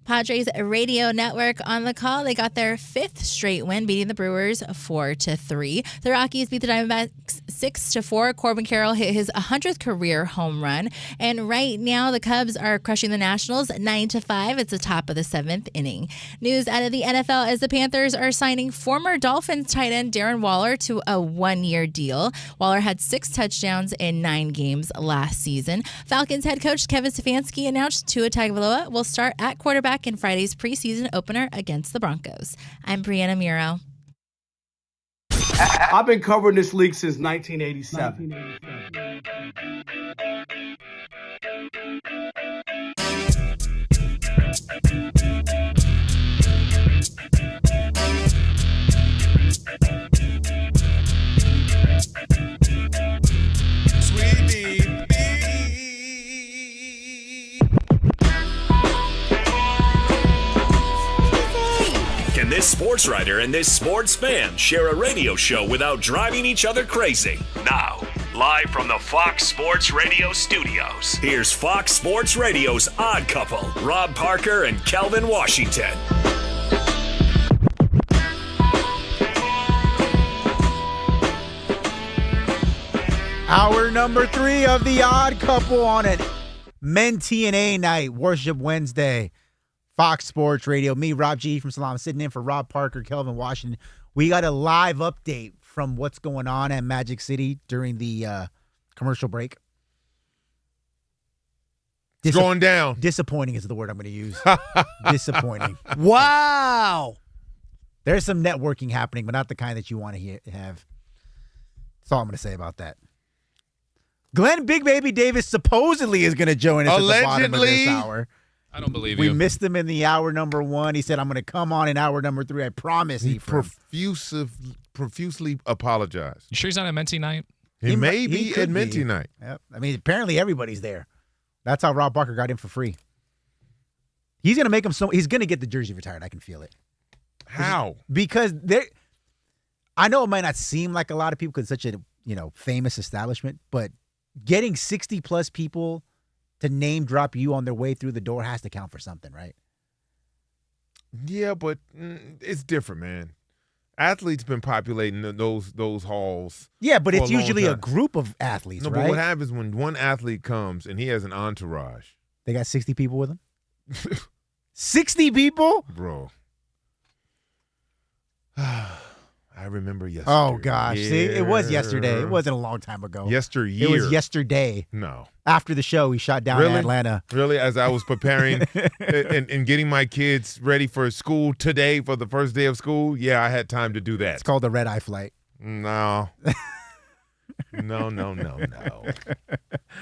Padres Radio Network on the call. They got their 5th straight win, beating the Brewers 4-3. The Rockies beat the Diamondbacks 6-4. Corbin Carroll hit his 100th career home run. And right now, the Cubs are crushing the Nationals 9-5. It's the top of the 7th inning. News out of the NFL as the Panthers are signing former Dolphins tight end Darren Waller to a 1-year deal. Waller had 6 touchdowns in 9 games last season. Falcons head coach Kevin Stefanski announced Tua Tagovailoa will start at quarterback in Friday's preseason opener against the Broncos. I'm Brianna Muro. I've been covering this league since 1987. Can this sports writer and this sports fan share a radio show without driving each other crazy? Now, live from the Fox Sports Radio studios, here's Fox Sports Radio's Odd Couple, Rob Parker and Kelvin Washington. Hour number 3 of the Odd Couple on it. Men TNA night, Worship Wednesday. Fox Sports Radio. Me, Rob G Ephraim Salaam, sitting in for Rob Parker, Kelvin Washington. We got a live update from what's going on at Magic City during the commercial break. Going down. Disappointing is the word I'm going to use. Disappointing. Wow. There's some networking happening, but not the kind that you want to have. That's all I'm going to say about that. Glenn Big Baby Davis supposedly is going to join us at the bottom of this hour. I don't believe we you. We missed him in the hour number 1. He said, I'm going to come on in hour number 3. I promise. He profusely apologized. You sure he's not at Menti night? He may be at Menti night. Yep. I mean, apparently everybody's there. That's how Rob Parker got in for free. He's going to make him he's going to get the jersey retired. I can feel it. How? Because I know it might not seem like a lot of people because it's such a, famous establishment, but getting 60 plus people to name drop you on their way through the door has to count for something, right? Yeah, but it's different, man. Athletes been populating those halls. Yeah, but it's usually a group of athletes, right? But what happens when one athlete comes and he has an entourage? They got 60 people with him? 60 people? Bro. I remember yesterday. Oh, gosh. See, it was yesterday. It wasn't a long time ago. Yesteryear. It was yesterday. No. After the show, we shot down in Atlanta. Really? As I was preparing and getting my kids ready for school today for the first day of school, yeah, I had time to do that. It's called the red-eye flight. No. No.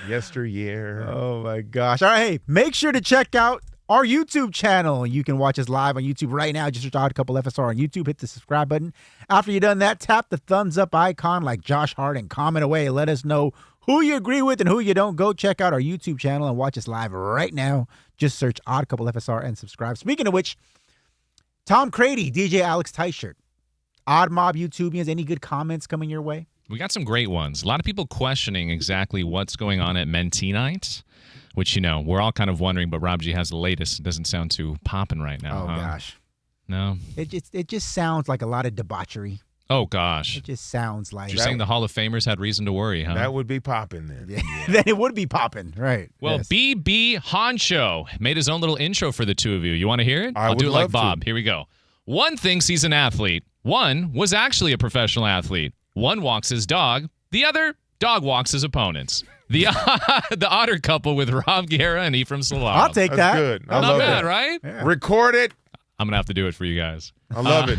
Yesteryear. Oh, my gosh. All right, hey, make sure to check out our YouTube channel. You can watch us live on YouTube right now. Just search Odd Couple FSR on YouTube. Hit the subscribe button. After you've done that, tap the thumbs up icon like Josh Hart and comment away. Let us know who you agree with and who you don't. Go check out our YouTube channel and watch us live right now. Just search Odd Couple FSR and subscribe. Speaking of which, Tom Crady, DJ Alex Teichert, Odd Mob YouTubians, any good comments coming your way? We got some great ones. A lot of people questioning exactly what's going on at Menti night, which, we're all kind of wondering, but Rob G has the latest. It doesn't sound too popping right now. Oh, gosh. No? It just sounds like a lot of debauchery. Oh, gosh. It just sounds like. You're saying the Hall of Famers had reason to worry, huh? That would be popping then. Yeah. Then it would be popping, right. Well, yes. BB Honcho made his own little intro for the two of you. You want to hear it? I'll do it like Bob. Here we go. One thinks he's an athlete. One was actually a professional athlete. One walks his dog. The other dog walks his opponents. The Otter Couple with Rob Guerra and Ephraim Salaam. I'll take that. That's good. I love bad, that. Right? Yeah. Record it. I'm going to have to do it for you guys. I love it.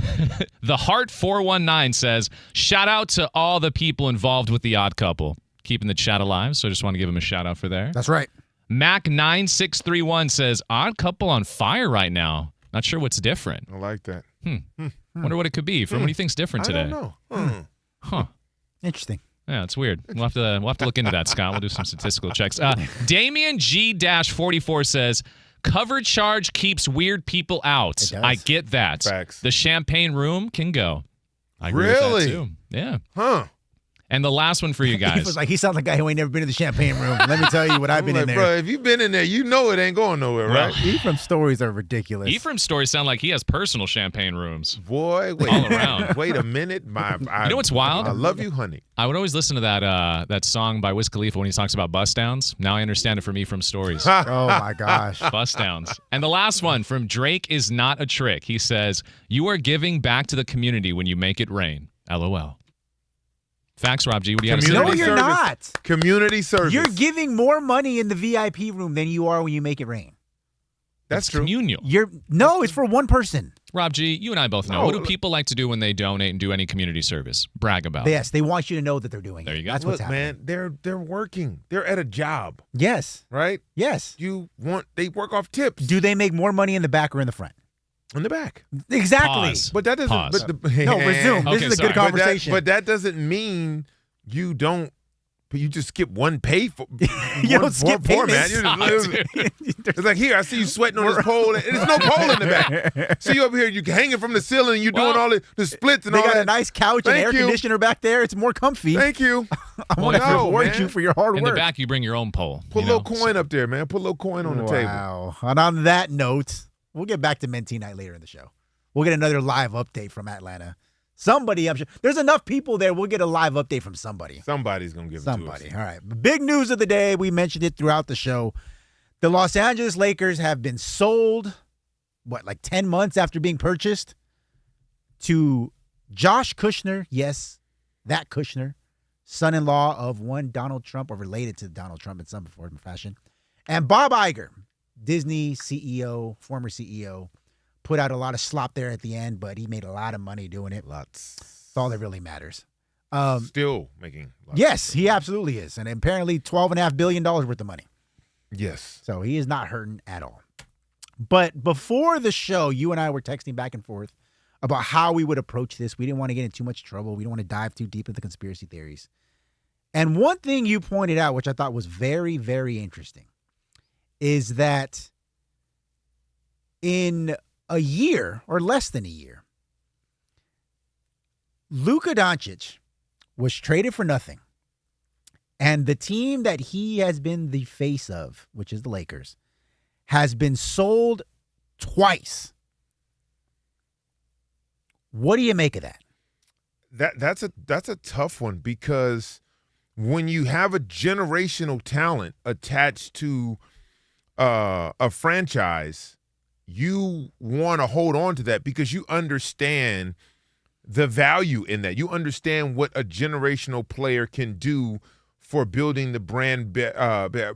The Heart 419 says, shout out to all the people involved with the Odd Couple. Keeping the chat alive, so I just want to give him a shout out for there. That's right. Mac9631 says, Odd Couple on fire right now. Not sure what's different. I like that. Wonder what it could be. What do you think's different today? I don't know. Huh. Interesting. Yeah, it's weird. We'll have to look into that, Scott. We'll do some statistical checks. Damian G-44 says, cover charge keeps weird people out. I get that. Facts. The champagne room can go. I agree Really? with that too. Yeah. Huh. And the last one for you guys. He was like, he sounds like a guy who ain't never been in the champagne room. Let me tell you what I've been in there. Bro, if you've been in there, you know it ain't going nowhere, right? Ephraim's stories are ridiculous. Ephraim's stories sound like he has personal champagne rooms. Boy, wait, all around. Wait a minute. You know what's wild? I love you, honey. I would always listen to that song by Wiz Khalifa when he talks about bus downs. Now I understand it from Ephraim's stories. Oh, my gosh. Bus downs. And the last one from Drake is not a trick. He says, you are giving back to the community when you make it rain. LOL. Facts, Rob G. What do you have to say? No, you're not. Community service. You're giving more money in the VIP room than you are when you make it rain. That's true. Communal. It's for one person. Rob G, you and I both know. No. What do people like to do when they donate and do any community service? Brag about. Yes, they want you to know that they're doing it. There you go. That's what's happening. Man, they're working. They're at a job. Yes. Right? Yes. They work off tips. Do they make more money in the back or in the front? In the back. Exactly. Pause. But that doesn't. Pause. No, resume. This is a good conversation. But that doesn't mean you don't. But you just skip one pay for. You don't skip payments. It's like, here, I see you sweating on this pole. There's no pole in the back. See you over here, you hanging from the ceiling, and you doing all the splits and all that. They got a nice couch and air conditioner back there. It's more comfy. Thank you. I want to reward you for your hard work. In the back, you bring your own pole. Put a little coin up there, man. Put a little coin on the table. Wow. And on that note, we'll get back to Mentee Night later in the show. We'll get another live update from Atlanta. Somebody, I'm sure. There's enough people there. We'll get a live update from somebody. Somebody's going to give it to us. All right. Big news of the day. We mentioned it throughout the show. The Los Angeles Lakers have been sold, 10 months after being purchased, to Josh Kushner. Yes, that Kushner, son-in-law of one Donald Trump, or related to Donald Trump in some form or fashion. And Bob Iger, Disney CEO, former CEO, put out a lot of slop there at the end, but he made a lot of money doing it. Lots. That's all that really matters. Still making lots. Yes, he absolutely is. And apparently $12.5 billion worth of money. Yes. So he is not hurting at all. But before the show, you and I were texting back and forth about how we would approach this. We didn't want to get in too much trouble. We don't want to dive too deep into conspiracy theories. And one thing you pointed out, which I thought was very, very interesting, is that in a year or less than a year, Luka Doncic was traded for nothing. And the team that he has been the face of, which is the Lakers, has been sold twice. What do you make of that? That's a tough one, because when you have a generational talent attached to a franchise, you want to hold on to that because you understand the value in that. You understand what a generational player can do for building the brand,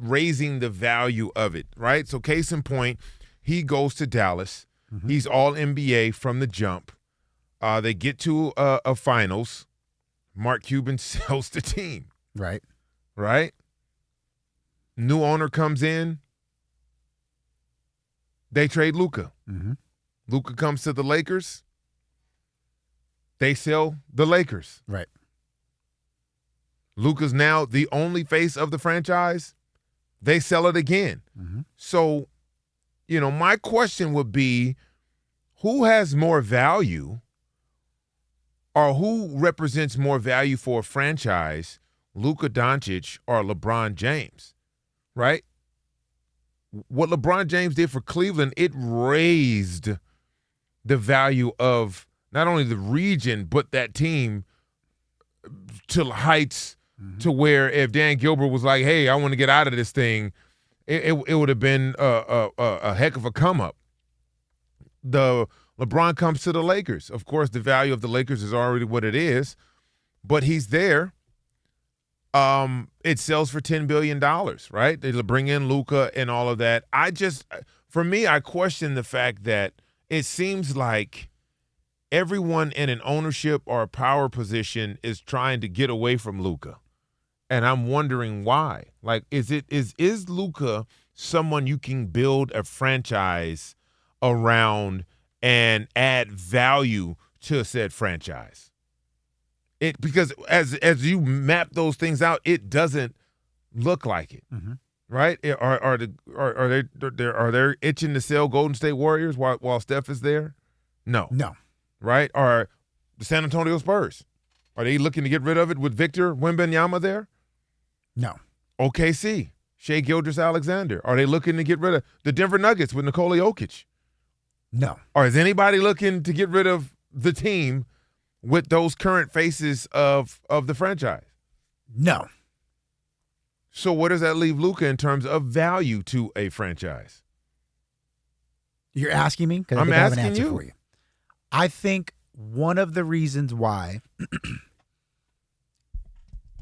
raising the value of it, right? So case in point, he goes to Dallas. Mm-hmm. He's all NBA from the jump. They get to a finals. Mark Cuban sells the team. Right. New owner comes in. They trade Luka. Mm-hmm. Luka comes to the Lakers. They sell the Lakers. Right. Luka's now the only face of the franchise. They sell it again. Mm-hmm. So, my question would be, who has more value, or who represents more value for a franchise, Luka Doncic or LeBron James, right? What LeBron James did for Cleveland, it raised the value of not only the region, but that team to heights to where if Dan Gilbert was like, hey, I want to get out of this thing, it would have been a heck of a come-up. LeBron comes to the Lakers. Of course, the value of the Lakers is already what it is, but he's there. It sells for $10 billion, right? They bring in Luka and all of that. For me, I question the fact that it seems like everyone in an ownership or a power position is trying to get away from Luka. And I'm wondering why. Like, is Luka someone you can build a franchise around and add value to said franchise? Because as you map those things out, it doesn't look like it, right? Are they itching to sell Golden State Warriors while Steph is there? No, right? Are the San Antonio Spurs, are they looking to get rid of it with Victor Wembanyama there? No. OKC, Shai Gilgeous-Alexander, are they looking to get rid of the Denver Nuggets with Nikola Jokic? No. Or is anybody looking to get rid of the team with those current faces of the franchise? No. So where does that leave Luka in terms of value to a franchise? You're asking me? Because I have an answer for you. I think one of the reasons why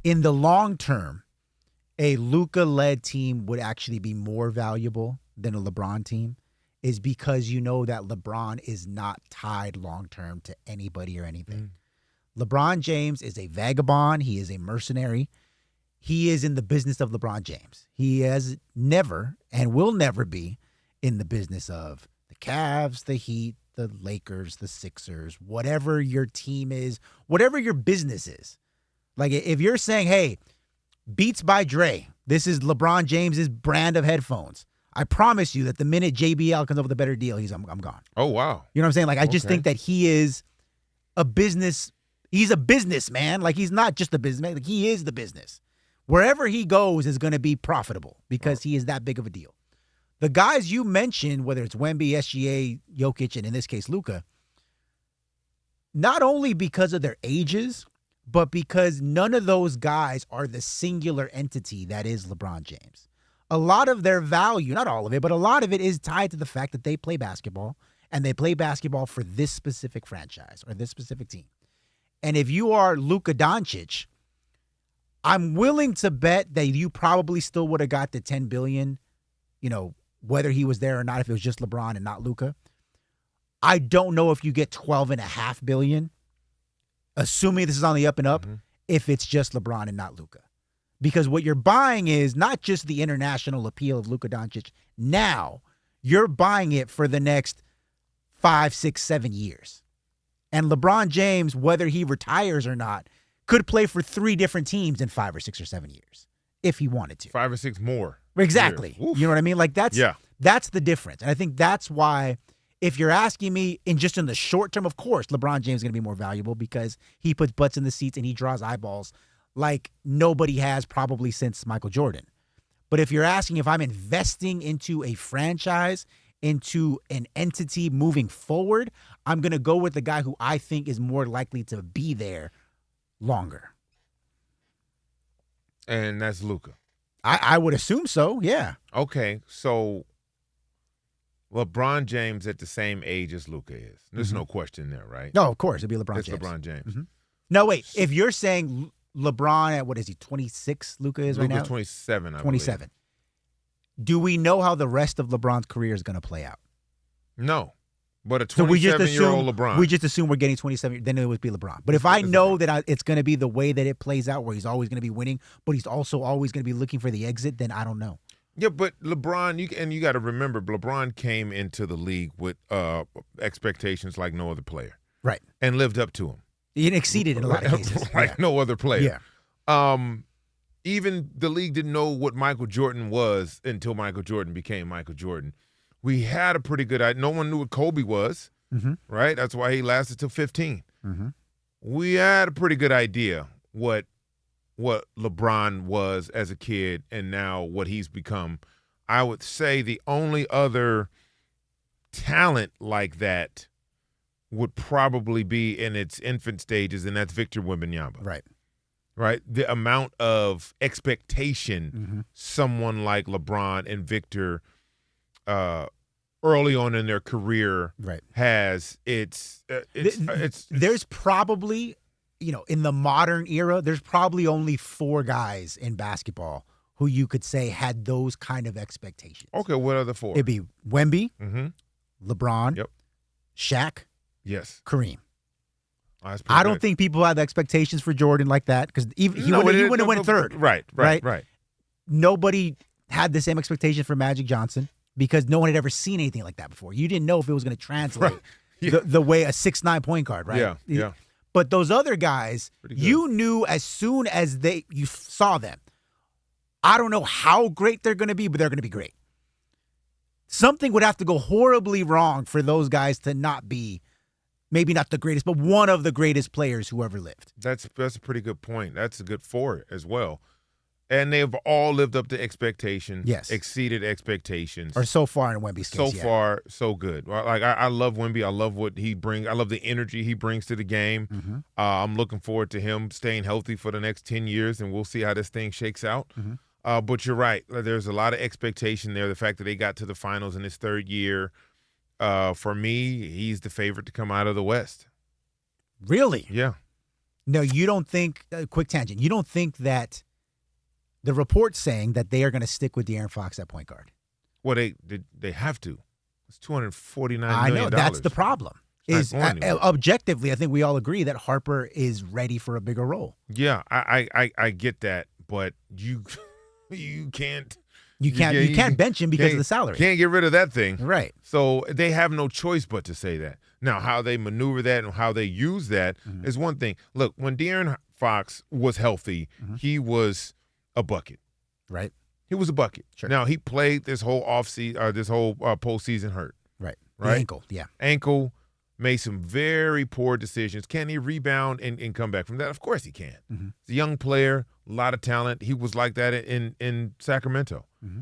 in the long term, a Luka-led team would actually be more valuable than a LeBron team is because you know that LeBron is not tied long-term to anybody or anything. LeBron James is a vagabond. He is a mercenary. He is in the business of LeBron James. He has never and will never be in the business of the Cavs, the Heat, the Lakers, the Sixers, whatever your team is, whatever your business is. Like if you're saying, hey, Beats by Dre, this is LeBron James's brand of headphones. I promise you that the minute JBL comes up with a better deal, I'm gone. Oh, wow. You know what I'm saying? Like, I just think that he is a business. He's a businessman. Like, he's not just a businessman. Like, he is the business. Wherever he goes is going to be profitable because he is that big of a deal. The guys you mentioned, whether it's Wemby, SGA, Jokic, and in this case, Luka, not only because of their ages, but because none of those guys are the singular entity that is LeBron James. A lot of their value, not all of it, but a lot of it is tied to the fact that they play basketball, and they play basketball for this specific franchise or this specific team. And if you are Luka Doncic, I'm willing to bet that you probably still would have got the $10 billion, whether he was there or not, if it was just LeBron and not Luka. I don't know if you get $12.5 billion, assuming this is on the up and up, if it's just LeBron and not Luka. Because what you're buying is not just the international appeal of Luka Doncic now, you're buying it for the next 5, 6, 7 years. And LeBron James, whether he retires or not, could play for 3 different teams in 5 or 6 or 7 years if he wanted to. 5 or 6 more. Exactly. You know what I mean? Like that's the difference. And I think that's why if you're asking me in the short term, of course, LeBron James is going to be more valuable because he puts butts in the seats and he draws eyeballs like nobody has probably since Michael Jordan. But if you're asking if I'm investing into a franchise, into an entity moving forward, I'm going to go with the guy who I think is more likely to be there longer. And that's Luka. I would assume so, yeah. Okay, so LeBron James at the same age as Luka is. There's no question there, right? No, of course. It'd be LeBron James. It's LeBron James. No, wait. If you're saying LeBron at, what is he, 26 Luka is right now? Luka's 27, I 27. believe. Do we know how the rest of LeBron's career is going to play out? No. But a 27-year-old LeBron. We just assume we're getting 27, then it would be LeBron. But if I know that it's going to be the way that it plays out, where he's always going to be winning, but he's also always going to be looking for the exit, then I don't know. Yeah, but LeBron, you got to remember, LeBron came into the league with expectations like no other player. Right. And lived up to them. He exceeded in a lot of cases. Like no other player. Yeah. Even the league didn't know what Michael Jordan was until Michael Jordan became Michael Jordan. We had a pretty good idea. No one knew what Kobe was, right? That's why he lasted till 15. We had a pretty good idea what LeBron was as a kid and now what he's become. I would say the only other talent like that would probably be in its infant stages, and that's Victor Wembanyama. Right? The amount of expectation someone like LeBron and Victor early on in their career has, there's probably, in the modern era, there's probably only 4 guys in basketball who you could say had those kind of expectations. Okay, what are the 4? It'd be Wemby, LeBron, Shaq, Kareem. I don't think people had expectations for Jordan like that because he wouldn't have went third. Right. Nobody had the same expectation for Magic Johnson because no one had ever seen anything like that before. You didn't know if it was going to translate the way a 6'9" point guard, right? Yeah. But those other guys, you knew as soon as you saw them. I don't know how great they're going to be, but they're going to be great. Something would have to go horribly wrong for those guys to not be, maybe not the greatest, but one of the greatest players who ever lived. That's a pretty good point. That's a good for it as well. And they've all lived up to expectations. Yes. Exceeded expectations. Or so far in Wemby's case. So far, so good. Like I love Wemby. I love what he brings. I love the energy he brings to the game. Mm-hmm. I'm looking forward to him staying healthy for the next 10 years, and we'll see how this thing shakes out. Mm-hmm. But you're right. There's a lot of expectation there. The fact that they got to the finals in his third year, for me, he's the favorite to come out of the West. Really? Yeah. No, you don't think, quick tangent, you don't think that the report's saying that they are going to stick with De'Aaron Fox at point guard? Well, they have to. It's $249 million. I know, that's the problem. Objectively, I think we all agree that Harper is ready for a bigger role. Yeah, I get that, but you can't. You can't bench him because of the salary. Can't get rid of that thing. Right. So they have no choice but to say that. Now, how they maneuver that and how they use that is one thing. Look, when De'Aaron Fox was healthy, he was a bucket. Right. He was a bucket. Sure. Now, he played this whole postseason hurt. Right. Right? The ankle, yeah. Ankle, made some very poor decisions. Can he rebound and come back from that? Of course he can. Mm-hmm. He's a young player, a lot of talent. He was like that in Sacramento. Mm-hmm.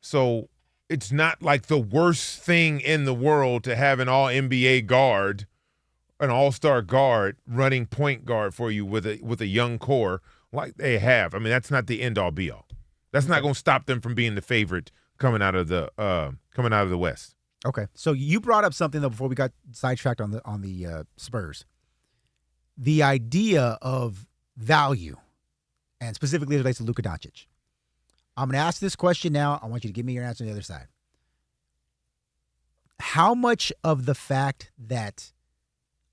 So it's not like the worst thing in the world to have an all-NBA guard, an all-star guard, running point guard for you with a young core like they have. I mean, that's not the end-all, be-all. That's not going to stop them from being the favorite coming out of the West. Okay, so you brought up something though before we got sidetracked on the Spurs. The idea of value, and specifically as it relates to Luka Doncic. I'm going to ask this question now. I want you to give me your answer on the other side. How much of the fact that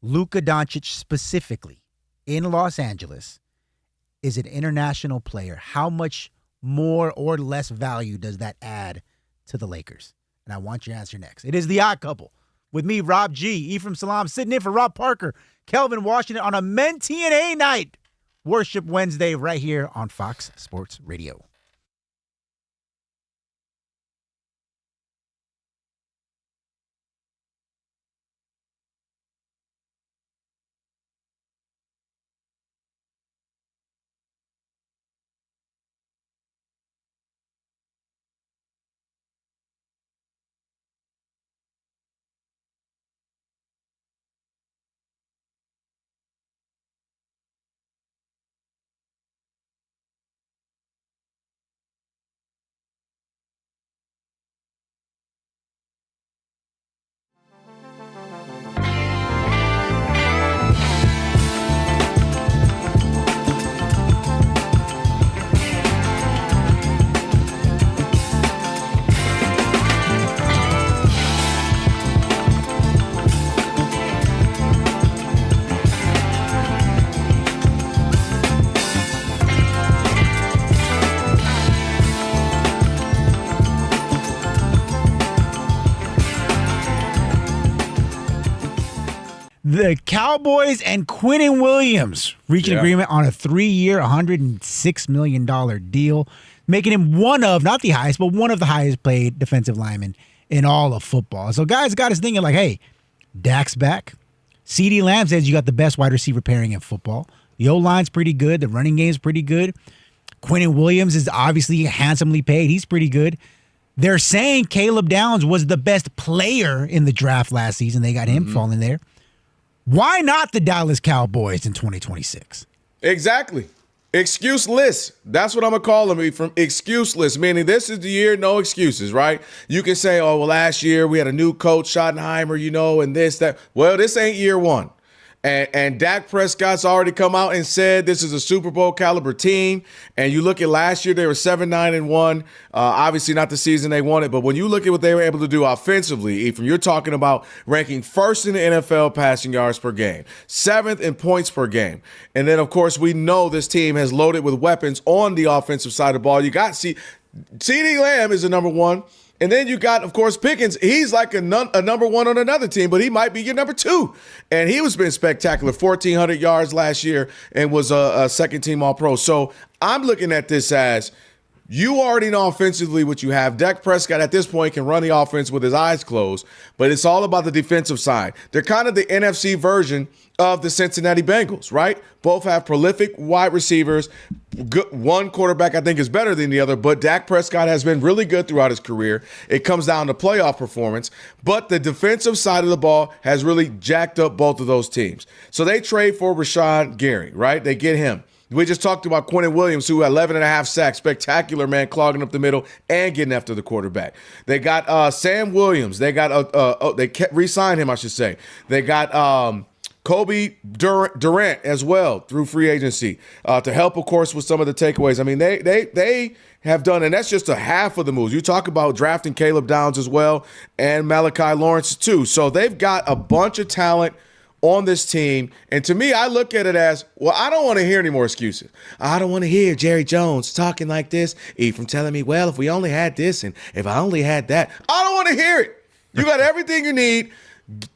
Luka Doncic specifically in Los Angeles is an international player, how much more or less value does that add to the Lakers? And I want your answer next. It is The Odd Couple with me, Rob G Ephraim Salaam, sitting in for Rob Parker, Kelvin Washington on a Men TNA night. Worship Wednesday right here on Fox Sports Radio. The Cowboys and Quinnen Williams reach an agreement on a 3-year, $106 million deal, making him one of, not the highest, but one of the highest paid defensive linemen in all of football. So guys got us thinking like, hey, Dak's back. CeeDee Lamb says you got the best wide receiver pairing in football. The O-line's pretty good. The running game's pretty good. Quinnen Williams is obviously handsomely paid. He's pretty good. They're saying Caleb Downs was the best player in the draft last season. They got him falling there. Why not the Dallas Cowboys in 2026? Exactly. Excuseless. That's what I'm going to call them, from excuseless, meaning this is the year, no excuses, right? You can say, oh, well, last year we had a new coach, Schottenheimer, and this, that. Well, this ain't year one. And Dak Prescott's already come out and said this is a Super Bowl caliber team. And you look at last year, they were 7-9-1. Obviously not the season they wanted, but when you look at what they were able to do offensively, Ephraim, you're talking about ranking first in the NFL passing yards per game, 7th in points per game. And then, of course, we know this team has loaded with weapons on the offensive side of the ball. You got CeeDee Lamb is the number one. And then you got, of course, Pickens. He's like a number one on another team, but he might be your number two. And he was been spectacular, 1,400 yards last year and was a second-team All-Pro. So I'm looking at this as you already know offensively what you have. Dak Prescott at this point can run the offense with his eyes closed, but it's all about the defensive side. They're kind of the NFC version of the Cincinnati Bengals, right? Both have prolific wide receivers. One quarterback I think is better than the other, but Dak Prescott has been really good throughout his career. It comes down to playoff performance, but the defensive side of the ball has really jacked up both of those teams. So they trade for Rashawn Gary, right? They get him. We just talked about Quentin Williams, who had 11.5 sacks. Spectacular, man, clogging up the middle and getting after the quarterback. They got Sam Williams. They got they re-signed him, I should say. They got Kobe Durant as well through free agency to help, of course, with some of the takeaways. I mean, they have done, and that's just a half of the moves. You talk about drafting Caleb Downs as well and Malachi Lawrence too. So they've got a bunch of talent on this team. And to me, I look at it as, well, I don't want to hear any more excuses. I don't want to hear Jerry Jones talking like this, Ephraim telling me, well, if we only had this and if I only had that. I don't want to hear it. You got everything you need.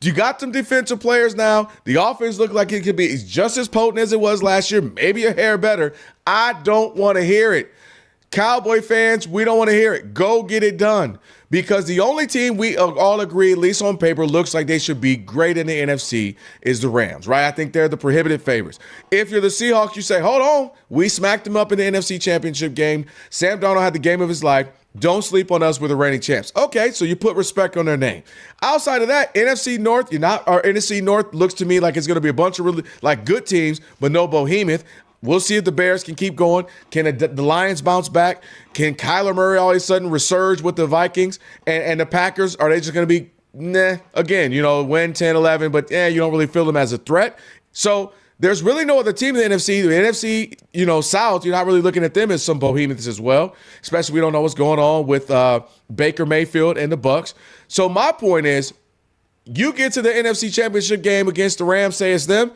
You got some defensive players now. The offense looked like it could be just as potent as it was last year, maybe a hair better. I don't want to hear it. Cowboy fans, we don't want to hear it. Go get it done. Because the only team we all agree, at least on paper, looks like they should be great in the NFC is the Rams, right? I think they're the prohibitive favorites. If you're the Seahawks, you say, hold on, we smacked them up in the NFC Championship game. Sam Darnold had the game of his life. Don't sleep on us. We're the reigning champs. Okay, so you put respect on their name. Outside of that, NFC North, NFC North looks to me like it's going to be a bunch of really good teams, but no behemoth. We'll see if the Bears can keep going. Can the Lions bounce back? Can Kyler Murray all of a sudden resurge with the Vikings? And the Packers, are they just going to be, again, win 10-11, but you don't really feel them as a threat? So there's really no other team in the NFC. The NFC, South, you're not really looking at them as some behemoths as well, especially we don't know what's going on with Baker Mayfield and the Bucs. So my point is, you get to the NFC Championship game against the Rams, say it's them.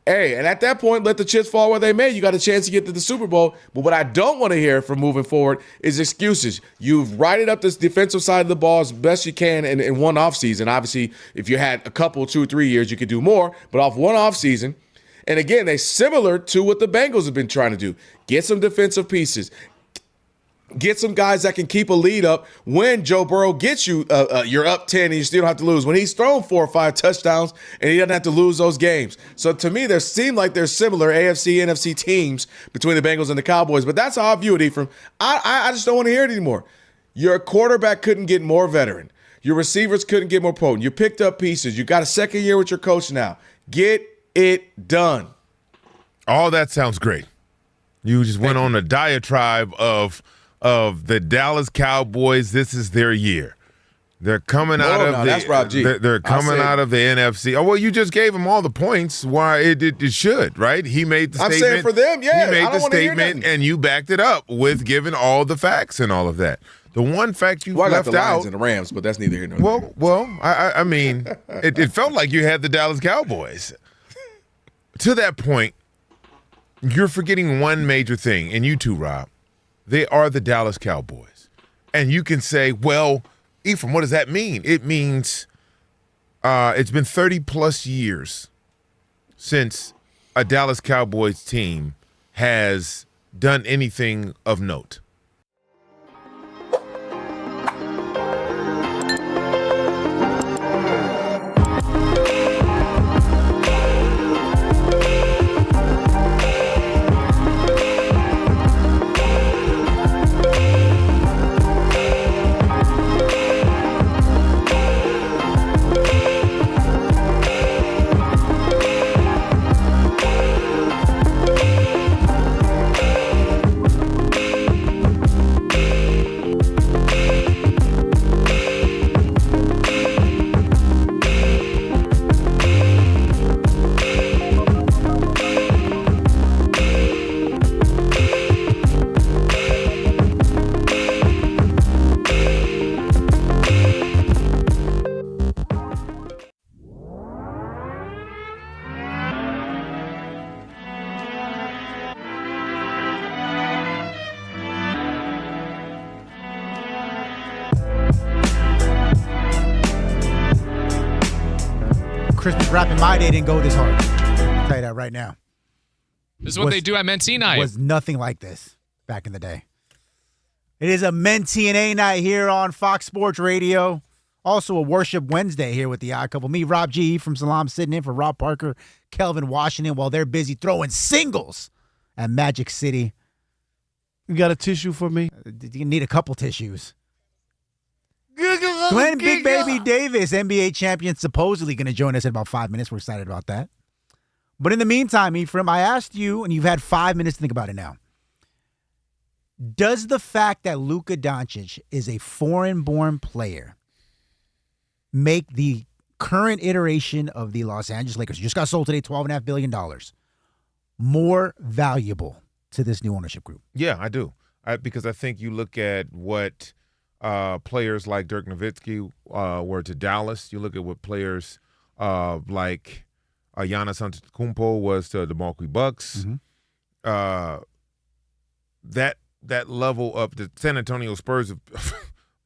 Hey, and at that point, let the chips fall where they may. You got a chance to get to the Super Bowl. But what I don't want to hear from moving forward is excuses. You've righted up this defensive side of the ball as best you can in one offseason. Obviously, if you had a couple, 2 or 3 years, you could do more. But off one offseason, and again, they're similar to what the Bengals have been trying to do. Get some defensive pieces. Get some guys that can keep a lead up when Joe Burrow gets you, you're up 10 and you still don't have to lose. When he's thrown 4 or 5 touchdowns and he doesn't have to lose those games. So to me, there seem like there's similar AFC, NFC teams between the Bengals and the Cowboys. But that's how I view it, Ephraim. I just don't want to hear it anymore. Your quarterback couldn't get more veteran. Your receivers couldn't get more potent. You picked up pieces. You got a second year with your coach now. Get it done. All that sounds great. You just went on a diatribe of the Dallas Cowboys. This is their year. They're coming out of that's Rob G. They're coming out of the NFC. Oh, well, you just gave him all the points why it should, right? He made the statement. I'm saying for them, yeah. He made the statement, and you backed it up with giving all the facts and all of that. The one fact you left I got the Lions out, and the Rams, but that's neither here nor there. Well, I mean, it felt like you had the Dallas Cowboys. To that point, you're forgetting one major thing, and you too, Rob. They are the Dallas Cowboys. And you can say, well, Ephraim, what does that mean? It means it's been 30-plus years since a Dallas Cowboys team has done anything of note. Christmas wrap in my day didn't go this hard. I'll tell you that right now. This is what they do at Mentee night. Was nothing like this back in the day. It is a Mentee night here on Fox Sports Radio. Also a Worship Wednesday here with the Odd Couple. Me, Rob G Ephraim Salaam, sitting in for Rob Parker, Kelvin Washington, while they're busy throwing singles at Magic City. You got a tissue for me? You need a couple tissues. Glenn Big Baby Davis, NBA champion, supposedly going to join us in about 5 minutes. We're excited about that. But in the meantime, Ephraim, I asked you, and you've had 5 minutes to think about it now. Does the fact that Luka Doncic is a foreign-born player make the current iteration of the Los Angeles Lakers, who just got sold today, $12.5 billion, more valuable to this new ownership group? Yeah, I do. Because I think you look at what players like Dirk Nowitzki were to Dallas. You look at what players like Giannis Antetokounmpo was to the Milwaukee Bucks. Mm-hmm. That level of the San Antonio Spurs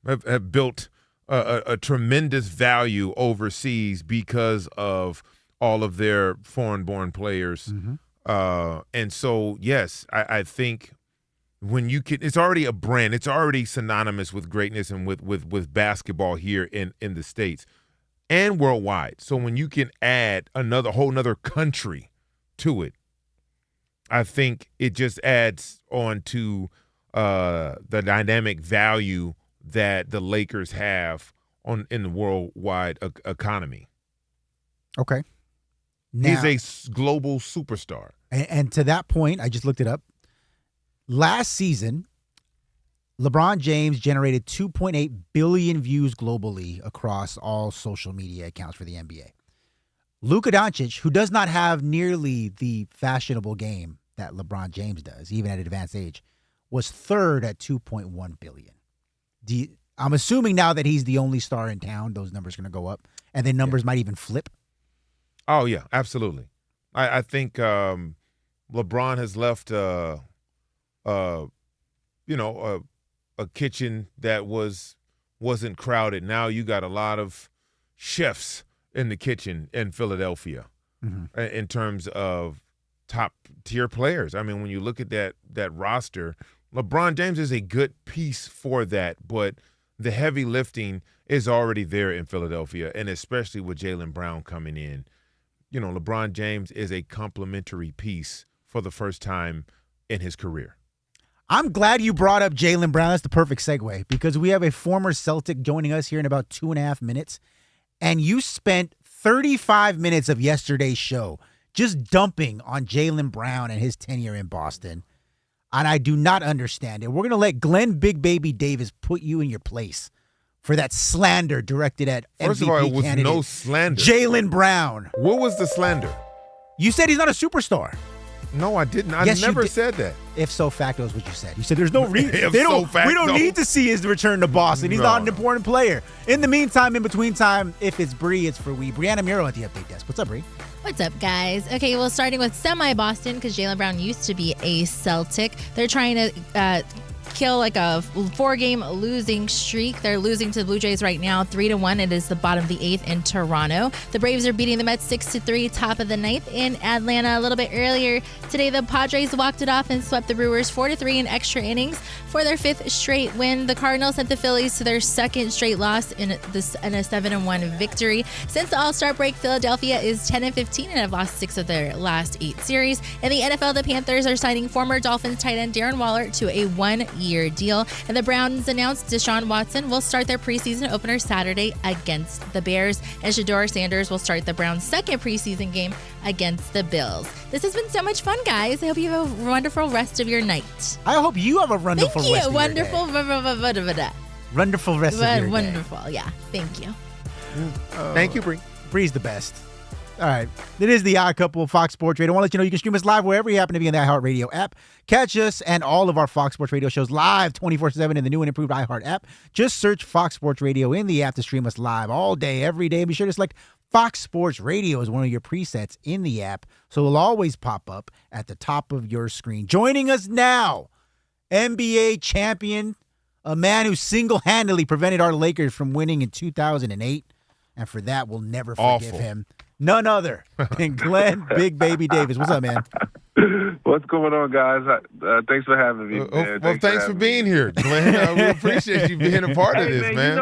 have built a tremendous value overseas because of all of their foreign-born players. Mm-hmm. And so, yes, I think when you can, it's already a brand. It's already synonymous with greatness and with basketball here in the States and worldwide. So when you can add whole nother country to it, I think it just adds on to the dynamic value that the Lakers have in the worldwide economy. Okay. Now, he's a global superstar. And to that point, I just looked it up. Last season, LeBron James generated 2.8 billion views globally across all social media accounts for the NBA. Luka Doncic, who does not have nearly the fashionable game that LeBron James does, even at an advanced age, was third at 2.1 billion. I'm assuming now that he's the only star in town, those numbers are going to go up, and then numbers might even flip. Oh, yeah, absolutely. I think LeBron has left a kitchen that wasn't crowded. Now you got a lot of chefs in the kitchen in Philadelphia in terms of top-tier players. I mean, when you look at that roster, LeBron James is a good piece for that, but the heavy lifting is already there in Philadelphia, and especially with Jaylen Brown coming in. You know, LeBron James is a complementary piece for the first time in his career. I'm glad you brought up Jaylen Brown. That's the perfect segue because we have a former Celtic joining us here in about 2.5 minutes, and you spent 35 minutes of yesterday's show just dumping on Jaylen Brown and his tenure in Boston, and I do not understand it. We're going to let Glenn Big Baby Davis put you in your place for that slander directed at First MVP of all, it was candidate no slander. Jaylen Brown. What was the slander? You said he's not a superstar. No, I didn't. I Yes, never you did. said that. If so facto is what you said. You said there's no reason. If We so don't facto. need to see his return to Boston. He's not an important player. In the meantime, in between time, if it's Bree, it's for we. Brianna Muro at the update desk. What's up, Bree? What's up, guys? Okay, well, starting with semi-Boston, because Jaylen Brown used to be a Celtic. They're trying to kill like a 4-game losing streak. They're losing to the Blue Jays right now, 3-1. It is the bottom of the 8th in Toronto. The Braves are beating the Mets 6-3, top of the 9th in Atlanta. A little bit earlier today, the Padres walked it off and swept the Brewers 4-3 in extra innings for their 5th straight win. The Cardinals sent the Phillies to their 2nd straight loss in a 7-1 victory. Since the All-Star break, Philadelphia is 10-15 and have lost 6 of their last 8 series. In the NFL, the Panthers are signing former Dolphins tight end Darren Waller to a 1-year deal. And the Browns announced Deshaun Watson will start their preseason opener Saturday against the Bears. And Shedeur Sanders will start the Browns' 2nd preseason game against the Bills. This has been so much fun, guys. I hope you have a wonderful rest of your night. I hope you have a wonderful Thank you. rest of Wonderful. your day. Wonderful rest of your day. Wonderful. Yeah. Thank you. Thank you, Bree. Bree's the best. All right. It is the Odd Couple of Fox Sports Radio. I want to let you know you can stream us live wherever you happen to be in the iHeartRadio app. Catch us and all of our Fox Sports Radio shows live 24/7 in the new and improved iHeart app. Just search Fox Sports Radio in the app to stream us live all day, every day. Be sure to select Fox Sports Radio as one of your presets in the app, so it'll always pop up at the top of your screen. Joining us now, NBA champion, a man who single-handedly prevented our Lakers from winning in 2008, and for that, we'll never forgive him. none other than Glenn Big Baby Davis. What's up, man? What's going on, guys? Thanks for having me, man. Thanks for being here, Glenn. We appreciate you being a part of this, man.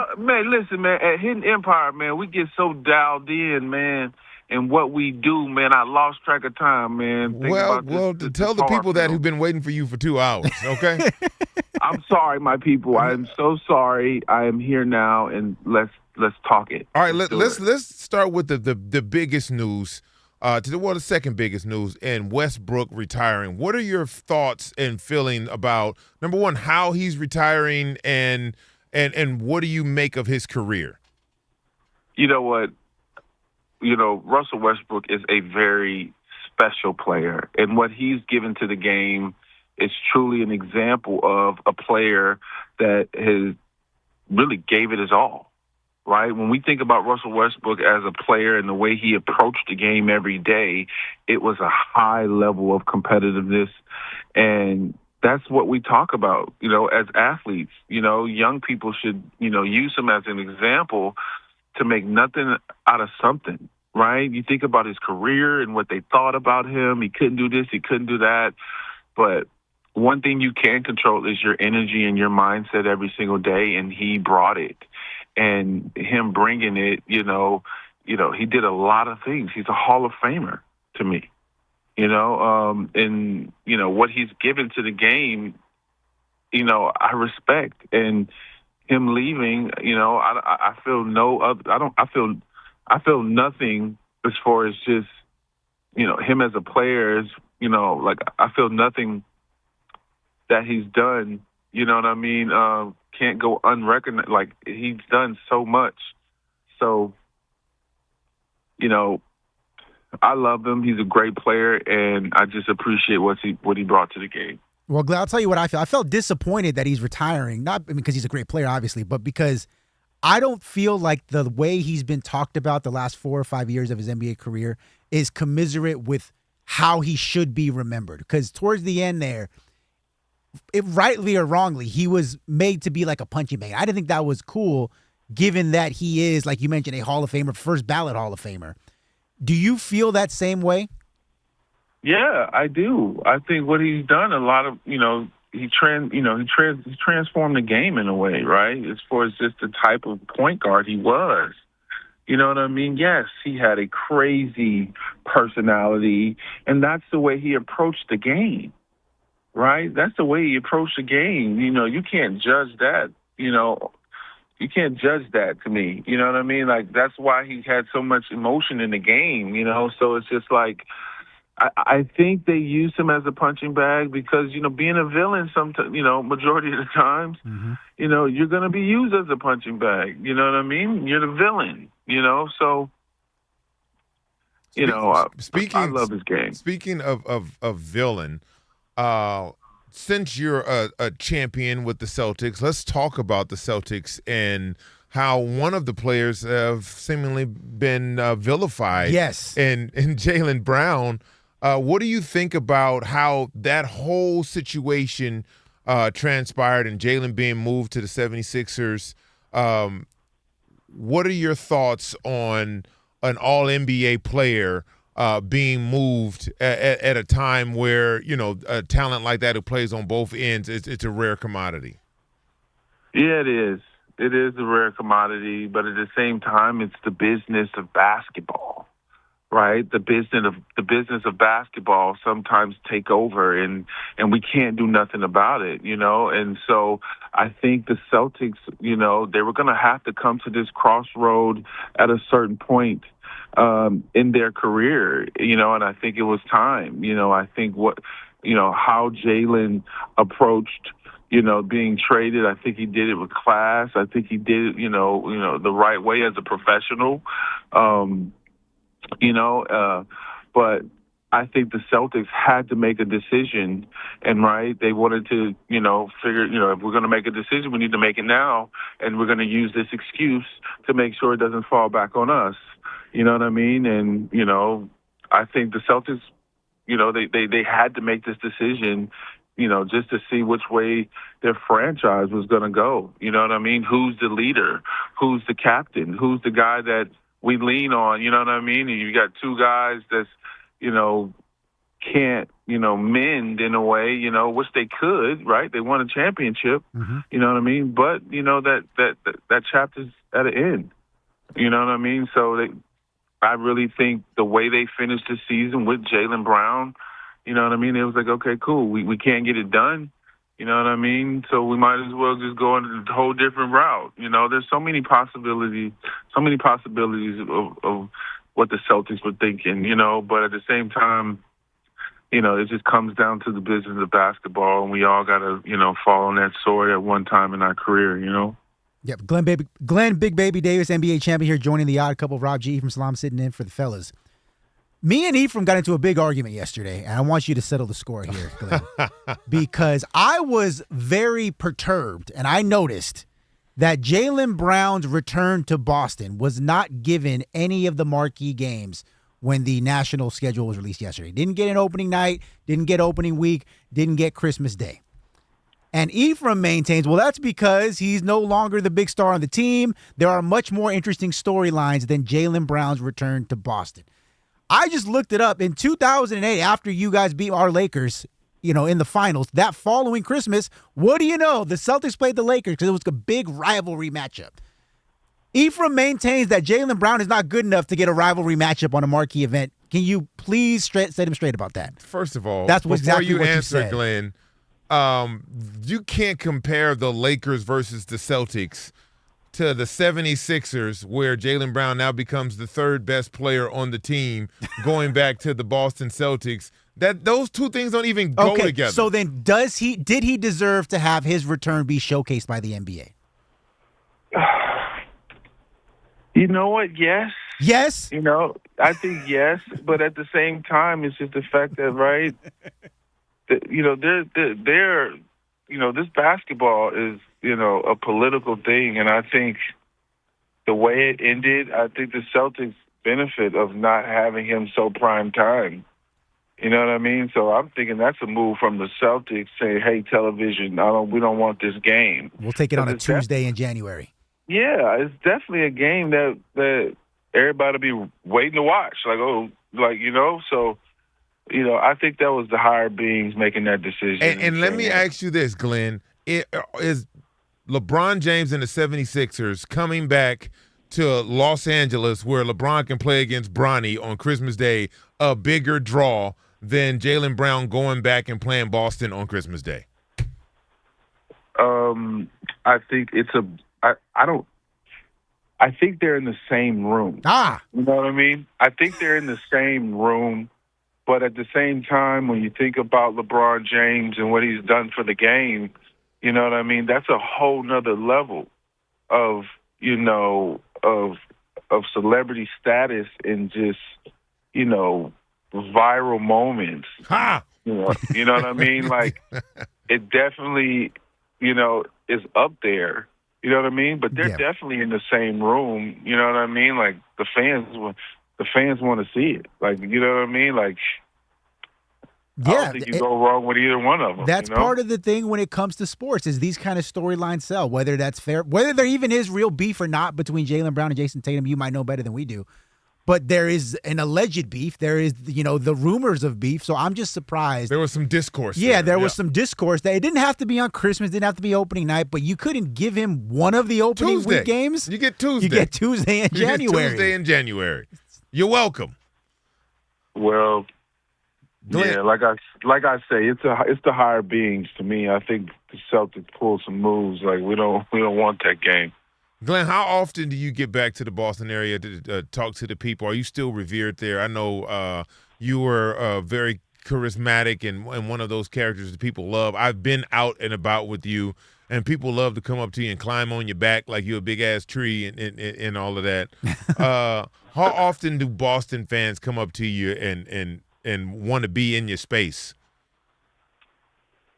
Listen, man, at Hidden Empire, man, we get so dialed in, man, and what we do, man. I lost track of time, man. Tell the people that who've been waiting for you for 2 hours, okay? I'm sorry, my people. I am so sorry. I am here now, and let's talk it. All right, let's start with the biggest news. The second biggest news, in Westbrook retiring. What are your thoughts and feeling about, number one, how he's retiring, and what do you make of his career? You know what? Russell Westbrook is a very special player, and what he's given to the game is truly an example of a player that has really gave it his all. Right? When we think about Russell Westbrook as a player and the way he approached the game every day, it was a high level of competitiveness. And that's what we talk about, as athletes. Young people should, use him as an example to make nothing out of something, right? You think about his career and what they thought about him. He couldn't do this, he couldn't do that. But one thing you can control is your energy and your mindset every single day, and he brought it. And him bringing it, he did a lot of things. He's a Hall of Famer to me, and what he's given to the game, I respect. And him leaving, I feel no other. I feel nothing as far as just, him as a player. I feel nothing that he's done. You know what I mean? Can't go unrecognized. Like, he's done so much. So, I love him. He's a great player, and I just appreciate what he brought to the game. Well, Glenn, I'll tell you what I feel. I felt disappointed that he's retiring, not because he's a great player, obviously, but because I don't feel like the way he's been talked about the last 4 or 5 years of his NBA career is commiserate with how he should be remembered. Because towards the end there, rightly or wrongly, he was made to be like a punching bag. I didn't think that was cool, given that he is, like you mentioned, a Hall of Famer, first ballot Hall of Famer. Do you feel that same way? Yeah, I do. I think what he's done, a lot of, he transformed the game in a way, right? As far as just the type of point guard he was. You know what I mean? Yes, he had a crazy personality, and that's the way he approached the game. Right? That's the way he approached the game. You can't judge that. You can't judge that to me. You know what I mean? Like, that's why he had so much emotion in the game, So it's just like, I think they use him as a punching bag because, being a villain sometimes, majority of the times, you're going to be used as a punching bag. You know what I mean? You're the villain, So, I love his game. Speaking of villain, since you're a champion with the Celtics, let's talk about the Celtics and how one of the players have seemingly been vilified. Yes. And Jaylen Brown. What do you think about how that whole situation transpired and Jaylen being moved to the 76ers? What are your thoughts on an all-NBA player being moved at a time where, a talent like that who plays on both ends, it's a rare commodity? Yeah, it is. It is a rare commodity, but at the same time, it's the business of basketball, right? The business of basketball sometimes take over, and we can't do nothing about it, And so I think the Celtics, they were going to have to come to this crossroad at a certain point in their career, and I think it was time. I think how Jaylen approached, being traded, I think he did it with class. I think he did it, the right way as a professional, but I think the Celtics had to make a decision, and they wanted to, figure, if we're going to make a decision, we need to make it now, and we're going to use this excuse to make sure it doesn't fall back on us. You know what I mean? And, I think the Celtics, they had to make this decision, just to see which way their franchise was going to go. You know what I mean? Who's the leader? Who's the captain? Who's the guy that we lean on. You know what I mean? And you got two guys that's, can't, mend in a way, which they could, right? They won a championship, you know what I mean? But, that chapter's at an end, you know what I mean? So I really think the way they finished the season with Jaylen Brown, you know what I mean? It was like, okay, cool. We can't get it done, you know what I mean? So we might as well just go in a whole different route. There's so many possibilities of what the Celtics were thinking, but at the same time, it just comes down to the business of basketball, and we all got to, fall on that sword at one time in our career, Yep, Glenn Big Baby Davis, NBA champion here, joining the odd couple. Rob G Ephraim Salaam sitting in for the fellas. Me and Ephraim got into a big argument yesterday, and I want you to settle the score here, Glenn, because I was very perturbed, and I noticed that Jaylen Brown's return to Boston was not given any of the marquee games when the national schedule was released yesterday. Didn't get an opening night, didn't get opening week, didn't get Christmas Day. And Ephraim maintains, well, that's because he's no longer the big star on the team. There are much more interesting storylines than Jaylen Brown's return to Boston. I just looked it up. In 2008, after you guys beat our Lakers, in the finals, that following Christmas, what do you know? The Celtics played the Lakers because it was a big rivalry matchup. Ephraim maintains that Jaylen Brown is not good enough to get a rivalry matchup on a marquee event. Can you please set him straight about that? First of all, that's before exactly you what answer, you said. Glenn, you can't compare the Lakers versus the Celtics to the 76ers, where Jaylen Brown now becomes the third best player on the team, going back to the Boston Celtics. Those two things don't even go together. So then did he deserve to have his return be showcased by the NBA? You know what? Yes. Yes? I think yes, but at the same time, it's just the fact that, right, this basketball is, a political thing, and I think the way it ended, I think the Celtics benefit of not having him so prime time. You know what I mean? So I'm thinking that's a move from the Celtics saying, hey, television, we don't want this game. We'll take it on a Tuesday in January. Yeah, it's definitely a game that everybody will be waiting to watch. So, I think that was the higher beings making that decision. And let me ask you this, Glenn. Is LeBron James and the 76ers coming back to Los Angeles, where LeBron can play against Bronny on Christmas Day, a bigger draw than Jaylen Brown going back and playing Boston on Christmas Day? I think it's I think they're in the same room. You know what I mean? I think they're in the same room, but at the same time, when you think about LeBron James and what he's done for the game, you know what I mean? That's a whole nother level of, of celebrity status and just, viral moments. You know what I mean? Like, it definitely, is up there. You know what I mean? But they're definitely in the same room. You know what I mean? Like, the fans want to see it. Like, you know what I mean? Like, I don't think you go wrong with either one of them. That's part of the thing when it comes to sports, is these kind of storylines sell, whether that's fair, whether there even is real beef or not between Jaylen Brown and Jason Tatum. You might know better than we do. But there is an alleged beef. There is, the rumors of beef. So I'm just surprised. There was some discourse. Yeah, there was some discourse. That it didn't have to be on Christmas. Didn't have to be opening night. But you couldn't give him one of the opening week games. You get Tuesday. You get Tuesday in January. You're welcome. Well, yeah, like I say, it's the higher beings to me. I think the Celtics pulled some moves. Like, we don't want that game. Glenn, how often do you get back to the Boston area to talk to the people? Are you still revered there? I know you were very charismatic and one of those characters that people love. I've been out and about with you, and people love to come up to you and climb on your back like you're a big-ass tree and all of that. How often do Boston fans come up to you and want to be in your space?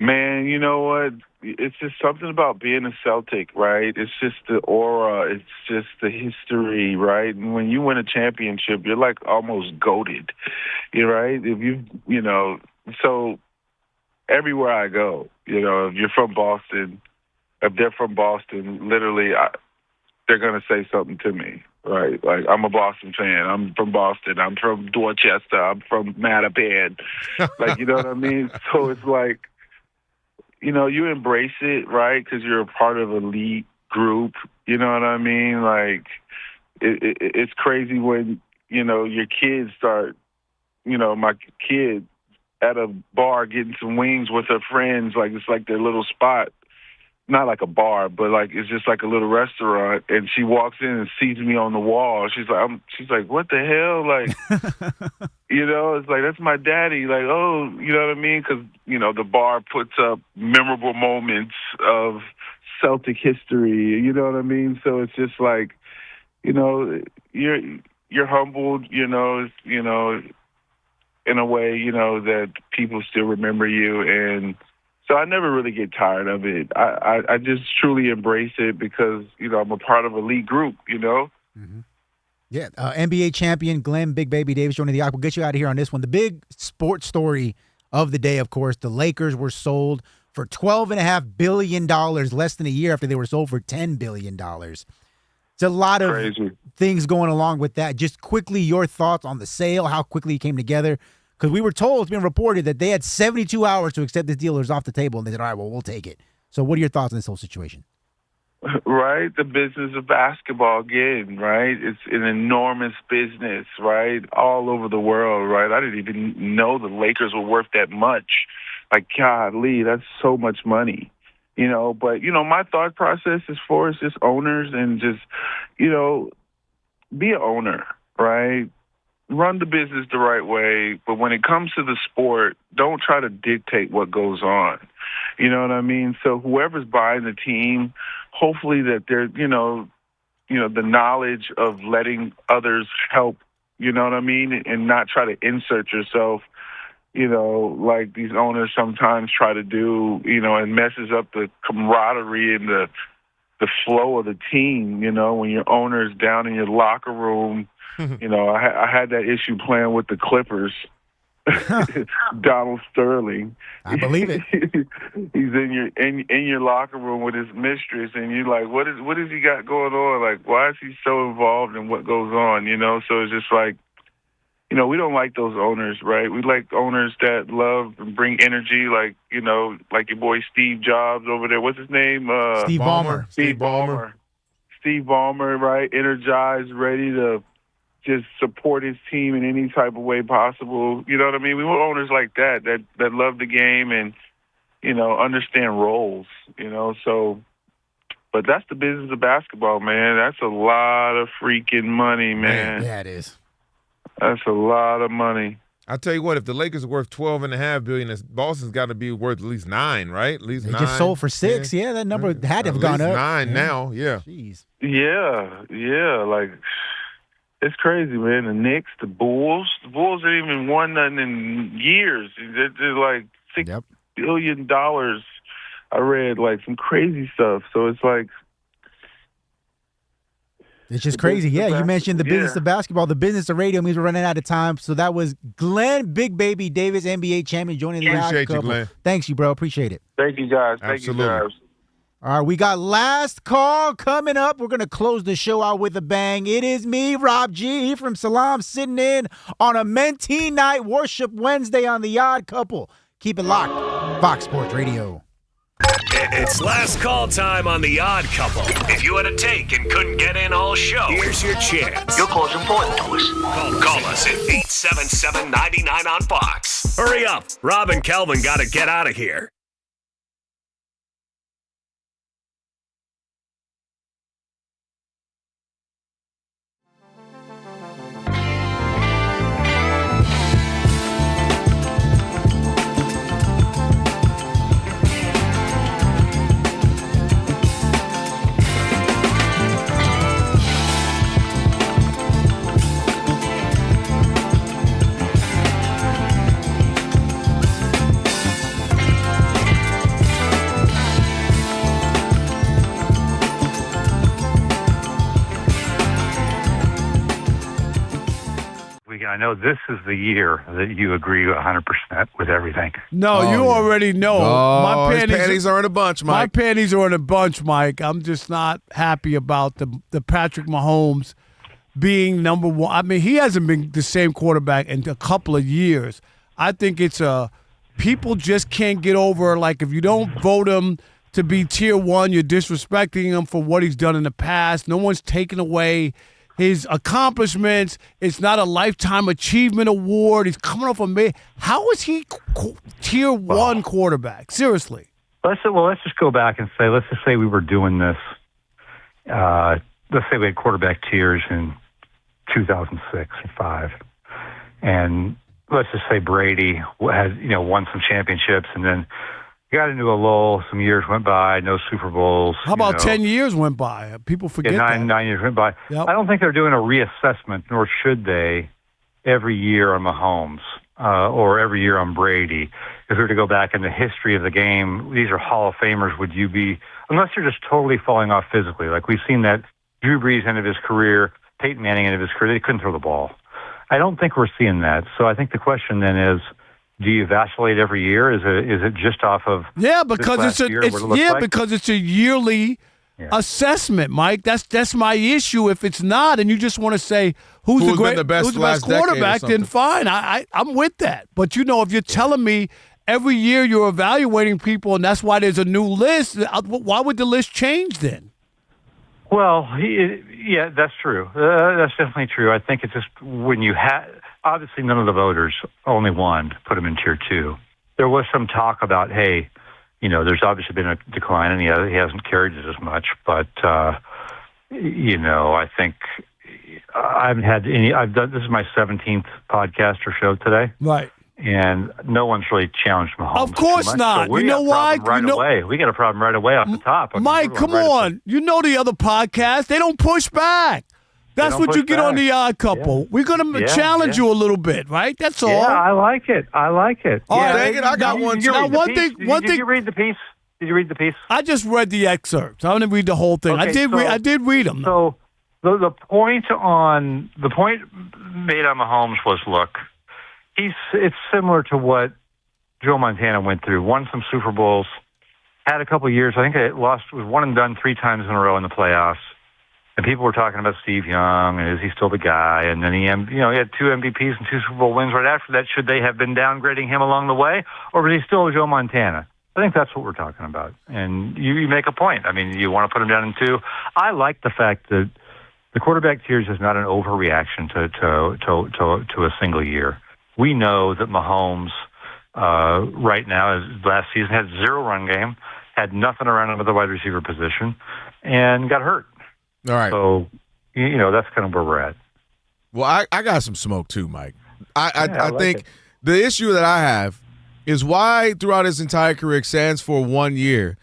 Man, you know what? It's just something about being a Celtic, right? It's just the aura. It's just the history, right? And when you win a championship, you're like almost goated, right? So everywhere I go, if you're from Boston, if they're from Boston, literally, they're going to say something to me. right? Like, I'm a Boston fan. I'm from Boston. I'm from Dorchester. I'm from Mattapan. Like, you know what I mean? So it's like, you know, you embrace it, right? Because you're a part of an elite group. You know what I mean? Like, it's crazy when, you know, your kids start, you know, my kid at a bar getting some wings with her friends. Like, it's like their little spot. Not like a bar, but like it's just like a little restaurant. And she walks in and sees me on the wall. She's like, what the hell? Like, you know, it's like, that's my daddy. Like, oh, you know what I mean? Because, you know, the bar puts up memorable moments of Celtic history. You know what I mean? So it's just like, you know, you're humbled, you know, in a way, you know, that people still remember you. And so I never really get tired of it. I just truly embrace it because, you know, I'm a part of an elite group, you know? Mm-hmm. Yeah, NBA champion Glenn Big Baby Davis joining the We'll get you out of here on this one. The big sports story of the day, of course, the Lakers were sold for $12.5 billion less than a year after they were sold for $10 billion. It's a lot of things going along with that. Just quickly, your thoughts on the sale, how quickly it came together. Because we were told, it's been reported, that they had 72 hours to accept this deal. It was off the table, and they said, all right, well, we'll take it. So what are your thoughts on this whole situation? Right? The business of basketball, again, right? It's an enormous business, right? All over the world, right? I didn't even know the Lakers were worth that much. Like, golly, that's so much money, you know? But, you know, my thought process is for just owners and just, you know, be an owner, right? Run the business the right way, but when it comes to the sport, don't try to dictate what goes on. You know what I mean? So whoever's buying the team, hopefully that they're, you know, the knowledge of letting others help, you know what I mean, and not try to insert yourself, you know, like these owners sometimes try to do, you know, and messes up the camaraderie and the flow of the team, you know, when your owner's down in your locker room. You know, I had that issue playing with the Clippers. Donald Sterling. I believe it. He's in your locker room with his mistress, and you're like, what has he got going on? Like, why is he so involved in what goes on? You know, so it's just like, you know, we don't like those owners, right? We like owners that love and bring energy, like, you know, like your boy Steve Jobs over there. What's his name? Steve Ballmer. Steve Ballmer, right? Energized, ready to just support his team in any type of way possible. You know what I mean? We want owners like that love the game and, you know, understand roles, you know. So, but that's the business of basketball, man. That's a lot of freaking money, man. Yeah, it is. That's a lot of money. I'll tell you what, if the Lakers are worth $12.5 billion, Boston's got to be worth at least $9, right? At least they 9. Just sold for $6. Yeah, that number had to have gone up. $9 now, yeah. Jeez. Yeah, like, it's crazy, man. The Knicks, the Bulls haven't even won nothing in years. They're like $6 billion. I read like some crazy stuff. So it's like, it's just crazy. Yeah, you mentioned the business of basketball. The business of radio means we're running out of time. So that was Glenn Big Baby Davis, NBA champion, joining the Appreciate couple. you, Glenn. Thanks you, bro. Appreciate it. Thank you, guys. Absolutely. Thank you, guys. All right, we got last call coming up. We're going to close the show out with a bang. It is me, Rob G Ephraim Salaam, sitting in on a Mentee Night Worship Wednesday on The Odd Couple. Keep it locked. Fox Sports Radio. It's last call time on The Odd Couple. If you had a take and couldn't get in all show, here's your chance. Your call's important to us. Call us at 877-99 on Fox. Hurry up. Rob and Kelvin got to get out of here. I know this is the year that you agree 100% with everything. No, you already know. My panties are in a bunch, Mike. My panties are in a bunch, Mike. I'm just not happy about the Patrick Mahomes being number one. I mean, he hasn't been the same quarterback in a couple of years. I think it's people just can't get over, like, if you don't vote him to be tier one, you're disrespecting him for what he's done in the past. No one's taken away his accomplishments. It's not a lifetime achievement award. He's coming off how is he tier one quarterback? Seriously. Let's just go back and say, let's just say we were doing this. Let's say we had quarterback tiers in 2006 and 2005, and let's just say Brady had won some championships, and then got into a lull. Some years went by, no Super Bowls. How about 10 years went by? People forget that. 9 years went by. Yep. I don't think they're doing a reassessment, nor should they, every year on Mahomes or every year on Brady. If we were to go back in the history of the game, these are Hall of Famers. Would you be, unless you're just totally falling off physically? Like we've seen that Drew Brees end of his career, Peyton Manning end of his career, they couldn't throw the ball. I don't think we're seeing that. So I think the question then is, do you vacillate every year? Is it just off of because it's a yearly assessment, Mike. That's my issue. If it's not, and you just want to say who's the best quarterback, then fine. I'm with that. But if you're telling me every year you're evaluating people, and that's why there's a new list, why would the list change then? Well, yeah, that's true. That's definitely true. I think it's just when you obviously none of the voters, only one, put him in tier 2. There was some talk about, hey, there's obviously been a decline and he hasn't carried it as much. But, I think I haven't had any. This is my 17th podcast or show today. Right. And no one's really challenged Mahomes. Of course not. So you know why? Away. We got a problem right away off the top. Mike, come on. You know the other podcast. They don't push back. That's what you get on the Odd Couple. Yeah. We're going to challenge you a little bit, right? That's all. Yeah, I like it. All right, dang it, I got one too. Did you read the piece? Did you read the piece? I just read the excerpts. I didn't read the whole thing. Okay, I did read them. So the point made on Mahomes was, look, it's similar to what Joe Montana went through. Won some Super Bowls, had a couple of years. I think it was one and done 3 times in a row in the playoffs. And people were talking about Steve Young, and is he still the guy? And then he had 2 MVPs and 2 Super Bowl wins right after that. Should they have been downgrading him along the way, or was he still Joe Montana? I think that's what we're talking about. And you make a point. I mean, you want to put him down in 2. I like the fact that the quarterback tiers is not an overreaction to a single year. We know that Mahomes right now, last season, had 0 run game, had nothing around him at the wide receiver position, and got hurt. All right. So, that's kind of where we're at. Well, I got some smoke too, Mike. I think the issue that I have is why throughout his entire career, stands for 1 year,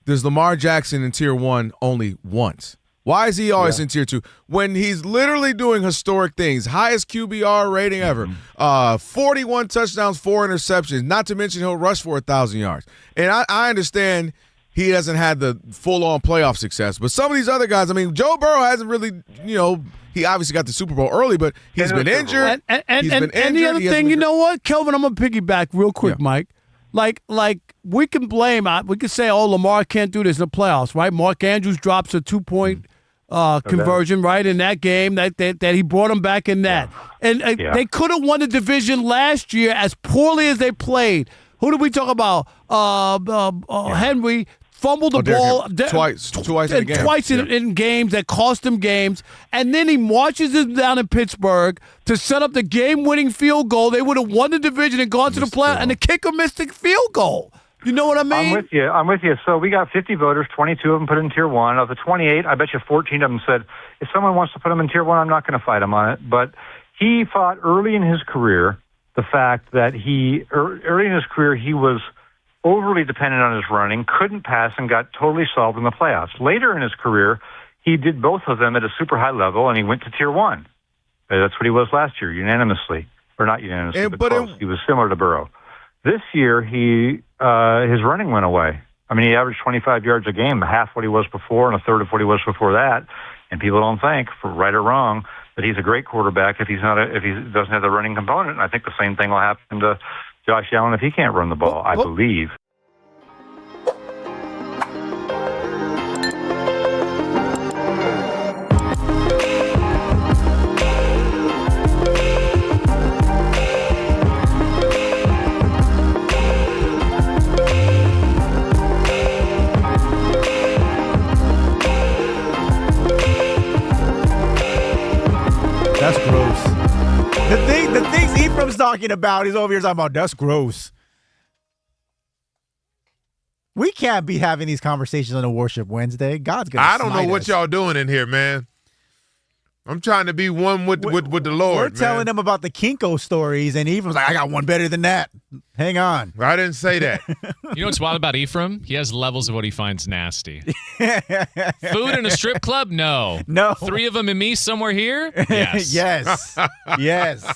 does Lamar Jackson in tier 1 only once? Why is he always in tier 2 when he's literally doing historic things? Highest QBR rating ever, 41 touchdowns, 4 interceptions, not to mention he'll rush for 1,000 yards. And I understand he hasn't had the full-on playoff success. But some of these other guys, I mean, Joe Burrow hasn't really, he obviously got the Super Bowl early, but he's been injured. And the other thing, you know what, Kelvin, I'm going to piggyback real quick, Mike. Like we can blame, we can say, Lamar can't do this in the playoffs, right? Mark Andrews drops a 2-point conversion, right, in that game that he brought him back in that. And they could have won the division last year as poorly as they played. Who did we talk about? Henry fumbled the ball twice in the game. Twice in games that cost him games. And then he marches him down in Pittsburgh to set up the game-winning field goal. They would have won the division and gone to the playoffs, and the kicker missed the field goal. You know what I mean? I'm with you. So we got 50 voters, 22 of them put in tier 1. Of the 28, I bet you 14 of them said, if someone wants to put him in tier 1, I'm not going to fight him on it. But he fought early in his career the fact that early in his career, he was overly dependent on his running, couldn't pass, and got totally solved in the playoffs. Later in his career, he did both of them at a super high level, and he went to tier 1. That's what he was last year, unanimously. Or not unanimously, but close. He was similar to Burrow. This year, his running went away. I mean, he averaged 25 yards a game, half what he was before and a third of what he was before that. And people don't think, for right or wrong, that he's a great quarterback if he doesn't have the running component. And I think the same thing will happen to Josh Allen if he can't run the ball, I believe. the things Ephraim's talking about, he's over here talking about, that's gross. We can't be having these conversations on a Worship Wednesday. God's going to I don't know what y'all doing in here, man. I'm trying to be one with the Lord. We're telling him about the Kinko stories, and Ephraim's like, I got one better than that. Hang on. I didn't say that. You know what's wild about Ephraim? He has levels of what he finds nasty. Food in a strip club? No. 3 of them and me somewhere here? Yes. Yes.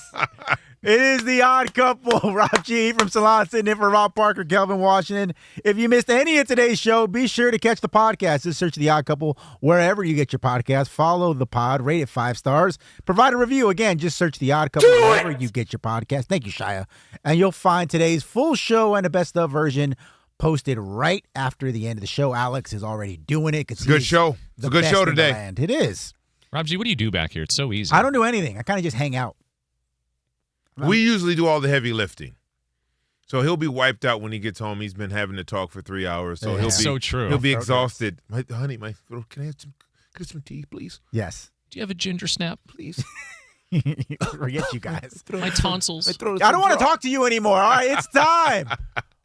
It is the Odd Couple. Rob G Ephraim Salaam sitting in for Rob Parker, Kelvin Washington. If you missed any of today's show, be sure to catch the podcast. Just search the Odd Couple wherever you get your podcast. Follow the pod. Rate it 5 stars. Provide a review. Again, just search the Odd Couple wherever you get your podcast. Thank you, Shia. And you'll find today's full show and a best of version posted right after the end of the show. Alex is already doing it. It's a good show. It's a good show today. It is. Rob G, what do you do back here? It's so easy. I don't do anything. I kind of just hang out. We usually do all the heavy lifting. So he'll be wiped out when he gets home. He's been having to talk for 3 hours. So he'll be so true. He'll be exhausted. Honey, my throat, can I have some tea, please? Yes. Do you have a ginger snap, please? Forget you guys. My tonsils. I don't want to talk to you anymore. All right, it's time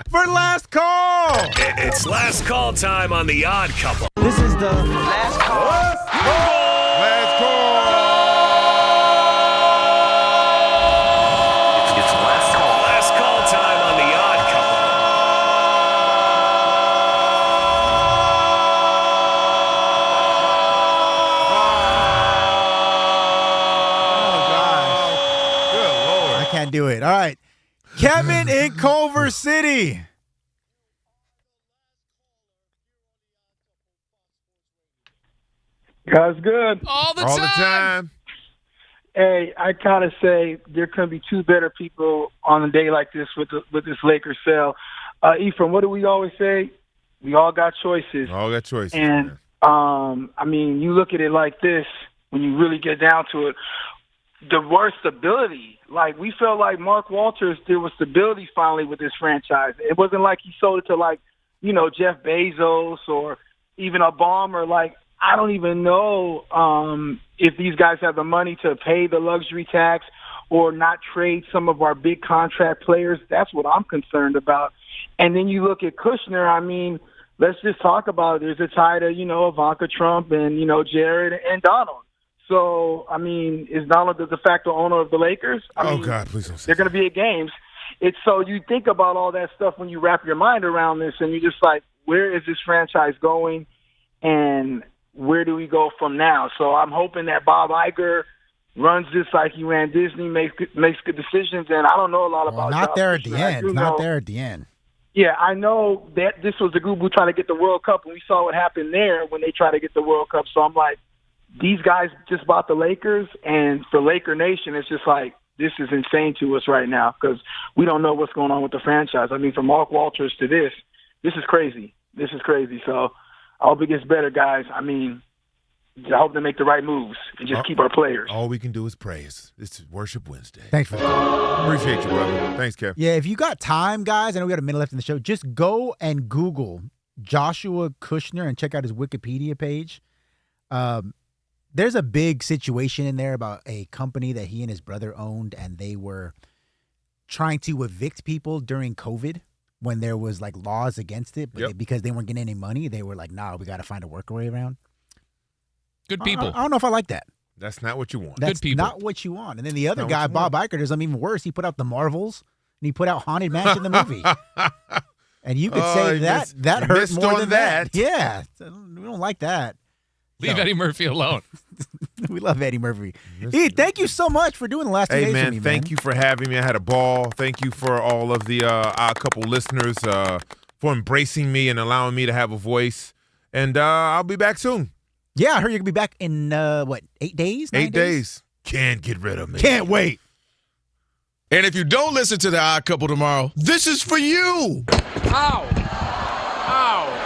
for Last Call. It's Last Call time on the Odd Couple. This is the Last Call. Last call. Last call time on the Odd Couple. I can't do it. All right. Kevin in Culver City. Guys, good. All the time. Hey, I kind of say there couldn't be 2 better people on a day like this with this Lakers sale. Ephraim, what do we always say? We all got choices. All got choices. And, I mean, you look at it like this, when you really get down to it, the word stability. Like, we felt like Mark Walters, there was stability finally with this franchise. It wasn't like he sold it to, like, you know, Jeff Bezos or even a bomber. Like, I don't even know if these guys have the money to pay the luxury tax or not trade some of our big contract players. That's what I'm concerned about. And then you look at Kushner. I mean, let's just talk about it. There's a tie to, you know, Ivanka Trump and, you know, Jared and Donald. So, I mean, is Donald the de facto owner of the Lakers? I mean, God, please don't say they're going to be at games. It's so you think about all that stuff when you wrap your mind around this, and you're just like, where is this franchise going, and where do we go from now? So I'm hoping that Bob Iger runs this like he ran Disney, makes good decisions, and I don't know a lot about Not Josh there at Kushner. the I end. do Not know- there at the end. Yeah, I know that this was the group who tried to get the World Cup, and we saw what happened there when they tried to get the World Cup. So I'm like, these guys just bought the Lakers, and for Laker Nation, it's just like, this is insane to us right now because we don't know what's going on with the franchise. I mean, from Mark Walters to this is crazy. This is crazy. So I hope it gets better, guys. I mean, I hope they make the right moves and just keep our players. All we can do is praise. This is Worship Wednesday. Thanks for that. Appreciate you, brother. Thanks, Kev. Yeah, if you got time, guys, I know we got a minute left in the show, just go and Google Joshua Kushner and check out his Wikipedia page. There's a big situation in there about a company that he and his brother owned, and they were trying to evict people during COVID when there was like laws against it, but because they weren't getting any money, they were like, nah, we got to find a workaround around. Good people. I don't know if I like that. That's not what you want. That's Good people. not what you want. And then the other guy, Bob Iger, does something even worse. He put out The Marvels, and he put out Haunted Mansion, the movie. And you could say that hurt more than that. Yeah. We don't like that. Leave Eddie Murphy alone. We love Eddie Murphy. Ed, thank you so much for doing the last 2 days man, with me, thank you for having me. I had a ball. Thank you for all of the Odd Couple listeners for embracing me and allowing me to have a voice. And I'll be back soon. Yeah, I heard you're going to be back in, 8 days? 8 days. Can't get rid of me. Can't wait. And if you don't listen to the Odd Couple tomorrow, this is for you. Ow! Ow!